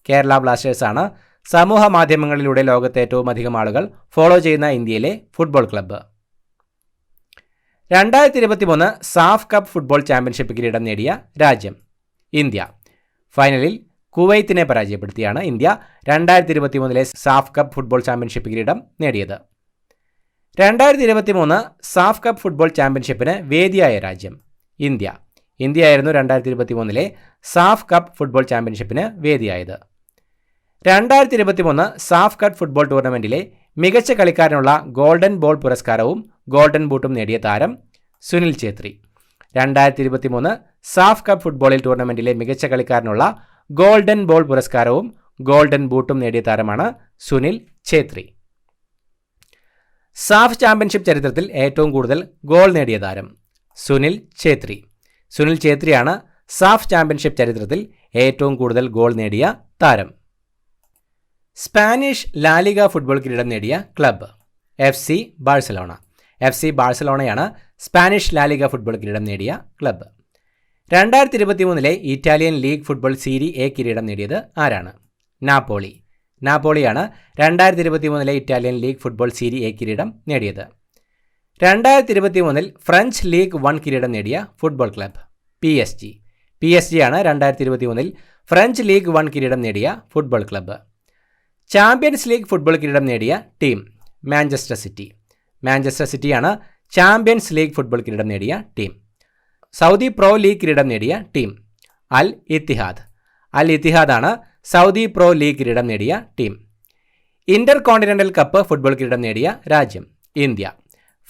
Kerala ബ്ലാസ്റ്റേഴ്സാണ് സമൂഹ മാധ്യമങ്ങളിലൂടെ ലോകത്ത് ഏറ്റവും അധികം ആളുകൾ ഫോളോ ചെയ്യുന്ന ഇന്ത്യയിലെ football club. 2023 SAFF Cup football championship കിരീടം നേടിയ രാജ്യം ഇന്ത്യ. ഫൈനലിൽ കുവൈത്തിനെ പരാജയപ്പെടുത്തിയാണ് India 2023 SAFF Cup football championship കിരീടം നേടിയത്. 2023 സാഫ് കപ്പ് ഫുട്ബോൾ ചാമ്പ്യൻഷിപ്പിന് വേദിയായ രാജ്യം ഇന്ത്യ. ഇന്ത്യയായിരുന്നു 2023 സാഫ് കപ്പ് ഫുട്ബോൾ ചാമ്പ്യൻഷിപ്പിന് വേദിയായത്. 2023 സാഫ് കപ്പ് ഫുട്ബോൾ ടൂർണമെൻറ്റിലെ മികച്ച കളിക്കാരനുള്ള ഗോൾഡൻ ബോൾ പുരസ്കാരവും ഗോൾഡൻ ബൂട്ടും നേടിയ താരം സുനിൽ ഛേത്രി. 2023 സാഫ് കപ്പ് ഫുട്ബോളിൽ ടൂർണമെൻറ്റിലെ മികച്ച കളിക്കാരനുള്ള ഗോൾഡൻ ബോൾ പുരസ്കാരവും ഗോൾഡൻ ബൂട്ടും നേടിയ താരമാണ് സുനിൽ ഛേത്രി. സാഫ് ചാമ്പ്യൻഷിപ്പ് ചരിത്രത്തിൽ ഏറ്റവും കൂടുതൽ ഗോൾ നേടിയ താരം സുനിൽ ഛേത്രി. സുനിൽ ഛേത്രിയാണ് സാഫ് ചാമ്പ്യൻഷിപ്പ് ചരിത്രത്തിൽ ഏറ്റവും കൂടുതൽ ഗോൾ നേടിയ താരം. സ്പാനിഷ് ലാലിഗ ഫുട്ബോൾ കിരീടം നേടിയ ക്ലബ്ബ് FC ബാഴ്സലോണ. FC ബാഴ്സലോണയാണ് സ്പാനിഷ് ലാലിഗ ഫുട്ബോൾ കിരീടം നേടിയ club. 2023 Italian league football Serie A കിരീടം നേടിയത് ആരാണ്? നാപ്പോളി. നാപ്പോളിയാണ് 2023 Italian league football Serie A കിരീടം നേടിയത്. 2023 ഫ്രഞ്ച് ലീഗ് 1 കിരീടം നേടിയ ഫുട്ബോൾ ക്ലബ്ബ് PSG. PSG ആണ് 2023 ഫ്രഞ്ച് ലീഗ് 1 കിരീടം നേടിയ football club. Champions league football കിരീടം നേടിയ ടീം മാഞ്ചസ്റ്റർ സിറ്റി. മാഞ്ചസ്റ്റർ സിറ്റിയാണ് ചാമ്പ്യൻസ് ലീഗ് ഫുട്ബോൾ കിരീടം നേടിയ ടീം. സൗദി പ്രോ ലീഗ് കിരീടം നേടിയ ടീം അൽ ഇത്തിഹാദ്. അൽ ഇത്തിഹാദാണ് സൗദി പ്രോ ലീഗ് കിരീടം നേടിയ team. Inter continental cup football കിരീടം നേടിയ രാജ്യം ഇന്ത്യ.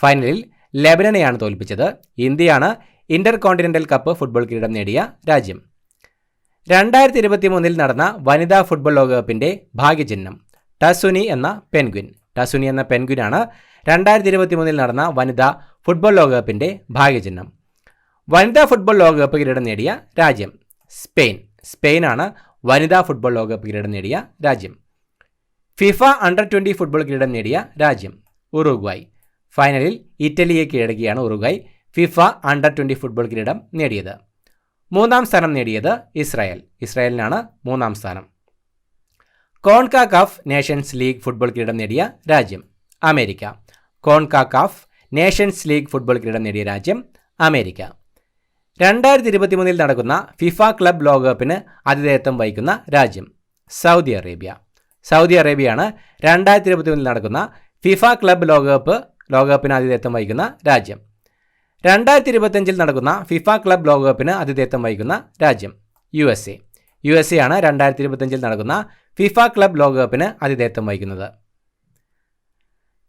ഫൈനലിൽ ലെബനനെയാണ് തോൽപ്പിച്ചത്. ഇന്ത്യയാണ് ഇന്റർ കോണ്ടിനെന്റൽ കപ്പ് ഫുട്ബോൾ കിരീടം നേടിയ രാജ്യം. 2023 നടന്ന വനിതാ ഫുട്ബോൾ ലോകകപ്പിന്റെ ഭാഗ്യചിഹ്നം ടസുനി എന്ന പെൻഗ്വിൻ. ടസുനി എന്ന പെൻഗ്വിനാണ് 2023 നടന്ന വനിതാ ഫുട്ബോൾ ലോകകപ്പിന്റെ ഭാഗ്യചിഹ്നം. വനിതാ ഫുട്ബോൾ ലോകകപ്പ് കിരീടം നേടിയ രാജ്യം സ്പെയിൻ. സ്പെയിനാണ് വനിതാ ഫുട്ബോൾ ലോകകപ്പ് കിരീടം നേടിയ രാജ്യം. ഫിഫ അണ്ടർ 20 ഫുട്ബോൾ കിരീടം നേടിയ രാജ്യം ഉറുഗ്വായ്. ഫൈനലിൽ ഇറ്റലിയെ കീഴടക്കിയാണ് ഉറുഗ്വായ് ഫിഫ അണ്ടർ 20 ഫുട്ബോൾ കിരീടം നേടിയത്. 3ാം സ്ഥാനം നേടിയത് ഇസ്രായേൽ. ഇസ്രായേലിനാണ് 3ാം സ്ഥാനം. കോൺകാകാഫ് നേഷൻസ് ലീഗ് ഫുട്ബോൾ കിരീടം നേടിയ രാജ്യം America. CONCACAF Nations league football കിരീടം നേടിയ രാജ്യം അമേരിക്ക. 2023 നടക്കുന്ന ഫിഫ ക്ലബ് ലോകകപ്പിന് ആതിഥേയത്വം വഹിക്കുന്ന രാജ്യം സൗദി അറേബ്യ. സൗദി അറേബ്യയാണ് 2023 നടക്കുന്ന ഫിഫ ക്ലബ് ലോകകപ്പിന് ആതിഥേയത്വം വഹിക്കുന്ന രാജ്യം. 2025 നടക്കുന്ന ഫിഫ ക്ലബ് ലോകകപ്പിന് ആതിഥേയത്വം വഹിക്കുന്ന രാജ്യം USA. USA ആണ് 2025 നടക്കുന്ന ഫിഫ ക്ലബ് ലോകകപ്പിന് ആതിഥേയത്വം വഹിക്കുന്നത്.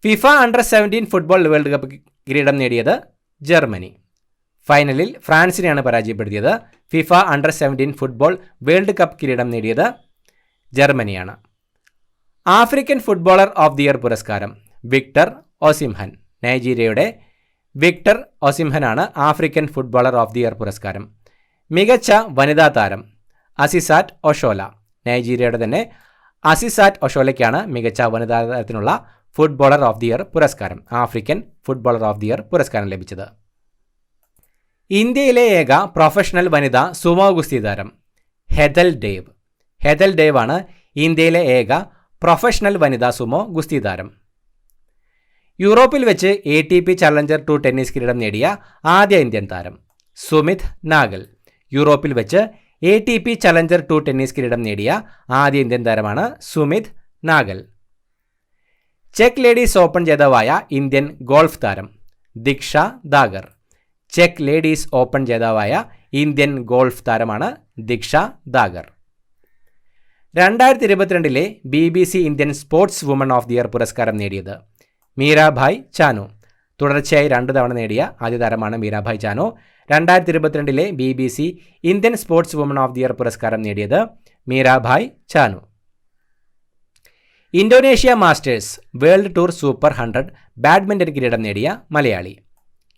FIFA under 17 football World Cup കിരീടം നേടിയത് ജർമ്മനി. ഫൈനലിൽ ഫ്രാൻസിനെയാണ് പരാജയപ്പെടുത്തിയത്. FIFA under 17 football World Cup കിരീടം നേടിയത് ജർമ്മനിയാണ്. African Footballer of the year പുരസ്കാരം വിക്ടർ ഓസിംഹൻ. നൈജീരിയയുടെ വിക്ടർ ഓസിംഹനാണ് African Footballer of the year പുരസ്കാരം. മികച്ച വനിതാ താരം അസിസാറ്റ് ഒഷോല. നൈജീരിയയുടെ തന്നെ അസിസാറ്റ് ഒഷോലയ്ക്കാണ് മികച്ച വനിതാ താരത്തിനുള്ള ഫുട്ബോളർ ഓഫ് ദി ഇയർ പുരസ്കാരം, African Footballer of the year പുരസ്കാരം ലഭിച്ചത്. ഇന്ത്യയിലെ ഏക പ്രൊഫഷണൽ വനിതാ സുമോ ഗുസ്തി താരം ഹെതൽ ഡേവ്. ഹെതൽ ഡേവ് ആണ് ഇന്ത്യയിലെ ഏക പ്രൊഫഷണൽ വനിതാ സുമോ ഗുസ്തി താരം. യൂറോപ്പിൽ വെച്ച് ATP ചലഞ്ചർ 2 ടെന്നീസ് കിരീടം നേടിയ ആദ്യ ഇന്ത്യൻ താരം സുമിത് നാഗൽ. യൂറോപ്പിൽ വെച്ച് ATP ചലഞ്ചർ 2 ടെന്നീസ് കിരീടം നേടിയ ആദ്യ ഇന്ത്യൻ താരമാണ് സുമിത് നാഗൽ. ചെക്ക് ലേഡീസ് ഓപ്പൺ ജേതാവായ ഇന്ത്യൻ ഗോൾഫ് താരം ദിക്ഷ ദാഗർ. ചെക്ക് ലേഡീസ് ഓപ്പൺ ജേതാവായ ഇന്ത്യൻ ഗോൾഫ് താരമാണ് Diksha Dagar. 2022 BBC Indian sports woman of the year പുരസ്കാരം നേടിയത് മീരാഭായ് ചാനു. തുടർച്ചയായി 2 തവണ നേടിയ ആദ്യ താരമാണ് Mirabai Chanu. 2022 BBC Indian sports woman of the year പുരസ്കാരം നേടിയത് Mirabai Chanu. Indonesia Masters World Tour Super 100 badminton കിരീടം നേടിയ Malayali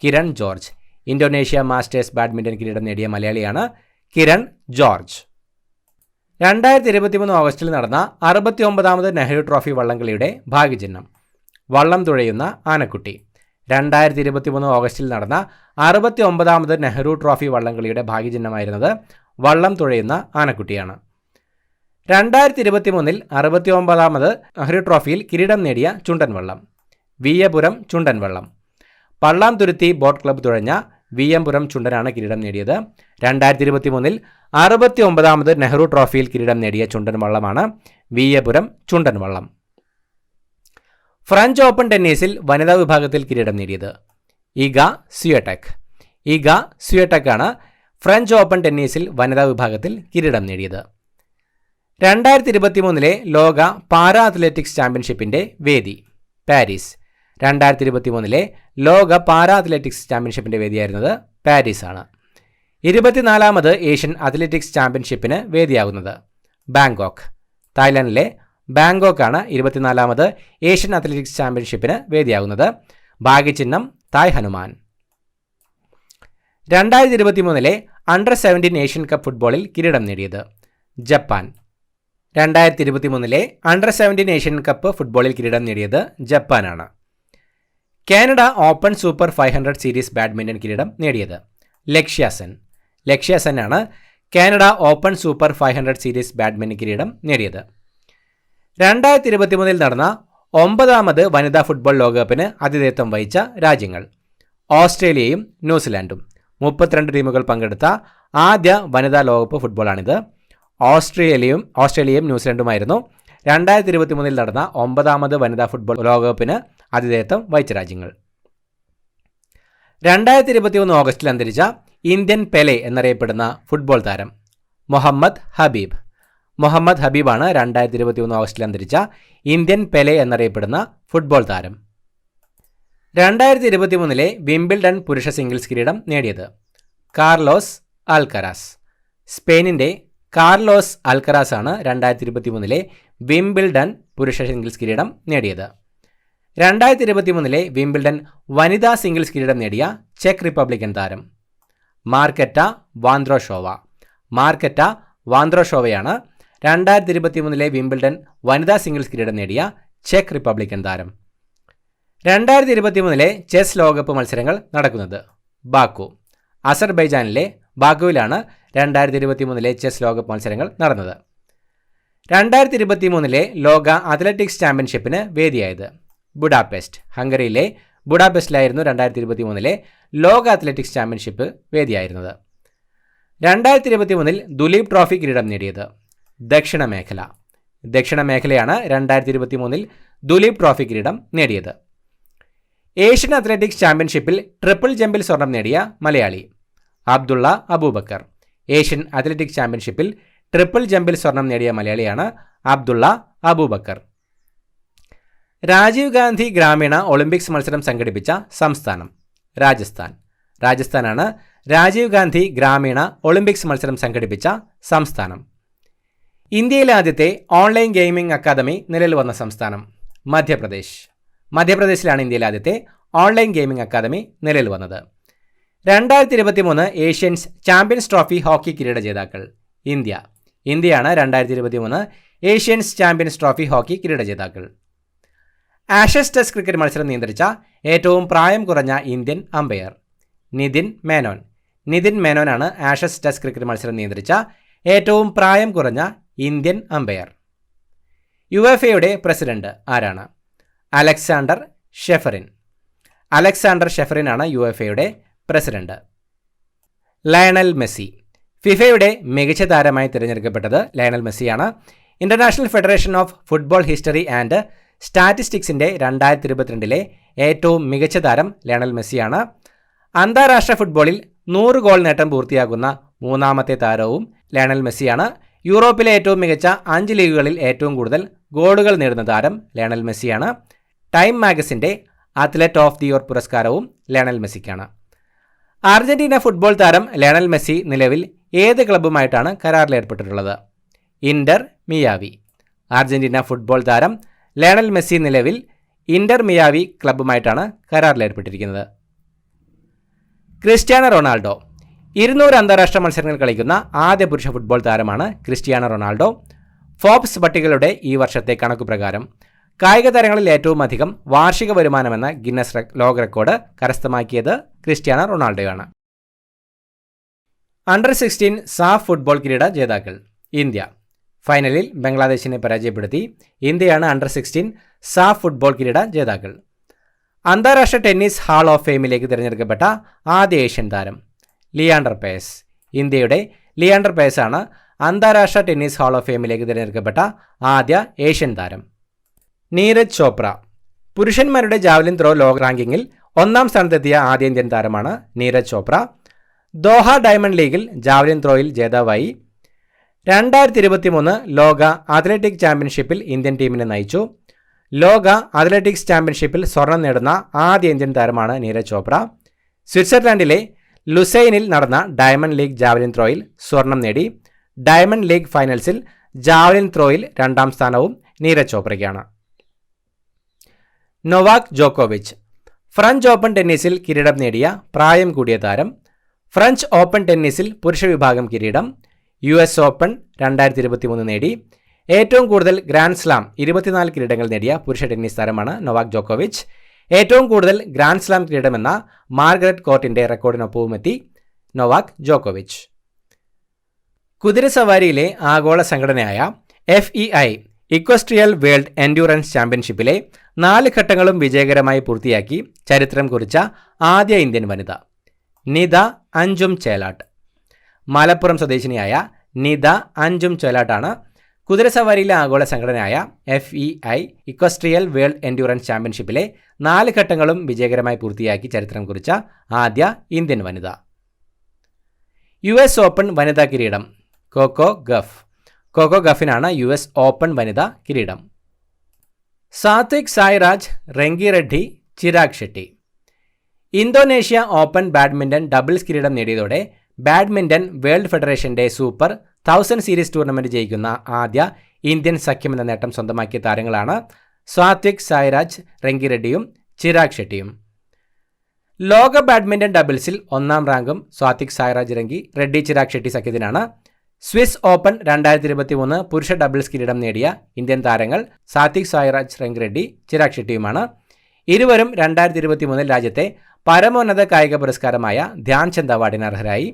Kiran George. Indonesia Masters badminton കിരീടം നേടിയ മലയാളിയാണ് കിരൺ ജോർജ്. 2023 ഓഗസ്റ്റിൽ നടന്ന 69ാമത് നെഹ്റു ട്രോഫി വള്ളംകളിയുടെ ഭാഗ്യചിഹ്നം വള്ളം തുഴയുന്ന ആനക്കുട്ടി. 2023 ഓഗസ്റ്റിൽ നടന്ന 69ാമത് നെഹ്റു ട്രോഫി വള്ളംകളിയുടെ ഭാഗ്യചിഹ്നമായിരുന്നത് വള്ളം തുഴയുന്ന ആനക്കുട്ടിയാണ്. 2023 69ാമത് നെഹ്റു ട്രോഫിയിൽ കിരീടം നേടിയ ചുണ്ടൻ വള്ളം വിയ്യപുരം ചുണ്ടൻ വള്ളം. പള്ളാംതുരുത്തി ബോട്ട് ക്ലബ്ബ് തുഴഞ്ഞ വിയ്യപുരം ചുണ്ടനാണ് കിരീടം നേടിയത്. 2023 69ാമത് നെഹ്റു ട്രോഫിയിൽ കിരീടം നേടിയ ചുണ്ടൻ വള്ളമാണ് വിയ്യപുരം ചുണ്ടൻ വള്ളം. ഫ്രഞ്ച് ഓപ്പൺ ടെന്നീസിൽ വനിതാ വിഭാഗത്തിൽ കിരീടം നേടിയത് ഇഗ സ്വിയടെക്. ഇഗ സ്വിയടെക് ആണ് ഫ്രഞ്ച് ഓപ്പൺ ടെന്നീസിൽ വനിതാ വിഭാഗത്തിൽ കിരീടം നേടിയത്. 2023 ലോക പാരാ അത്ലറ്റിക്സ് ചാമ്പ്യൻഷിപ്പിന്റെ വേദി പാരീസ്. 2023 ലോക പാരാ അത്ലറ്റിക്സ് ചാമ്പ്യൻഷിപ്പിന്റെ വേദിയായിരുന്നത് പാരീസ് ആണ്. 24ാമത് ഏഷ്യൻ അത്ലറ്റിക്സ് ചാമ്പ്യൻഷിപ്പിന് വേദിയാകുന്നത് ബാങ്കോക്ക്. തായ്ലാൻഡിലെ ബാങ്കോക്കാണ് 24ാമത് ഏഷ്യൻ അത്ലറ്റിക്സ് ചാമ്പ്യൻഷിപ്പിന് വേദിയാകുന്നത്. ഭാഗ്യചിഹ്നം Thai Hanuman. 2023 under 17 Asian Cup ഫുട്ബോളിൽ കിരീടം നേടിയത് ജപ്പാൻ. 2023 അണ്ടർ-17 ഏഷ്യൻ കപ്പ് ഫുട്ബോളിൽ കിരീടം നേടിയത് ജപ്പാനാണ്. Canada Open Super 500 series badminton കിരീടം നേടിയത് ലക്ഷ്യ സെൻ ആണ് Canada Open Super 500 series badminton കിരീടം നേടിയത്. 2023 നടന്ന 9ാമത് വനിതാ ഫുട്ബോൾ ലോകകപ്പിന് ആതിഥേയത്വം വഹിച്ച രാജ്യങ്ങൾ ഓസ്ട്രേലിയയും ന്യൂസിലാൻഡും. 32 ടീമുകൾ പങ്കെടുത്ത ആദ്യ വനിതാ ലോകകപ്പ് ഫുട്ബോളാണിത്. ഓസ്ട്രേലിയയും ന്യൂസിലൻഡുമായിരുന്നു 2023 നടന്ന 9ാമത് വനിതാ ഫുട്ബോൾ ലോകകപ്പിന് ആതിഥേയത്വം വഹിച്ച രാജ്യങ്ങൾ. 2021 ഓഗസ്റ്റിൽ അന്തരിച്ച ഇന്ത്യൻ പെലെ എന്നറിയപ്പെടുന്ന ഫുട്ബോൾ താരം മുഹമ്മദ് ഹബീബാണ് 2021 ഓഗസ്റ്റിൽ അന്തരിച്ച ഇന്ത്യൻ പെലെ എന്നറിയപ്പെടുന്ന ഫുട്ബോൾ താരം. 2023 വിംബിൾഡൺ പുരുഷ സിംഗിൾസ് കിരീടം നേടിയത് കാർലോസ് അൽക്കറാസ്. സ്പെയിനിൻ്റെ കാർലോസ് അൽക്കറാസ് ആണ് 2023 വിംബിൾഡൺ പുരുഷ സിംഗിൾസ് കിരീടം നേടിയത്. 2023 വിംബിൾഡൺ വനിതാ സിംഗിൾസ് കിരീടം നേടിയ ചെക്ക് റിപ്പബ്ലിക്കൻ താരം മാർക്കറ്റ വാന്ദ്രോഷോവയാണ് 2023 വിംബിൾഡൺ വനിതാ സിംഗിൾസ് കിരീടം നേടിയ ചെക്ക് റിപ്പബ്ലിക്കൻ താരം. 2023 ചെസ് ലോകകപ്പ് മത്സരങ്ങൾ നടക്കുന്നത് ബാക്കു, അസർബൈജാനിലെ ബാക്കുവിലാണ് 2023 ചെസ് ലോകകപ്പ് മത്സരങ്ങൾ നടന്നത്. 2023 ലോക അത്ലറ്റിക്സ് ചാമ്പ്യൻഷിപ്പിന് വേദിയായത് ബുഡാപെസ്റ്റ്, ഹംഗറിയിലെ ബുഡാപെസ്റ്റിലായിരുന്നു 2023 ലോക അത്ലറ്റിക്സ് ചാമ്പ്യൻഷിപ്പ് വേദിയായിരുന്നത്. 2023 ദുലീപ് ട്രോഫി കിരീടം നേടിയത് ദക്ഷിണ മേഖലയാണ് 2023 ദുലീപ് ട്രോഫി കിരീടം നേടിയത്. ഏഷ്യൻ അത്ലറ്റിക്സ് ചാമ്പ്യൻഷിപ്പിൽ ട്രിപ്പിൾ ജമ്പിൽ സ്വർണം നേടിയ മലയാളി അബ്ദുള്ള അബൂബക്കർ. ഏഷ്യൻ അത്ലറ്റിക്സ് ചാമ്പ്യൻഷിപ്പിൽ ട്രിപ്പിൾ ജമ്പിൽ സ്വർണം നേടിയ മലയാളിയാണ് അബ്ദുള്ള അബൂബക്കർ. രാജീവ് ഗാന്ധി ഗ്രാമീണ ഒളിമ്പിക്സ് മത്സരം സംഘടിപ്പിച്ച സംസ്ഥാനം രാജസ്ഥാനാണ് രാജീവ് ഗാന്ധി ഗ്രാമീണ ഒളിമ്പിക്സ് മത്സരം സംഘടിപ്പിച്ച സംസ്ഥാനം. ഇന്ത്യയിലെ ആദ്യത്തെ ഓൺലൈൻ ഗെയിമിംഗ് അക്കാദമി നിലവിൽ വന്ന സംസ്ഥാനം മധ്യപ്രദേശിലാണ് ഇന്ത്യയിലെ ആദ്യത്തെ ഓൺലൈൻ ഗെയിമിംഗ് അക്കാദമി നിലവിൽ വന്നത്. 2023 ഏഷ്യൻസ് ചാമ്പ്യൻസ് ട്രോഫി ഹോക്കി കിരീട ജേതാക്കൾ ഇന്ത്യയാണ് 2023 ഏഷ്യൻസ് ചാമ്പ്യൻസ് ട്രോഫി ഹോക്കി കിരീട ജേതാക്കൾ. ആഷസ് ടെസ്റ്റ് ക്രിക്കറ്റ് മത്സരം നിയന്ത്രിച്ച ഏറ്റവും പ്രായം കുറഞ്ഞ ഇന്ത്യൻ അമ്പയർ നിതിൻ മേനോനാണ് ആഷസ് ടെസ്റ്റ് ക്രിക്കറ്റ് മത്സരം നിയന്ത്രിച്ച ഏറ്റവും പ്രായം കുറഞ്ഞ ഇന്ത്യൻ അമ്പയർ. യുഎഫയുടെ പ്രസിഡന്റ് ആരാണ്? അലക്സാണ്ടർ ഷെഫറിനാണ് യുഎഫയുടെ പ്രസിഡന്റ്. ലയണൽ മെസ്സി ഫിഫയുടെ മികച്ച താരമായി തിരഞ്ഞെടുക്കപ്പെട്ടത് ലയണൽ മെസ്സിയാണ്. International Federation of Football History and സ്റ്റാറ്റിസ്റ്റിക്സിന്റെ 2022 ഏറ്റവും മികച്ച താരം ലയണൽ മെസ്സിയാണ്. അന്താരാഷ്ട്ര ഫുട്ബോളിൽ 100 ഗോൾ നേട്ടം പൂർത്തിയാക്കുന്ന 3ാമത്തെ താരവും ലയണൽ മെസ്സിയാണ്. യൂറോപ്പിലെ ഏറ്റവും മികച്ച 5 ലീഗുകളിൽ ഏറ്റവും കൂടുതൽ ഗോളുകൾ നേടുന്ന താരം ലയണൽ മെസ്സിയാണ്. ടൈം മാഗസിന്റെ അത്ലറ്റ് ഓഫ് ദി ഇയർ പുരസ്കാരവും ലയണൽ മെസ്സിക്കാണ്. അർജന്റീന ഫുട്ബോൾ താരം ലയണൽ മെസ്സി നിലവിൽ ഏത് ക്ലബ്ബുമായിട്ടാണ് കരാറിലേർപ്പെട്ടിട്ടുള്ളത്? Inter Miami. അർജന്റീന ഫുട്ബോൾ താരം ലയണൽ മെസ്സി നിലവിൽ ഇന്റർ മിയാവി ക്ലബ്ബുമായിട്ടാണ് കരാറിലേർപ്പെട്ടിരിക്കുന്നത്. ക്രിസ്ത്യാനോ റൊണാൾഡോ 200 അന്താരാഷ്ട്ര മത്സരങ്ങൾ കളിക്കുന്ന ആദ്യ പുരുഷ ഫുട്ബോൾ താരമാണ് ക്രിസ്ത്യാനോ റൊണാൾഡോ. ഫോബ്സ് പട്ടികകളുടെ ഈ വർഷത്തെ കണക്കുപ്രകാരം കായിക താരങ്ങളിൽ ഏറ്റവും അധികം വാർഷിക വരുമാനമെന്ന ഗിന്നസ് ലോക റെക്കോർഡ് കരസ്ഥമാക്കിയത് ക്രിസ്ത്യാനോ റൊണാൾഡോയാണ്. അണ്ടർ-16 സാഫ് ഫുട്ബോൾ കിരീട ജേതാക്കൾ ഇന്ത്യ. ഫൈനലിൽ ബംഗ്ലാദേശിനെ പരാജയപ്പെടുത്തി ഇന്ത്യയാണ് അണ്ടർ-16 സാഫ് ഫുട്ബോൾ കിരീട ജേതാക്കൾ. അന്താരാഷ്ട്ര ടെന്നീസ് ഹാൾ ഓഫ് ഫെയിമിലേക്ക് തിരഞ്ഞെടുക്കപ്പെട്ട ആദ്യ ഏഷ്യൻ താരം ലിയാണ്ടർ പേസ്. ഇന്ത്യയുടെ ലിയാണ്ടർ പേസാണ് അന്താരാഷ്ട്ര ടെന്നീസ് ഹാൾ ഓഫ് ഫെയിമിലേക്ക് തിരഞ്ഞെടുക്കപ്പെട്ട ആദ്യ ഏഷ്യൻ താരം. നീരജ് ചോപ്ര പുരുഷന്മാരുടെ ജാവലിൻ ത്രോ ലോക റാങ്കിങ്ങിൽ 1ാം സ്ഥാനത്തെത്തിയ ആദ്യ ഇന്ത്യൻ താരമാണ് നീരജ് ചോപ്ര. ദോഹ ഡയമണ്ട് ലീഗിൽ ജാവലിൻ ത്രോയിൽ ജേതാവായി. 2023 ലോക അത്ലറ്റിക് ചാമ്പ്യൻഷിപ്പിൽ ഇന്ത്യൻ ടീമിനെ നയിച്ചു. ലോക അത്ലറ്റിക്സ് ചാമ്പ്യൻഷിപ്പിൽ സ്വർണം നേടുന്ന ആദ്യ ഇന്ത്യൻ താരമാണ് നീരജ് ചോപ്ര. സ്വിറ്റ്സർലൻഡിലെ ലുസൈനിൽ നടന്ന ഡയമണ്ട് ലീഗ് ജാവലിൻ ത്രോയിൽ സ്വർണം നേടി. ഡയമണ്ട് ലീഗ് ഫൈനൽസിൽ ജാവലിൻ ത്രോയിൽ 2ാം സ്ഥാനവും നീരജ് ചോപ്രയ്ക്കാണ്. നൊവാക് ജോക്കോവിച്ച് ഫ്രഞ്ച് ഓപ്പൺ ടെന്നീസിൽ കിരീടം നേടിയ പ്രായം കൂടിയ താരം. ഫ്രഞ്ച് ഓപ്പൺ ടെന്നീസിൽ പുരുഷ വിഭാഗം കിരീടം US ഓപ്പൺ 2023 നേടി. ഏറ്റവും കൂടുതൽ ഗ്രാൻഡ് സ്ലാം 24 കിരീടങ്ങൾ നേടിയ പുരുഷ ടെന്നീസ് താരമാണ് നൊവാക് ജോക്കോവിച്ച്. ഏറ്റവും കൂടുതൽ ഗ്രാൻഡ് സ്ലാം കിരീടമെന്ന മാർഗരറ്റ് കോർട്ടിന്റെ റെക്കോർഡിനൊപ്പവുമെത്തി നൊവാക് ജോക്കോവിച്ച്. കുതിരസവാരിയിലെ ആഗോള സംഘടനയായ FEI ഇക്വസ്ട്രിയൽ വേൾഡ് എൻഡ്യൂറൻസ് ചാമ്പ്യൻഷിപ്പിലെ 4 ഘട്ടങ്ങളും വിജയകരമായി പൂർത്തിയാക്കി ചരിത്രം കുറിച്ച ആദ്യ ഇന്ത്യൻ വനിത നിത അഞ്ജും ചേലാട്ട്. മലപ്പുറം സ്വദേശിനിയായ നിത അഞ്ജും ചേലാട്ടാണ് കുതിരസവാരിയിലെ ആഗോള സംഘടനയായ FEI ഇക്വസ്ട്രിയൽ വേൾഡ് എൻഡ്യൂറൻസ് ചാമ്പ്യൻഷിപ്പിലെ 4 ഘട്ടങ്ങളും വിജയകരമായി പൂർത്തിയാക്കി ചരിത്രം കുറിച്ച ആദ്യ ഇന്ത്യൻ വനിത. US ഓപ്പൺ വനിതാ കിരീടം കോക്കോ ഗഫിനാണ് US ഓപ്പൺ വനിതാ കിരീടം. Satwik Sairaj, Rankireddy, Chirag Shetty. Indonesia Open badminton doubles കിരീടം നേടിയതോടെ ബാഡ്മിൻ്റൺ വേൾഡ് ഫെഡറേഷൻ്റെ സൂപ്പർ 1000 സീരീസ് ടൂർണമെൻറ്റ് ജയിക്കുന്ന ആദ്യ ഇന്ത്യൻ സഖ്യമെന്ന നേട്ടം സ്വന്തമാക്കിയ താരങ്ങളാണ് സാത്വിക് സായ്രാജ്, റെങ്കി റെഡ്ഡിയും ചിരാഗ് ഷെട്ടിയും. ലോക ബാഡ്മിൻ്റൺ ഡബിൾസിൽ 1ാം റാങ്കും Satwik Sairaj, Rankireddy, Chirag Shetty സഖ്യത്തിനാണ്. Swiss open 2023 പുരുഷ ഡബിൾസ് കിരീടം നേടിയ ഇന്ത്യൻ താരങ്ങൾ സാത്വിക് സായ്രാജ്, റെങ്കി റെഡ്ഡി, ചിരാഗ് ഷെട്ടിയുമാണ്. ഇരുവരും 2023 രാജ്യത്തെ പരമോന്നത കായിക പുരസ്കാരമായ ധ്യാൻചന്ദ് അവാർഡിന് അർഹരായി.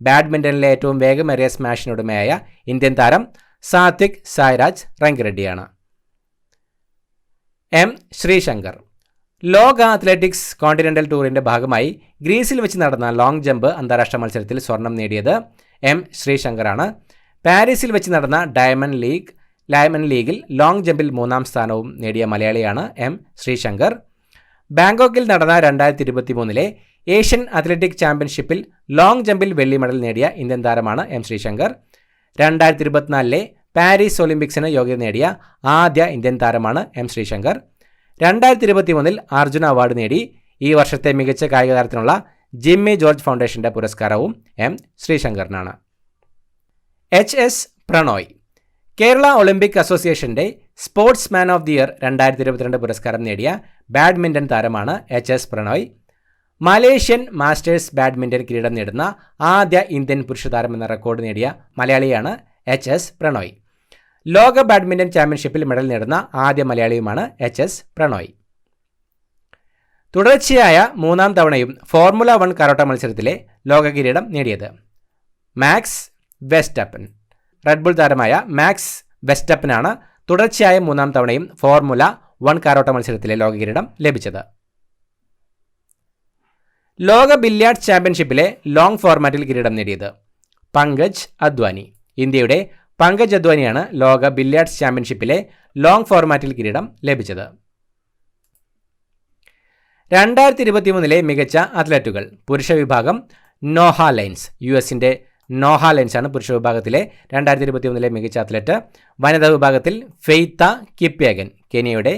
ബാഡ്മിൻ്റണിലെ ഏറ്റവും വേഗമേറിയ സ്മാഷിനുടമയായ ഇന്ത്യൻ താരം സാത്വിക് സായ്രാജ്, റെങ്കി റെഡ്ഡിയാണ്. ശ്രീശങ്കർ. ലോക അത്ലറ്റിക്സ് കോണ്ടിനെൻ്റൽ ടൂറിൻ്റെ ഭാഗമായി ഗ്രീസിൽ വെച്ച് നടന്ന ലോങ് ജമ്പ് അന്താരാഷ്ട്ര മത്സരത്തിൽ സ്വർണം നേടിയത് ശ്രീശങ്കറാണ്. പാരീസിൽ വെച്ച് നടന്ന ഡയമണ്ട് ലീഗിൽ ലോങ് ജമ്പിൽ 3ാം സ്ഥാനവും നേടിയ മലയാളിയാണ് ശ്രീശങ്കർ. ബാങ്കോക്കിൽ നടന്ന 2023 ഏഷ്യൻ അത്ലറ്റിക് ചാമ്പ്യൻഷിപ്പിൽ ലോങ് ജമ്പിൽ വെള്ളി മെഡൽ നേടിയ ഇന്ത്യൻ താരമാണ് ശ്രീശങ്കർ. 2024 പാരീസ് ഒളിമ്പിക്സിന് യോഗ്യത നേടിയ ആദ്യ ഇന്ത്യൻ താരമാണ് ശ്രീശങ്കർ. 2023 അർജുന അവാർഡ് നേടി. ഈ വർഷത്തെ മികച്ച കായിക താരത്തിനുള്ള ജിമ്മി ജോർജ് ഫൗണ്ടേഷന്റെ പുരസ്കാരവും ശ്രീശങ്കറിനാണ്. HS പ്രണോയ്. കേരള ഒളിമ്പിക് അസോസിയേഷന്റെ sports man of the year 2022 പുരസ്കാരം നേടിയ ബാഡ്മിൻ്റൺ താരമാണ് HS Prannoy. Malaysian masters badminton കിരീടം നേടുന്ന ആദ്യ ഇന്ത്യൻ പുരുഷ താരം എന്ന റെക്കോർഡ് നേടിയ മലയാളിയാണ് HS പ്രണോയ്. ലോക ബാഡ്മിൻ്റൺ ചാമ്പ്യൻഷിപ്പിൽ മെഡൽ നേടുന്ന ആദ്യ മലയാളിയുമാണ് HS പ്രണോയ്. തുടർച്ചയായ 3ാം തവണയും ഫോർമുല 1 കാരോട്ട മത്സരത്തിലെ ലോക കിരീടം നേടിയത് മാക്സ് വെസ്റ്റപ്പൻ. റെഡ്ബുൾ താരമായ മാക്സ് വെസ്റ്റപ്പനാണ് തുടർച്ചയായ 3ാം തവണയും ഫോർമുല 1 കാരോട്ട മത്സരത്തിലെ ലോക കിരീടം ലഭിച്ചത്. ലോക ബില്യാർഡ്സ് ചാമ്പ്യൻഷിപ്പിലെ ലോങ് ഫോർമാറ്റിൽ കിരീടം നേടിയത് പങ്കജ് അദ്വാനി. ഇന്ത്യയുടെ പങ്കജ് അദ്വാനിയാണ് ലോക ബില്യാർഡ്സ് ചാമ്പ്യൻഷിപ്പിലെ ലോങ് ഫോർമാറ്റിൽ കിരീടം ലഭിച്ചത്. 2023 മികച്ച അത്ലറ്റുകൾ. പുരുഷ വിഭാഗം നോഹ ലൈൻസ്. US-ന്റെ നോഹ ലൈൻസാണ് പുരുഷ വിഭാഗത്തിലെ 2023 മികച്ച അത്ലറ്റ്. വനിതാ വിഭാഗത്തിൽ ഫെയ്ത്ത കിപ്യേഗൻ. കെനിയയുടെ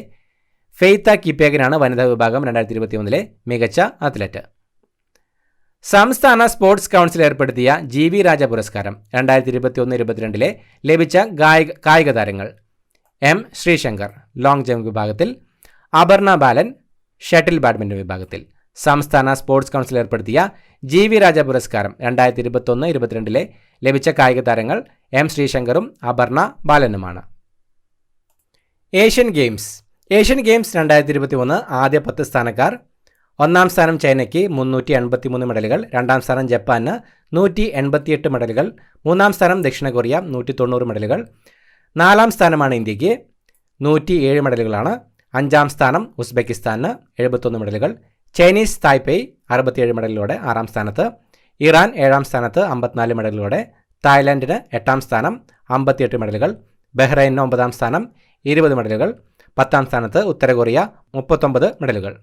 ഫെയ്ത്ത കിപ്യേഗനാണ് വനിതാ വിഭാഗം 2023 മികച്ച അത്ലറ്റ്. സംസ്ഥാന സ്പോർട്സ് കൗൺസിൽ ഏർപ്പെടുത്തിയ GV രാജ പുരസ്കാരം 2021-22 ലഭിച്ച കായിക താരങ്ങൾ ശ്രീശങ്കർ ശ്രീശങ്കർ ജമ്പ് വിഭാഗത്തിൽ, അപർണ ബാലൻ ഷട്ടിൽ ബാഡ്മിൻ്റൺ വിഭാഗത്തിൽ. സംസ്ഥാന സ്പോർട്സ് കൗൺസിൽ ഏർപ്പെടുത്തിയ GV രാജ പുരസ്കാരം 2021-22 ലഭിച്ച കായിക താരങ്ങൾ ശ്രീശങ്കറും അപർണ ബാലനുമാണ്. ഏഷ്യൻ ഗെയിംസ് 2023 ആദ്യ 10 സ്ഥാനക്കാർ. 1ാം സ്ഥാനം ചൈനയ്ക്ക് 383 മെഡലുകൾ, 2ാം സ്ഥാനം ജപ്പാന് 188 മെഡലുകൾ, 3ാം സ്ഥാനം ദക്ഷിണ കൊറിയ 190 മെഡലുകൾ, 4ാം സ്ഥാനമാണ് ഇന്ത്യക്ക് 107 മെഡലുകളാണ്, 5ാം സ്ഥാനം ഉസ്ബെക്കിസ്ഥാന് 71 മെഡലുകൾ, ചൈനീസ് തായ്പേയ് 67 മെഡലുകളോടെ 6ാം സ്ഥാനത്ത്, ഇറാൻ 7ാം സ്ഥാനത്ത് 54 മെഡലുകളോടെ, തായ്ലാൻഡിന് 8ാം സ്ഥാനം 58 മെഡലുകൾ, ബഹ്റൈനിന് 9ാം സ്ഥാനം 20 മെഡലുകൾ, 10ാം സ്ഥാനത്ത് ഉത്തര കൊറിയ 39 മെഡലുകൾ.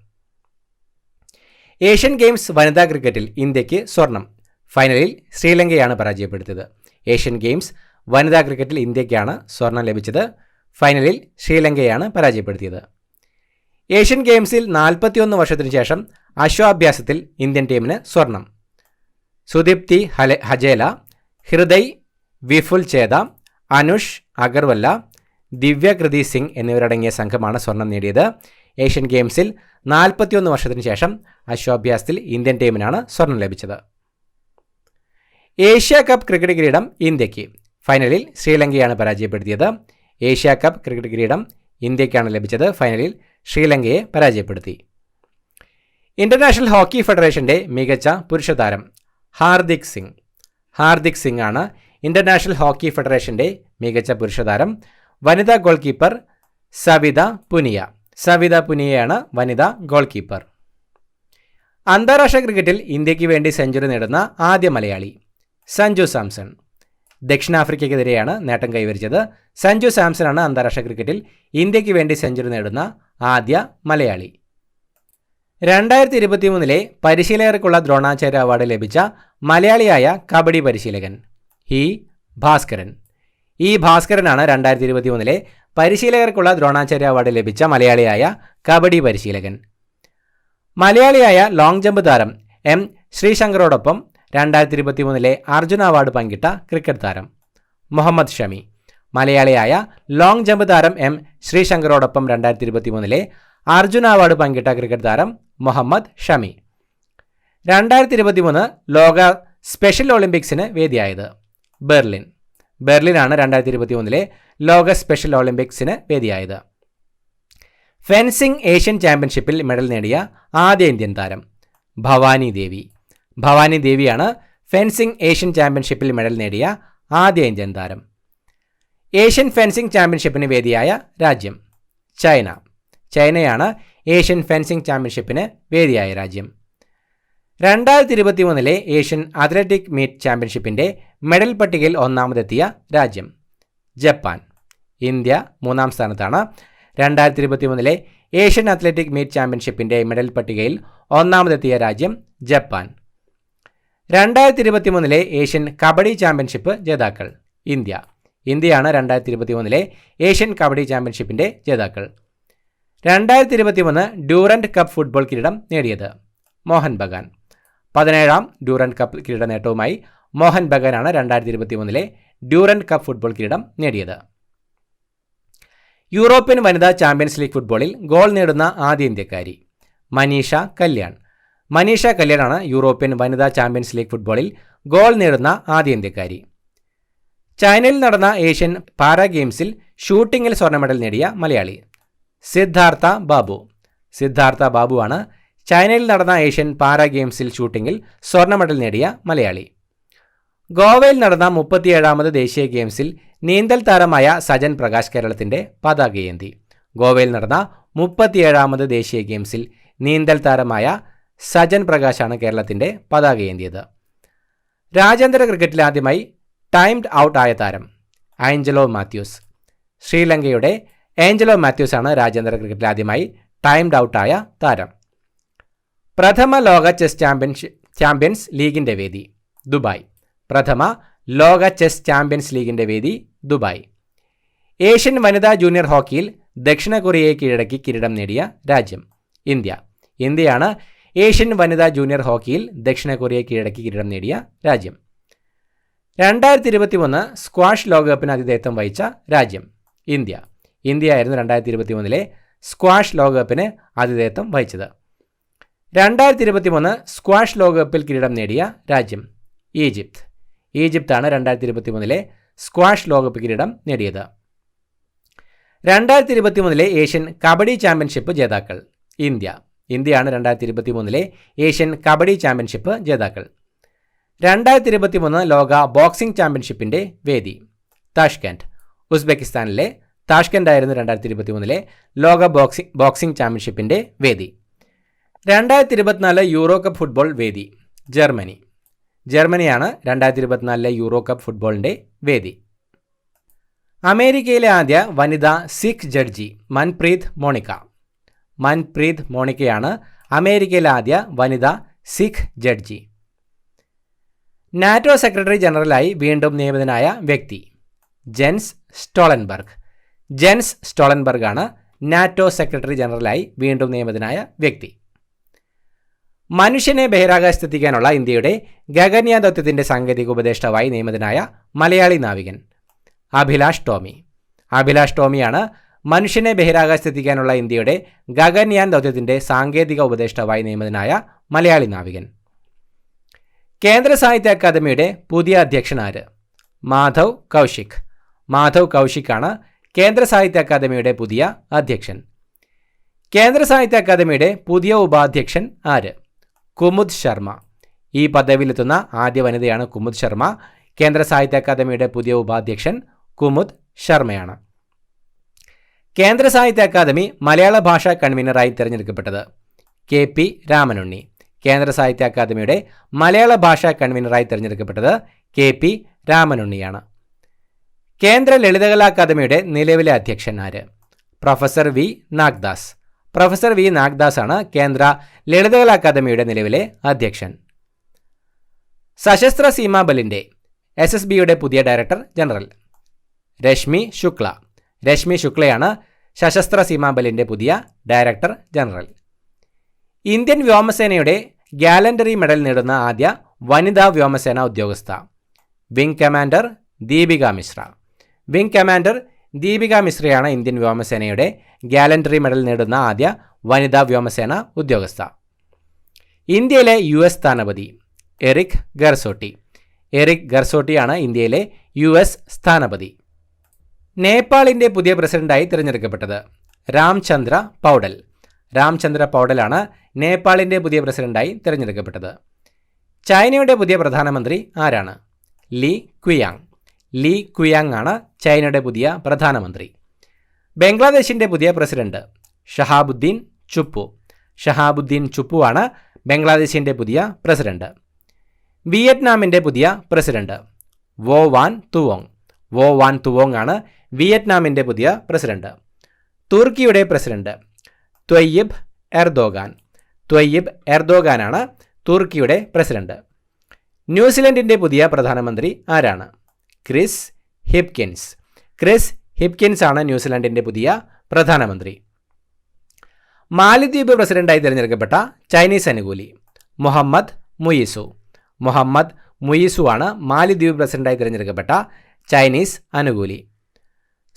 ഏഷ്യൻ ഗെയിംസ് വനിതാ ക്രിക്കറ്റിൽ ഇന്ത്യക്ക് സ്വർണം. ഫൈനലിൽ ശ്രീലങ്കയാണ് പരാജയപ്പെടുത്തിയത്. ഏഷ്യൻ ഗെയിംസ് വനിതാ ക്രിക്കറ്റിൽ ഇന്ത്യക്കാണ് സ്വർണം ലഭിച്ചത്. ഫൈനലിൽ ശ്രീലങ്കയാണ് പരാജയപ്പെടുത്തിയത്. ഏഷ്യൻ ഗെയിംസിൽ 41 വർഷത്തിനു ശേഷം അശ്വാഭ്യാസത്തിൽ ഇന്ത്യൻ ടീമിന് സ്വർണം. സുദീപ്തി ഹജേല, ഹൃദയ് വിഫുൽ ചേത, അനുഷ് അഗർവല്ല, ദിവ്യകൃതി സിംഗ് എന്നിവരടങ്ങിയ സംഘമാണ് സ്വർണം നേടിയത്. ഏഷ്യൻ ഗെയിംസിൽ 41 വർഷത്തിനു ശേഷം അശ്വാഭ്യാസത്തിൽ ഇന്ത്യൻ ടീമിനാണ് സ്വർണം ലഭിച്ചത്. ഏഷ്യ കപ്പ് ക്രിക്കറ്റ് കിരീടം ഇന്ത്യക്ക്. ഫൈനലിൽ ശ്രീലങ്കയാണ് പരാജയപ്പെടുത്തിയത്. ഏഷ്യ കപ്പ് ക്രിക്കറ്റ് കിരീടം ഇന്ത്യക്കാണ് ലഭിച്ചത്. ഫൈനലിൽ ശ്രീലങ്കയെ പരാജയപ്പെടുത്തി. ഇന്റർനാഷണൽ ഹോക്കി ഫെഡറേഷന്റെ മികച്ച പുരുഷ താരം ഹാർദിക് സിംഗ്. ഹാർദിക് സിംഗ് ആണ് ഇന്റർനാഷണൽ ഹോക്കി ഫെഡറേഷന്റെ മികച്ച പുരുഷ താരം. വനിതാ ഗോൾ കീപ്പർ സവിത പുനിയ. സവിത പുനിയയാണ് വനിതാ ഗോൾ കീപ്പർ. അന്താരാഷ്ട്ര ക്രിക്കറ്റിൽ ഇന്ത്യക്ക് വേണ്ടി സെഞ്ചുറി നേടുന്ന ആദ്യ മലയാളി സഞ്ജു സാംസൺ. ദക്ഷിണാഫ്രിക്കയ്ക്കെതിരെയാണ് നേട്ടം കൈവരിച്ചത്. സഞ്ജു സാംസണാണ് അന്താരാഷ്ട്ര ക്രിക്കറ്റിൽ ഇന്ത്യക്ക് വേണ്ടി സെഞ്ചുറി നേടുന്ന ആദ്യ മലയാളി. 2023 പരിശീലകർക്കുള്ള ദ്രോണാചാര്യ അവാർഡ് ലഭിച്ച മലയാളിയായ കബഡി പരിശീലകൻ ഭാസ്കരൻ. ഭാസ്കരനാണ് 2023 പരിശീലകർക്കുള്ള ദ്രോണാചാര്യ അവാർഡ് ലഭിച്ച മലയാളിയായ കബഡി പരിശീലകൻ. മലയാളിയായ ലോങ് ജമ്പ് താരം എം ശ്രീശങ്കറോടൊപ്പം 2023 അർജുന അവാർഡ് പങ്കിട്ട ക്രിക്കറ്റ് താരം മുഹമ്മദ് ഷമി. മലയാളിയായ ലോങ് ജമ്പ് താരം എം ശ്രീശങ്കറോടൊപ്പം 2023 അർജുന അവാർഡ് പങ്കിട്ട ക്രിക്കറ്റ് താരം മുഹമ്മദ് ഷമി. 2023 ലോക സ്പെഷ്യൽ ഒളിമ്പിക്സിന് വേദിയായത് ബെർലിനാണ് 2023 ലോക സ്പെഷ്യൽ ഒളിമ്പിക്സിന് വേദിയായത്. ഫെൻസിംഗ് ഏഷ്യൻ ചാമ്പ്യൻഷിപ്പിൽ മെഡൽ നേടിയ ആദ്യ ഇന്ത്യൻ താരം ഭവാനി ദേവി. ഭവാനി ദേവിയാണ് ഫെൻസിംഗ് ഏഷ്യൻ ചാമ്പ്യൻഷിപ്പിൽ മെഡൽ നേടിയ ആദ്യ ഇന്ത്യൻ താരം. ഏഷ്യൻ ഫെൻസിംഗ് ചാമ്പ്യൻഷിപ്പിന് വേദിയായ രാജ്യം ചൈനയാണ് ഏഷ്യൻ ഫെൻസിംഗ് ചാമ്പ്യൻഷിപ്പിന് വേദിയായ രാജ്യം. 2023 ഏഷ്യൻ അത്ലറ്റിക് മീറ്റ് ചാമ്പ്യൻഷിപ്പിന്റെ മെഡൽ പട്ടികയിൽ ഒന്നാമതെത്തിയ രാജ്യം ജപ്പാൻ. ഇന്ത്യ 3-ാം സ്ഥാനത്താണ്. 2023 ഏഷ്യൻ അത്ലറ്റിക് മീറ്റ് ചാമ്പ്യൻഷിപ്പിന്റെ മെഡൽ പട്ടികയിൽ ഒന്നാമതെത്തിയ രാജ്യം ജപ്പാൻ. 2023 ഏഷ്യൻ കബഡി ചാമ്പ്യൻഷിപ്പ് ജേതാക്കൾ ഇന്ത്യയാണ് 2023 ഏഷ്യൻ കബഡി ചാമ്പ്യൻഷിപ്പിന്റെ ജേതാക്കൾ. 2023 ഡ്യൂറന്റ് കപ്പ് ഫുട്ബോൾ കിരീടം നേടിയത് മോഹൻ ബഗാൻ. 17ാം ഡ്യൂറന്റ് കപ്പ് കിരീട നേട്ടവുമായി മോഹൻ ബഗാനാണ് 2023 ഡ്യൂറന്റ് കപ്പ് ഫുട്ബോൾ കിരീടം നേടിയത്. യൂറോപ്യൻ വനിതാ ചാമ്പ്യൻസ് ലീഗ് ഫുട്ബോളിൽ ഗോൾ നേടുന്ന ആദ്യ ഇന്ത്യക്കാരി മനീഷ കല്യാണാണ് യൂറോപ്യൻ വനിതാ ചാമ്പ്യൻസ് ലീഗ് ഫുട്ബോളിൽ ഗോൾ നേടുന്ന ആദ്യ ഇന്ത്യക്കാരി. ചൈനയിൽ നടന്ന ഏഷ്യൻ പാരാ ഗെയിംസിൽ ഷൂട്ടിങ്ങിൽ സ്വർണ്ണ മെഡൽ നേടിയ മലയാളി സിദ്ധാർത്ഥ ബാബുവാണ് ചൈനയിൽ നടന്ന ഏഷ്യൻ പാരാ ഗെയിംസിൽ ഷൂട്ടിങ്ങിൽ സ്വർണ്ണ മെഡൽ നേടിയ മലയാളി. ഗോവയിൽ നടന്ന 37ാമത് ദേശീയ ഗെയിംസിൽ നീന്തൽ താരമായ സജൻ പ്രകാശ് കേരളത്തിന്റെ പതാകയേന്തി. ഗോവയിൽ നടന്ന 37ാമത് ദേശീയ ഗെയിംസിൽ നീന്തൽ താരമായ സജൻ പ്രകാശാണ് കേരളത്തിന്റെ പതാകയേന്തിയത്. രാജ്യാന്തര ക്രിക്കറ്റിൽ ആദ്യമായി ടൈംഡ് ഔട്ട് ആയ താരം ആഞ്ചലോ മാത്യൂസ്. ശ്രീലങ്കയുടെ ആഞ്ചലോ മാത്യൂസ് ആണ് രാജ്യാന്തര ക്രിക്കറ്റിൽ ആദ്യമായി ടൈംഡ് ഔട്ടായ താരം. പ്രഥമ ലോക ചെസ് ചാമ്പ്യൻസ് ലീഗിന്റെ വേദി ദുബായ്. പ്രഥമ ലോക ചെസ് ചാമ്പ്യൻസ് ലീഗിന്റെ വേദി ദുബായ്. ഏഷ്യൻ വനിതാ ജൂനിയർ ഹോക്കിയിൽ ദക്ഷിണ കൊറിയയെ കീഴടക്കി കിരീടം നേടിയ രാജ്യം ഇന്ത്യയാണ് ഏഷ്യൻ വനിതാ ജൂനിയർ ഹോക്കിയിൽ ദക്ഷിണ കൊറിയയെ കീഴടക്കി കിരീടം നേടിയ രാജ്യം. 2023 സ്ക്വാഷ് ലോകകപ്പിന് ആതിഥേയത്വം വഹിച്ച രാജ്യം ഇന്ത്യയായിരുന്നു 2023 സ്ക്വാഷ് ലോകകപ്പിന് ആതിഥേയത്വം വഹിച്ചത്. 2023 സ്ക്വാഷ് ലോകകപ്പിൽ കിരീടം നേടിയ രാജ്യം ഈജിപ്താണ് 2023 സ്ക്വാഷ് ലോകകപ്പ് കിരീടം നേടിയത്. 2023 ഏഷ്യൻ കബഡി ചാമ്പ്യൻഷിപ്പ് ജേതാക്കൾ ഇന്ത്യയാണ് 2023 ഏഷ്യൻ കബഡി ചാമ്പ്യൻഷിപ്പ് ജേതാക്കൾ. 2023 ലോക ബോക്സിംഗ് ചാമ്പ്യൻഷിപ്പിന്റെ വേദി താഷ്കന്റ്. ഉസ്ബെക്കിസ്ഥാനിലെ താഷ്കന്റ് ആയിരുന്നു 2023 ലോക ബോക്സിംഗ് ചാമ്പ്യൻഷിപ്പിന്റെ വേദി. 2024 യൂറോ കപ്പ് ഫുട്ബോൾ വേദി ജർമ്മനിയാണ് 2024 യൂറോ കപ്പ് ഫുട്ബോളിന്റെ വേദി. അമേരിക്കയിലെ ആദ്യ വനിതാ സിഖ് ജഡ്ജി മൻപ്രീത് മോണിക്കയാണ് അമേരിക്കയിലെ ആദ്യ വനിതാ സിഖ് ജഡ്ജി. നാറ്റോ സെക്രട്ടറി ജനറലായി വീണ്ടും നിയമിതനായ വ്യക്തി ജെൻസ് സ്റ്റോളൻബർഗ് ആണ് നാറ്റോ സെക്രട്ടറി ജനറലായി വീണ്ടും നിയമിതനായ വ്യക്തി. മനുഷ്യനെ ബഹിരാകാശത്തെത്തിക്കാനുള്ള ഇന്ത്യയുടെ ഗഗൻയാൻ ദൗത്യത്തിന്റെ സാങ്കേതിക ഉപദേഷ്ടാവായി നിയമിതനായ മലയാളി നാവികൻ അഭിലാഷ് ടോമിയാണ് മനുഷ്യനെ ബഹിരാകാശത്തെത്തിക്കാനുള്ള ഇന്ത്യയുടെ ഗഗൻയാൻ ദൗത്യത്തിന്റെ സാങ്കേതിക ഉപദേഷ്ടാവായി നിയമിതനായ മലയാളി നാവികൻ. കേന്ദ്ര സാഹിത്യ അക്കാദമിയുടെ പുതിയ അധ്യക്ഷൻ ആര്? മാധവ് കൗശിക് ആണ് കേന്ദ്ര സാഹിത്യ അക്കാദമിയുടെ പുതിയ അധ്യക്ഷൻ? കേന്ദ്ര സാഹിത്യ അക്കാദമിയുടെ പുതിയ ഉപാധ്യക്ഷൻ ആര്? കുമുദ് ശർമ്മ. ഈ പദവിയിലെത്തുന്ന ആദ്യ വനിതയാണ് കുമുദ് ശർമ്മ. കേന്ദ്ര സാഹിത്യ അക്കാദമിയുടെ പുതിയ ഉപാധ്യക്ഷൻ കുമുദ് ശർമ്മയാണ്. കേന്ദ്ര സാഹിത്യ അക്കാദമി മലയാള ഭാഷാ കൺവീനറായി തിരഞ്ഞെടുക്കപ്പെട്ടത്? KP രാമനുണ്ണി. കേന്ദ്ര സാഹിത്യ അക്കാദമിയുടെ മലയാള ഭാഷാ കൺവീനറായി തിരഞ്ഞെടുക്കപ്പെട്ടത് KP രാമനുണ്ണിയാണ്. കേന്ദ്ര ലളിതകലാ അക്കാദമിയുടെ നിലവിലെ അധ്യക്ഷൻ ആര്? Professor V നാഗ്ദാസ്. പ്രൊഫസർ V നാഗ്ദാസ് ആണ് കേന്ദ്ര ലളിതകലാ അക്കാദമിയുടെ നിലവിലെ അധ്യക്ഷൻ. സശസ്ത്ര സീമാ ബലിൻ്റെ SSBയുടെ പുതിയ ഡയറക്ടർ ജനറൽ? രശ്മി ശുക്ല. രശ്മി ശുക്ലയാണ് സശസ്ത്ര സീമാ ബലിൻ്റെ പുതിയ ഡയറക്ടർ ജനറൽ. ഇന്ത്യൻ വ്യോമസേനയുടെ ഗാലൻഡറി മെഡൽ നേടുന്ന ആദ്യ വനിതാ വ്യോമസേന ഉദ്യോഗസ്ഥ? Wing commander Deepika Mishra. Wing commander Deepika മിശ്രയാണ് ഇന്ത്യൻ വ്യോമസേനയുടെ ഗാലൻഡറി മെഡൽ നേടുന്ന ആദ്യ വനിതാ വ്യോമസേന ഉദ്യോഗസ്ഥ. ഇന്ത്യയിലെ US സ്ഥാനപതി? എറിക് ഗർസോട്ടി. എറിക് ഗർസോട്ടിയാണ് ഇന്ത്യയിലെ US സ്ഥാനപതി. നേപ്പാളിൻ്റെ പുതിയ പ്രസിഡന്റായി തിരഞ്ഞെടുക്കപ്പെട്ടത്? രാംചന്ദ്ര പൗഡൽ. രാംചന്ദ്ര പൗഡലാണ് നേപ്പാളിൻ്റെ പുതിയ പ്രസിഡന്റായി തിരഞ്ഞെടുക്കപ്പെട്ടത്. ചൈനയുടെ പുതിയ പ്രധാനമന്ത്രി ആരാണ്? Lee Qiang. ലീ ക്വിയാങ് ആണ് ചൈനയുടെ പുതിയ പ്രധാനമന്ത്രി. ബംഗ്ലാദേശിൻ്റെ പുതിയ പ്രസിഡന്റ്? ഷഹാബുദ്ദീൻ ചുപ്പു. ഷഹാബുദ്ദീൻ ചുപ്പു ആണ് ബംഗ്ലാദേശിൻ്റെ പുതിയ പ്രസിഡന്റ്. വിയറ്റ്നാമിൻ്റെ പുതിയ പ്രസിഡന്റ്? വോ വാൻ തുവോങ്. വോ വാൻ തുവോങ് ആണ് വിയറ്റ്നാമിൻ്റെ പുതിയ പ്രസിഡന്റ്. തുർക്കിയുടെ പ്രസിഡന്റ്? Tayyip Erdogan. ത്വയ്യിബ് എർദോഗാനാണ് തുർക്കിയുടെ പ്രസിഡന്റ്. ന്യൂസിലൻഡിൻ്റെ പുതിയ പ്രധാനമന്ത്രി ആരാണ്? Chris Hipkins. ക്രിസ് ഹിപ്കിൻസ് ആണ് ന്യൂസിലൻഡിൻ്റെ പുതിയ പ്രധാനമന്ത്രി. മാലിദ്വീപ് പ്രസിഡന്റായി തിരഞ്ഞെടുക്കപ്പെട്ട ചൈനീസ് അനുകൂലി? മുഹമ്മദ് മുയിസു. മുഹമ്മദ് മുയിസു ആണ് മാലിദ്വീപ് പ്രസിഡന്റായി തിരഞ്ഞെടുക്കപ്പെട്ട ചൈനീസ് അനുകൂലി.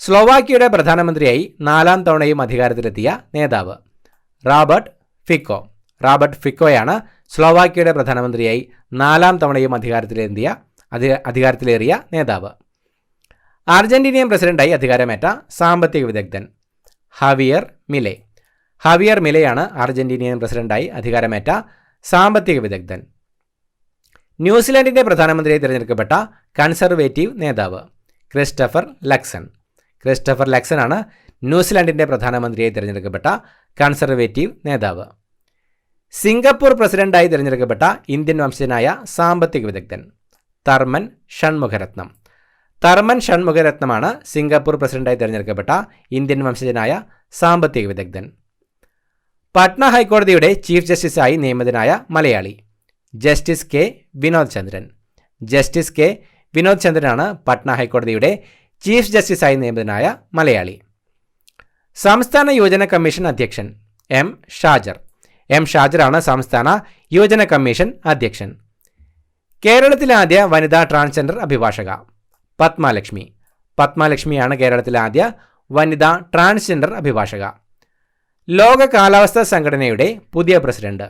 സ്ലോവാക്യയുടെ പ്രധാനമന്ത്രിയായി 4ാം തവണയും അധികാരത്തിലെത്തിയ നേതാവ്? Robert Fico. റോബർട്ട് ഫിക്കോയാണ് സ്ലോവാക്യയുടെ പ്രധാനമന്ത്രിയായി 4ാം തവണയും അധികാരത്തിലേറിയ നേതാവ്. അർജന്റീനിയൻ പ്രസിഡന്റായി അധികാരമേറ്റ സാമ്പത്തിക വിദഗ്ധൻ? ഹവിയർ മിലെ. ഹവിയർ മിലെയാണ് അർജന്റീനിയൻ പ്രസിഡന്റായി അധികാരമേറ്റ സാമ്പത്തിക വിദഗ്ധൻ. ന്യൂസിലാൻഡിൻ്റെ പ്രധാനമന്ത്രിയായി തിരഞ്ഞെടുക്കപ്പെട്ട കൺസർവേറ്റീവ് നേതാവ്? Christopher Luxon. ക്രിസ്റ്റഫർ ലക്സൺ ആണ് ന്യൂസിലാൻഡിൻ്റെ പ്രധാനമന്ത്രിയായി തിരഞ്ഞെടുക്കപ്പെട്ട കൺസർവേറ്റീവ് നേതാവ്. സിംഗപ്പൂർ പ്രസിഡന്റായി തിരഞ്ഞെടുക്കപ്പെട്ട ഇന്ത്യൻ വംശജനായ സാമ്പത്തിക വിദഗ്ധൻ? തർമൻ ഷൺമുഖരത്നം. തർമൻ ഷൺമുഖരത്നമാണ് സിംഗപ്പൂർ പ്രസിഡന്റായി തിരഞ്ഞെടുക്കപ്പെട്ട ഇന്ത്യൻ വംശജനായ സാമ്പത്തിക വിദഗ്ധൻ. പട്ന ഹൈക്കോടതിയുടെ ചീഫ് ജസ്റ്റിസായി നിയമിതനായ മലയാളി? Justice K Vinod Chandran. Justice K Vinod ചന്ദ്രനാണ് പട്ന ഹൈക്കോടതിയുടെ ചീഫ് ജസ്റ്റിസായി നിയമിതനായ മലയാളി. സംസ്ഥാന യുവജന കമ്മീഷൻ അധ്യക്ഷൻ? M ഷാജർ. M ഷാജറാണ് സംസ്ഥാന യുവജന കമ്മീഷൻ അധ്യക്ഷൻ. കേരളത്തിലെ ആദ്യ വനിതാ ട്രാൻസ്ജെൻഡർ അഭിഭാഷക? പത്മലക്ഷ്മി. പത്മലക്ഷ്മിയാണ് കേരളത്തിലെ ആദ്യ വനിതാ ട്രാൻസ്ജെൻഡർ അഭിഭാഷക. ലോക കാലാവസ്ഥാ സംഘടനയുടെ പുതിയ പ്രസിഡന്റ്?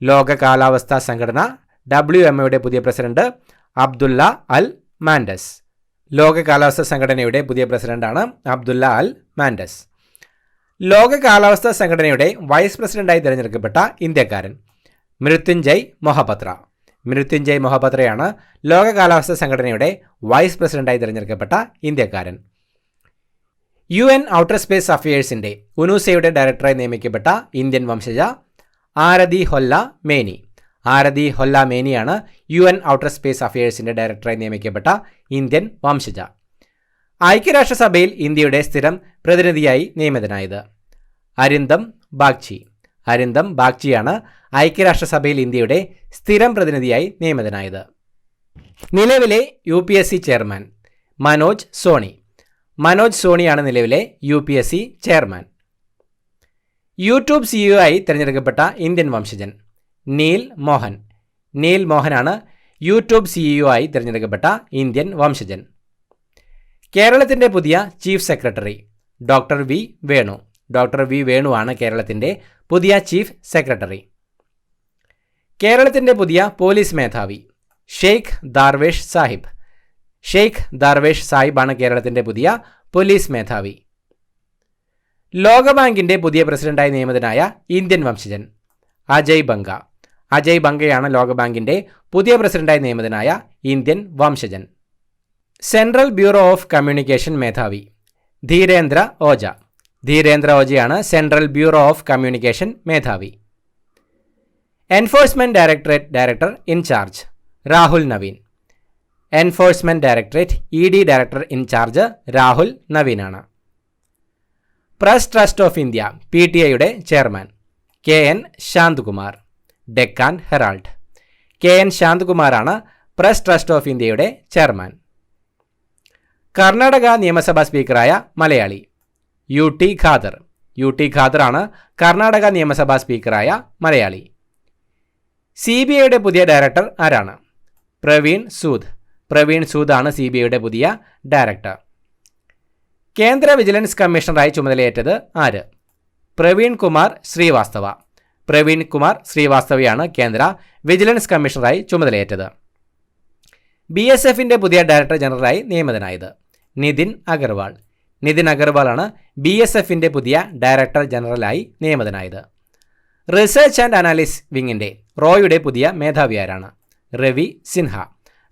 ലോക കാലാവസ്ഥാ സംഘടന WMOയുടെ പുതിയ പ്രസിഡന്റ് അബ്ദുള്ള അൽ മാൻഡസ്. ലോക കാലാവസ്ഥാ സംഘടനയുടെ പുതിയ പ്രസിഡന്റാണ് അബ്ദുള്ള അൽ മാൻഡസ്. ലോക കാലാവസ്ഥാ സംഘടനയുടെ വൈസ് പ്രസിഡന്റായി തിരഞ്ഞെടുക്കപ്പെട്ട ഇന്ത്യക്കാരൻ? മൃത്യുഞ്ജയ് മൊഹപത്ര. മൃത്യുഞ്ജയ് മൊഹപത്രയാണ് ലോക കാലാവസ്ഥാ സംഘടനയുടെ വൈസ് പ്രസിഡന്റായി തിരഞ്ഞെടുക്കപ്പെട്ട ഇന്ത്യക്കാരൻ. UN ഔട്ടർ സ്പേസ് അഫയേഴ്സിൻ്റെ ഉനൂസയുടെ ഡയറക്ടറായി നിയമിക്കപ്പെട്ട ഇന്ത്യൻ വംശജ? ആരതി ഹൊല്ല മേനി. ആരതി ഹൊല്ല മേനിയാണ് UN ഔട്ടർ സ്പേസ് അഫയേഴ്സിൻ്റെ ഡയറക്ടറായി നിയമിക്കപ്പെട്ട ഇന്ത്യൻ വംശജ. ഐക്യരാഷ്ട്രസഭയിൽ ഇന്ത്യയുടെ സ്ഥിരം പ്രതിനിധിയായി നിയമിതനായത്? അരിന്ദം ബാഗ്ചി. അരിന്ദം ബാഗ്ചിയാണ് ഐക്യരാഷ്ട്രസഭയിൽ ഇന്ത്യയുടെ സ്ഥിരം പ്രതിനിധിയായി നിയമിതനായത്. നിലവിലെ UPSC ചെയർമാൻ? മനോജ് സോണി. മനോജ് സോണിയാണ് നിലവിലെ UPSC ചെയർമാൻ. യൂട്യൂബ് CEO ആയി തിരഞ്ഞെടുക്കപ്പെട്ട ഇന്ത്യൻ വംശജൻ? നീൽ മോഹൻ. നീൽ മോഹനാണ് യൂട്യൂബ് CEO ആയി തിരഞ്ഞെടുക്കപ്പെട്ട ഇന്ത്യൻ വംശജൻ. കേരളത്തിൻ്റെ പുതിയ chief secretary? Doctor V Venu. Doctor V Venu ആണ് കേരളത്തിൻ്റെ പുതിയ ചീഫ് സെക്രട്ടറി. കേരളത്തിൻ്റെ പുതിയ പോലീസ് മേധാവി? ഷെയ്ഖ് ദാർവേഷ് സാഹിബ്. ഷെയ്ഖ് ദാർവേഷ് സാഹിബാണ് കേരളത്തിൻ്റെ പുതിയ പോലീസ് മേധാവി. ലോകബാങ്കിന്റെ പുതിയ പ്രസിഡന്റായി നിയമിതനായ ഇന്ത്യൻ വംശജൻ അജയ് ബംഗ. അജയ് ബംഗയാണ് ലോകബാങ്കിന്റെ പുതിയ പ്രസിഡന്റായി നിയമിതനായ ഇന്ത്യൻ വംശജൻ. സെൻട്രൽ ബ്യൂറോ ഓഫ് കമ്മ്യൂണിക്കേഷൻ മേധാവി ധീരേന്ദ്ര ഓജ. ധീരേന്ദ്ര ഓജയാണ് സെൻട്രൽ ബ്യൂറോ ഓഫ് കമ്മ്യൂണിക്കേഷൻ മേധാവി. Enforcement Directorate director in charge Rahul Naveen. Enforcement Directorate ED director in charge Rahul നവീനാണ്. പ്രസ് ട്രസ്റ്റ് ഓഫ് ഇന്ത്യ PTIയുടെ chairman KN Shanthakumar. Deccan Herald. KN ശാന്തകുമാറാണ് പ്രസ് ട്രസ്റ്റ് ഓഫ് ഇന്ത്യയുടെ ചെയർമാൻ. കർണാടക നിയമസഭാ സ്പീക്കറായ മലയാളി UT ഖാദർ. UT ഖാദറാണ് കർണാടക നിയമസഭാ സ്പീക്കറായ മലയാളി. CBIയുടെ പുതിയ ഡയറക്ടർ ആരാണ്? പ്രവീൺ സൂദ്. പ്രവീൺ സൂദാണ് CBIയുടെ പുതിയ ഡയറക്ടർ. കേന്ദ്ര വിജിലൻസ് കമ്മീഷണറായി ചുമതലയേറ്റത് ആര്? പ്രവീൺ കുമാർ ശ്രീവാസ്തവ. പ്രവീൺ കുമാർ ശ്രീവാസ്തവയാണ് കേന്ദ്ര വിജിലൻസ് കമ്മീഷണറായി ചുമതലയേറ്റത്. BSFന്റെ പുതിയ ഡയറക്ടർ ജനറലായി നിയമിതനായത് നിതിൻ അഗർവാൾ. നിതിൻ അഗർവാളാണ് BSFന്റെ പുതിയ ഡയറക്ടർ ജനറലായി നിയമിതനായത്. റിസർച്ച് ആൻഡ് അനാലിസിസ് വിങ്ങിന്റെ റോയുടെ പുതിയ മേധാവി ആരാണ്? രവി സിൻഹ.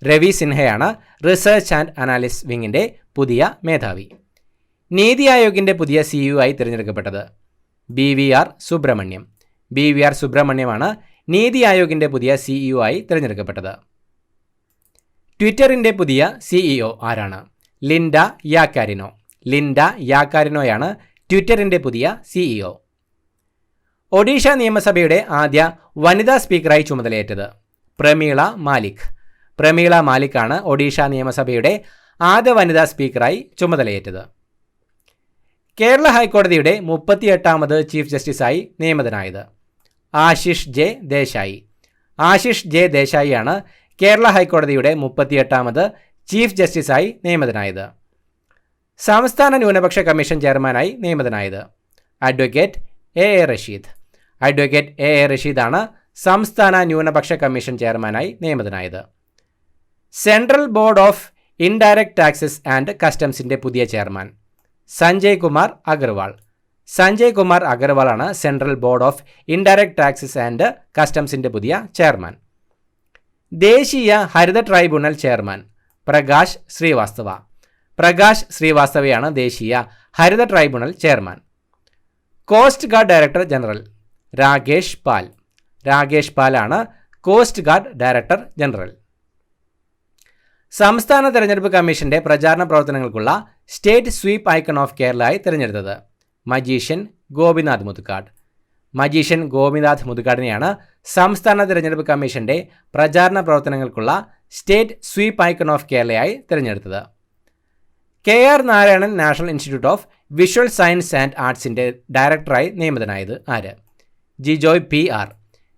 രവി സിൻഹയാണ് റിസർച്ച് ആൻഡ് അനാലിസിസ് വിങ്ങിന്റെ പുതിയ മേധാവി. നീതി ആയോഗിന്റെ പുതിയ CEO ആയി തിരഞ്ഞെടുക്കപ്പെട്ടത് BVR സുബ്രഹ്മണ്യം. BVR സുബ്രഹ്മണ്യമാണ് നീതി ആയോഗിന്റെ പുതിയ CEO ആയി തിരഞ്ഞെടുക്കപ്പെട്ടത്. ട്വിറ്ററിന്റെ പുതിയ CEO ആരാണ്? Linda Yaccarino. ലിൻഡ യാക്കാരിനോയാണ് ട്വിറ്ററിന്റെ പുതിയ CEO. ഒഡീഷ നിയമസഭയുടെ ആദ്യ വനിതാ സ്പീക്കറായി ചുമതലയേറ്റത് പ്രമീള മാലിക്. പ്രമീള മാലിക്കാണ് ഒഡീഷ നിയമസഭയുടെ ആദ്യ വനിതാ സ്പീക്കറായി ചുമതലയേറ്റത്. കേരള ഹൈക്കോടതിയുടെ 38ാമത് ചീഫ് ജസ്റ്റിസായി നിയമിതനായത് ആശിഷ് ജെ ദേശായി. ആശിഷ് ജെ ദേശായിയാണ് കേരള ഹൈക്കോടതിയുടെ 38ാമത് ചീഫ് ജസ്റ്റിസായി നിയമിതനായത്. സംസ്ഥാന ന്യൂനപക്ഷ കമ്മീഷൻ ചെയർമാനായി നിയമിതനായത് advocate AA Rasheed. Advocate AA റഷീദാണ് സംസ്ഥാന ന്യൂനപക്ഷ കമ്മീഷൻ ചെയർമാനായി നിയമിതനായത്. Central Board of Indirect Taxes and കസ്റ്റംസിന്റെ പുതിയ ചെയർമാൻ സഞ്ജയ് കുമാർ അഗർവാൾ. സഞ്ജയ് കുമാർ അഗർവാളാണ് Central Board of Indirect Taxes and കസ്റ്റംസിന്റെ പുതിയ ചെയർമാൻ. ദേശീയ ഹരിത ട്രൈബ്യൂണൽ ചെയർമാൻ പ്രകാശ് ശ്രീവാസ്തവ. പ്രകാശ് ശ്രീവാസ്തവയാണ് ദേശീയ ഹരിത tribunal chairman. Coast guard director general Rakesh പാൽ. രാകേഷ് പാലാണ് കോസ്റ്റ് ഗാർഡ് ഡയറക്ടർ ജനറൽ. സംസ്ഥാന തെരഞ്ഞെടുപ്പ് കമ്മീഷന്റെ പ്രചാരണ പ്രവർത്തനങ്ങൾക്കുള്ള സ്റ്റേറ്റ് സ്വീപ്പ് ഐക്കൺ ഓഫ് കേരളയായി തിരഞ്ഞെടുത്തത് മജീഷ്യൻ ഗോപിനാഥ് മുതുകാട്. മജീഷ്യൻ ഗോപിനാഥ് മുതുകാടിനെയാണ് സംസ്ഥാന തെരഞ്ഞെടുപ്പ് കമ്മീഷന്റെ പ്രചാരണ പ്രവർത്തനങ്ങൾക്കുള്ള സ്റ്റേറ്റ് സ്വീപ്പ് ഐക്കൺ ഓഫ് കേരളയായി തിരഞ്ഞെടുത്തത്. KR Narayanan National Institute of Visual Science and ആർട്സിന്റെ ഡയറക്ടറായി നിയമിതനായത് ആര്? ജിജോയ് PR.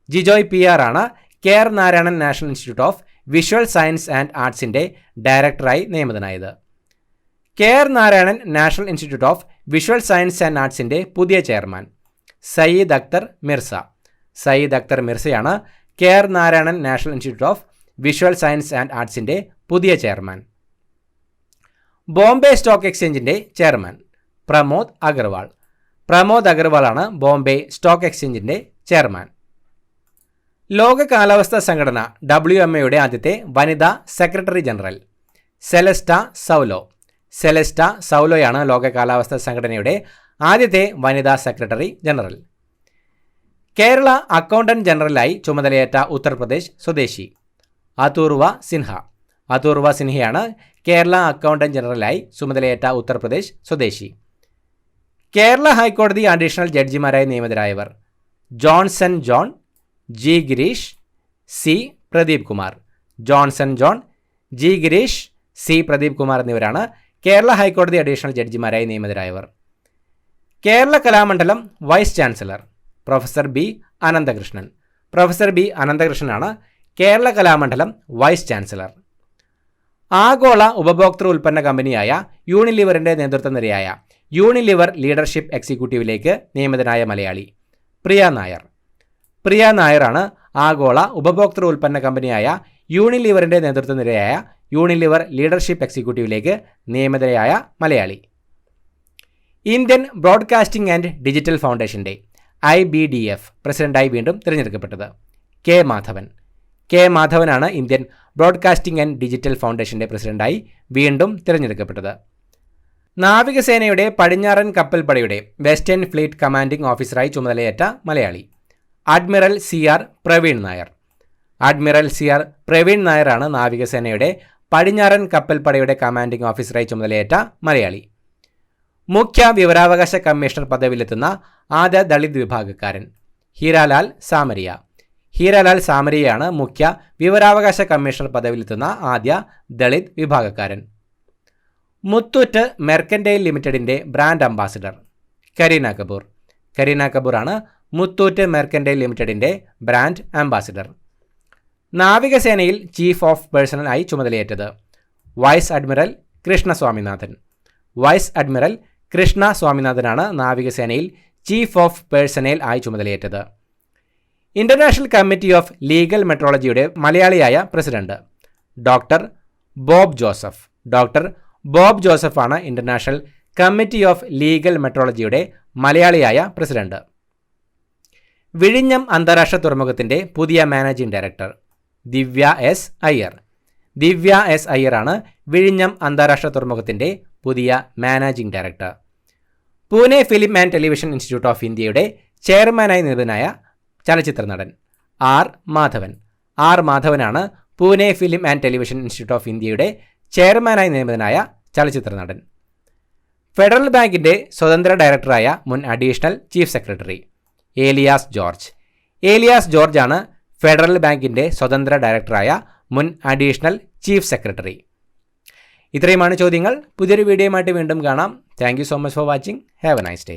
ജിജോയ് PR ആണ് KR Narayanan National Institute of Visual Science and ആർട്സിന്റെ ഡയറക്ടറായി നിയമിതനായത്. KR Narayanan National Institute of Visual Science and ആർട്സിന്റെ പുതിയ ചെയർമാൻ സയ്യിദ് അക്തർ മിർസ. സയ്യിദ് അക്തർ മിർസയാണ് KR Narayanan National Institute of Visual Science and ആർട്സിന്റെ പുതിയ ചെയർമാൻ. ബോംബെ സ്റ്റോക്ക് എക്സ്ചേഞ്ചിന്റെ ചെയർമാൻ പ്രമോദ് അഗർവാൾ. പ്രമോദ് അഗർവാളാണ് ബോംബെ സ്റ്റോക്ക് എക്സ്ചേഞ്ചിന്റെ ചെയർമാൻ. ലോക കാലാവസ്ഥാ സംഘടന WMAയുടെ ആദ്യത്തെ വനിതാ secretary general Celeste Saulo. Celeste സൗലോയാണ് ലോക കാലാവസ്ഥാ സംഘടനയുടെ ആദ്യത്തെ വനിതാ സെക്രട്ടറി ജനറൽ. കേരള അക്കൗണ്ടന്റ് ജനറലായി ചുമതലയേറ്റ ഉത്തർപ്രദേശ് സ്വദേശി അഥൂർവ സിൻഹ. അഥൂർവ സിൻഹയാണ് കേരള അക്കൗണ്ടന്റ് ജനറലായി ചുമതലയേറ്റ ഉത്തർപ്രദേശ് സ്വദേശി. കേരള ഹൈക്കോടതി അഡീഷണൽ ജഡ്ജിമാരായി നിയമിതരായവർ Johnson John, G Girish, C Pradeep Kumar. Johnson John, G Girish, C Pradeep Kumar എന്നിവരാണ് കേരള ഹൈക്കോടതി അഡീഷണൽ ജഡ്ജിമാരായി നിയമിതരായവർ. Kerala Kalamandalam vice chancellor professor B Ananthakrishnan. Professor B അനന്തകൃഷ്ണനാണ് കേരള കലാമണ്ഡലം വൈസ് ചാൻസലർ. ആഗോള ഉപഭോക്തൃ ഉൽപ്പന്ന കമ്പനിയായ യൂണിലിവറിന്റെ നേതൃത്വനിരയായ യൂണിലിവർ ലീഡർഷിപ്പ് എക്സിക്യൂട്ടീവിലേക്ക് നിയമിതനായ മലയാളി പ്രിയ നായർ. പ്രിയ നായരാണ് ആഗോള ഉപഭോക്തൃ ഉൽപ്പന്ന കമ്പനിയായ യൂണിലിവറിന്റെ നേതൃത്വനിരയായ യൂണിലിവർ ലീഡർഷിപ്പ് എക്സിക്യൂട്ടീവിലേക്ക് നിയമിതയായ മലയാളി. ഇന്ത്യൻ ബ്രോഡ്കാസ്റ്റിംഗ് ആൻഡ് ഡിജിറ്റൽ ഫൗണ്ടേഷൻ്റെ IBDF പ്രസിഡന്റായി വീണ്ടും തിരഞ്ഞെടുക്കപ്പെട്ടത്? കെ മാധവൻ. കെ മാധവനാണ് ഇന്ത്യൻ ബ്രോഡ്കാസ്റ്റിംഗ് ആൻഡ് ഡിജിറ്റൽ ഫൗണ്ടേഷൻ്റെ പ്രസിഡന്റായി വീണ്ടും തിരഞ്ഞെടുക്കപ്പെട്ടത്. നാവികസേനയുടെ പടിഞ്ഞാറൻ കപ്പൽപ്പടയുടെ വെസ്റ്റേൺ ഫ്ലീറ്റ് കമാൻഡിംഗ് ഓഫീസറായി ചുമതലയേറ്റ Malayali? Admiral CR Praveen Nair. Admiral CR Praveen നായരാണ് നാവികസേനയുടെ പടിഞ്ഞാറൻ കപ്പൽപ്പടയുടെ കമാൻഡിംഗ് ഓഫീസറായി ചുമതലയേറ്റ മലയാളി. മുഖ്യ വിവരാവകാശ കമ്മീഷണർ പദവിയിലെത്തുന്ന ആദ്യ ദളിത് വിഭാഗക്കാരൻ? ഹീരാലാൽ സാമരിയ. ഹീരാലാൽ സാമരിയയാണ് മുഖ്യ വിവരാവകാശ കമ്മീഷണർ പദവിയിലെത്തുന്ന ആദ്യ ദളിത് വിഭാഗക്കാരൻ. മുത്തൂറ്റ് മെർക്കൻറ്റൈൽ ലിമിറ്റഡിൻ്റെ ബ്രാൻഡ് അംബാസിഡർ? കരീന കപൂർ. കരീന കപൂറാണ് മുത്തൂറ്റ് മെർക്കൻറ്റൈൽ ലിമിറ്റഡിൻ്റെ ബ്രാൻഡ് അംബാസിഡർ. നാവികസേനയിൽ ചീഫ് ഓഫ് പേഴ്സണൽ ആയി ചുമതലയേറ്റത്? Vice admiral Krishna Swaminathan. Vice admiral Krishna സ്വാമിനാഥനാണ് നാവികസേനയിൽ ചീഫ് ഓഫ് പേഴ്സണൽ ആയി ചുമതലയേറ്റത്. ഇന്റർനാഷണൽ കമ്മിറ്റി ഓഫ് ലീഗൽ മെട്രോളജിയുടെ മലയാളിയായ president? Doctor Bob Joseph. Doctor Bob ജോസഫാണ് ഇന്റർനാഷണൽ കമ്മിറ്റി ഓഫ് ലീഗൽ മെട്രോളജിയുടെ മലയാളിയായ പ്രസിഡന്റ്. വിഴിഞ്ഞം അന്താരാഷ്ട്ര തുറമുഖത്തിൻ്റെ പുതിയ managing director? Divya S. Iyer. ദിവ്യ S. അയ്യറാണ് വിഴിഞ്ഞം അന്താരാഷ്ട്ര തുറമുഖത്തിൻ്റെ പുതിയ managing director. Pune Film and Television Institute of ഇന്ത്യയുടെ ചെയർമാനായി നിയമിതനായ ചലച്ചിത്ര നടൻ? R. മാധവൻ. R. മാധവനാണ് Pune Film and Television Institute of ഇന്ത്യയുടെ ചെയർമാനായി നിയമിതനായ ചലച്ചിത്ര നടൻ. ഫെഡറൽ ബാങ്കിൻ്റെ സ്വതന്ത്ര ഡയറക്ടറായ മുൻ additional chief secretary? Elias George. Elias ജോർജാണ് ഫെഡറൽ ബാങ്കിൻ്റെ സ്വതന്ത്ര ഡയറക്ടറായ മുൻ അഡീഷണൽ ചീഫ് സെക്രട്ടറി. ഇത്രയുമാണ് ചോദ്യങ്ങൾ. പുതിയൊരു വീഡിയോയുമായിട്ട് വീണ്ടും കാണാം. Thank you so much for watching. Have A nice day.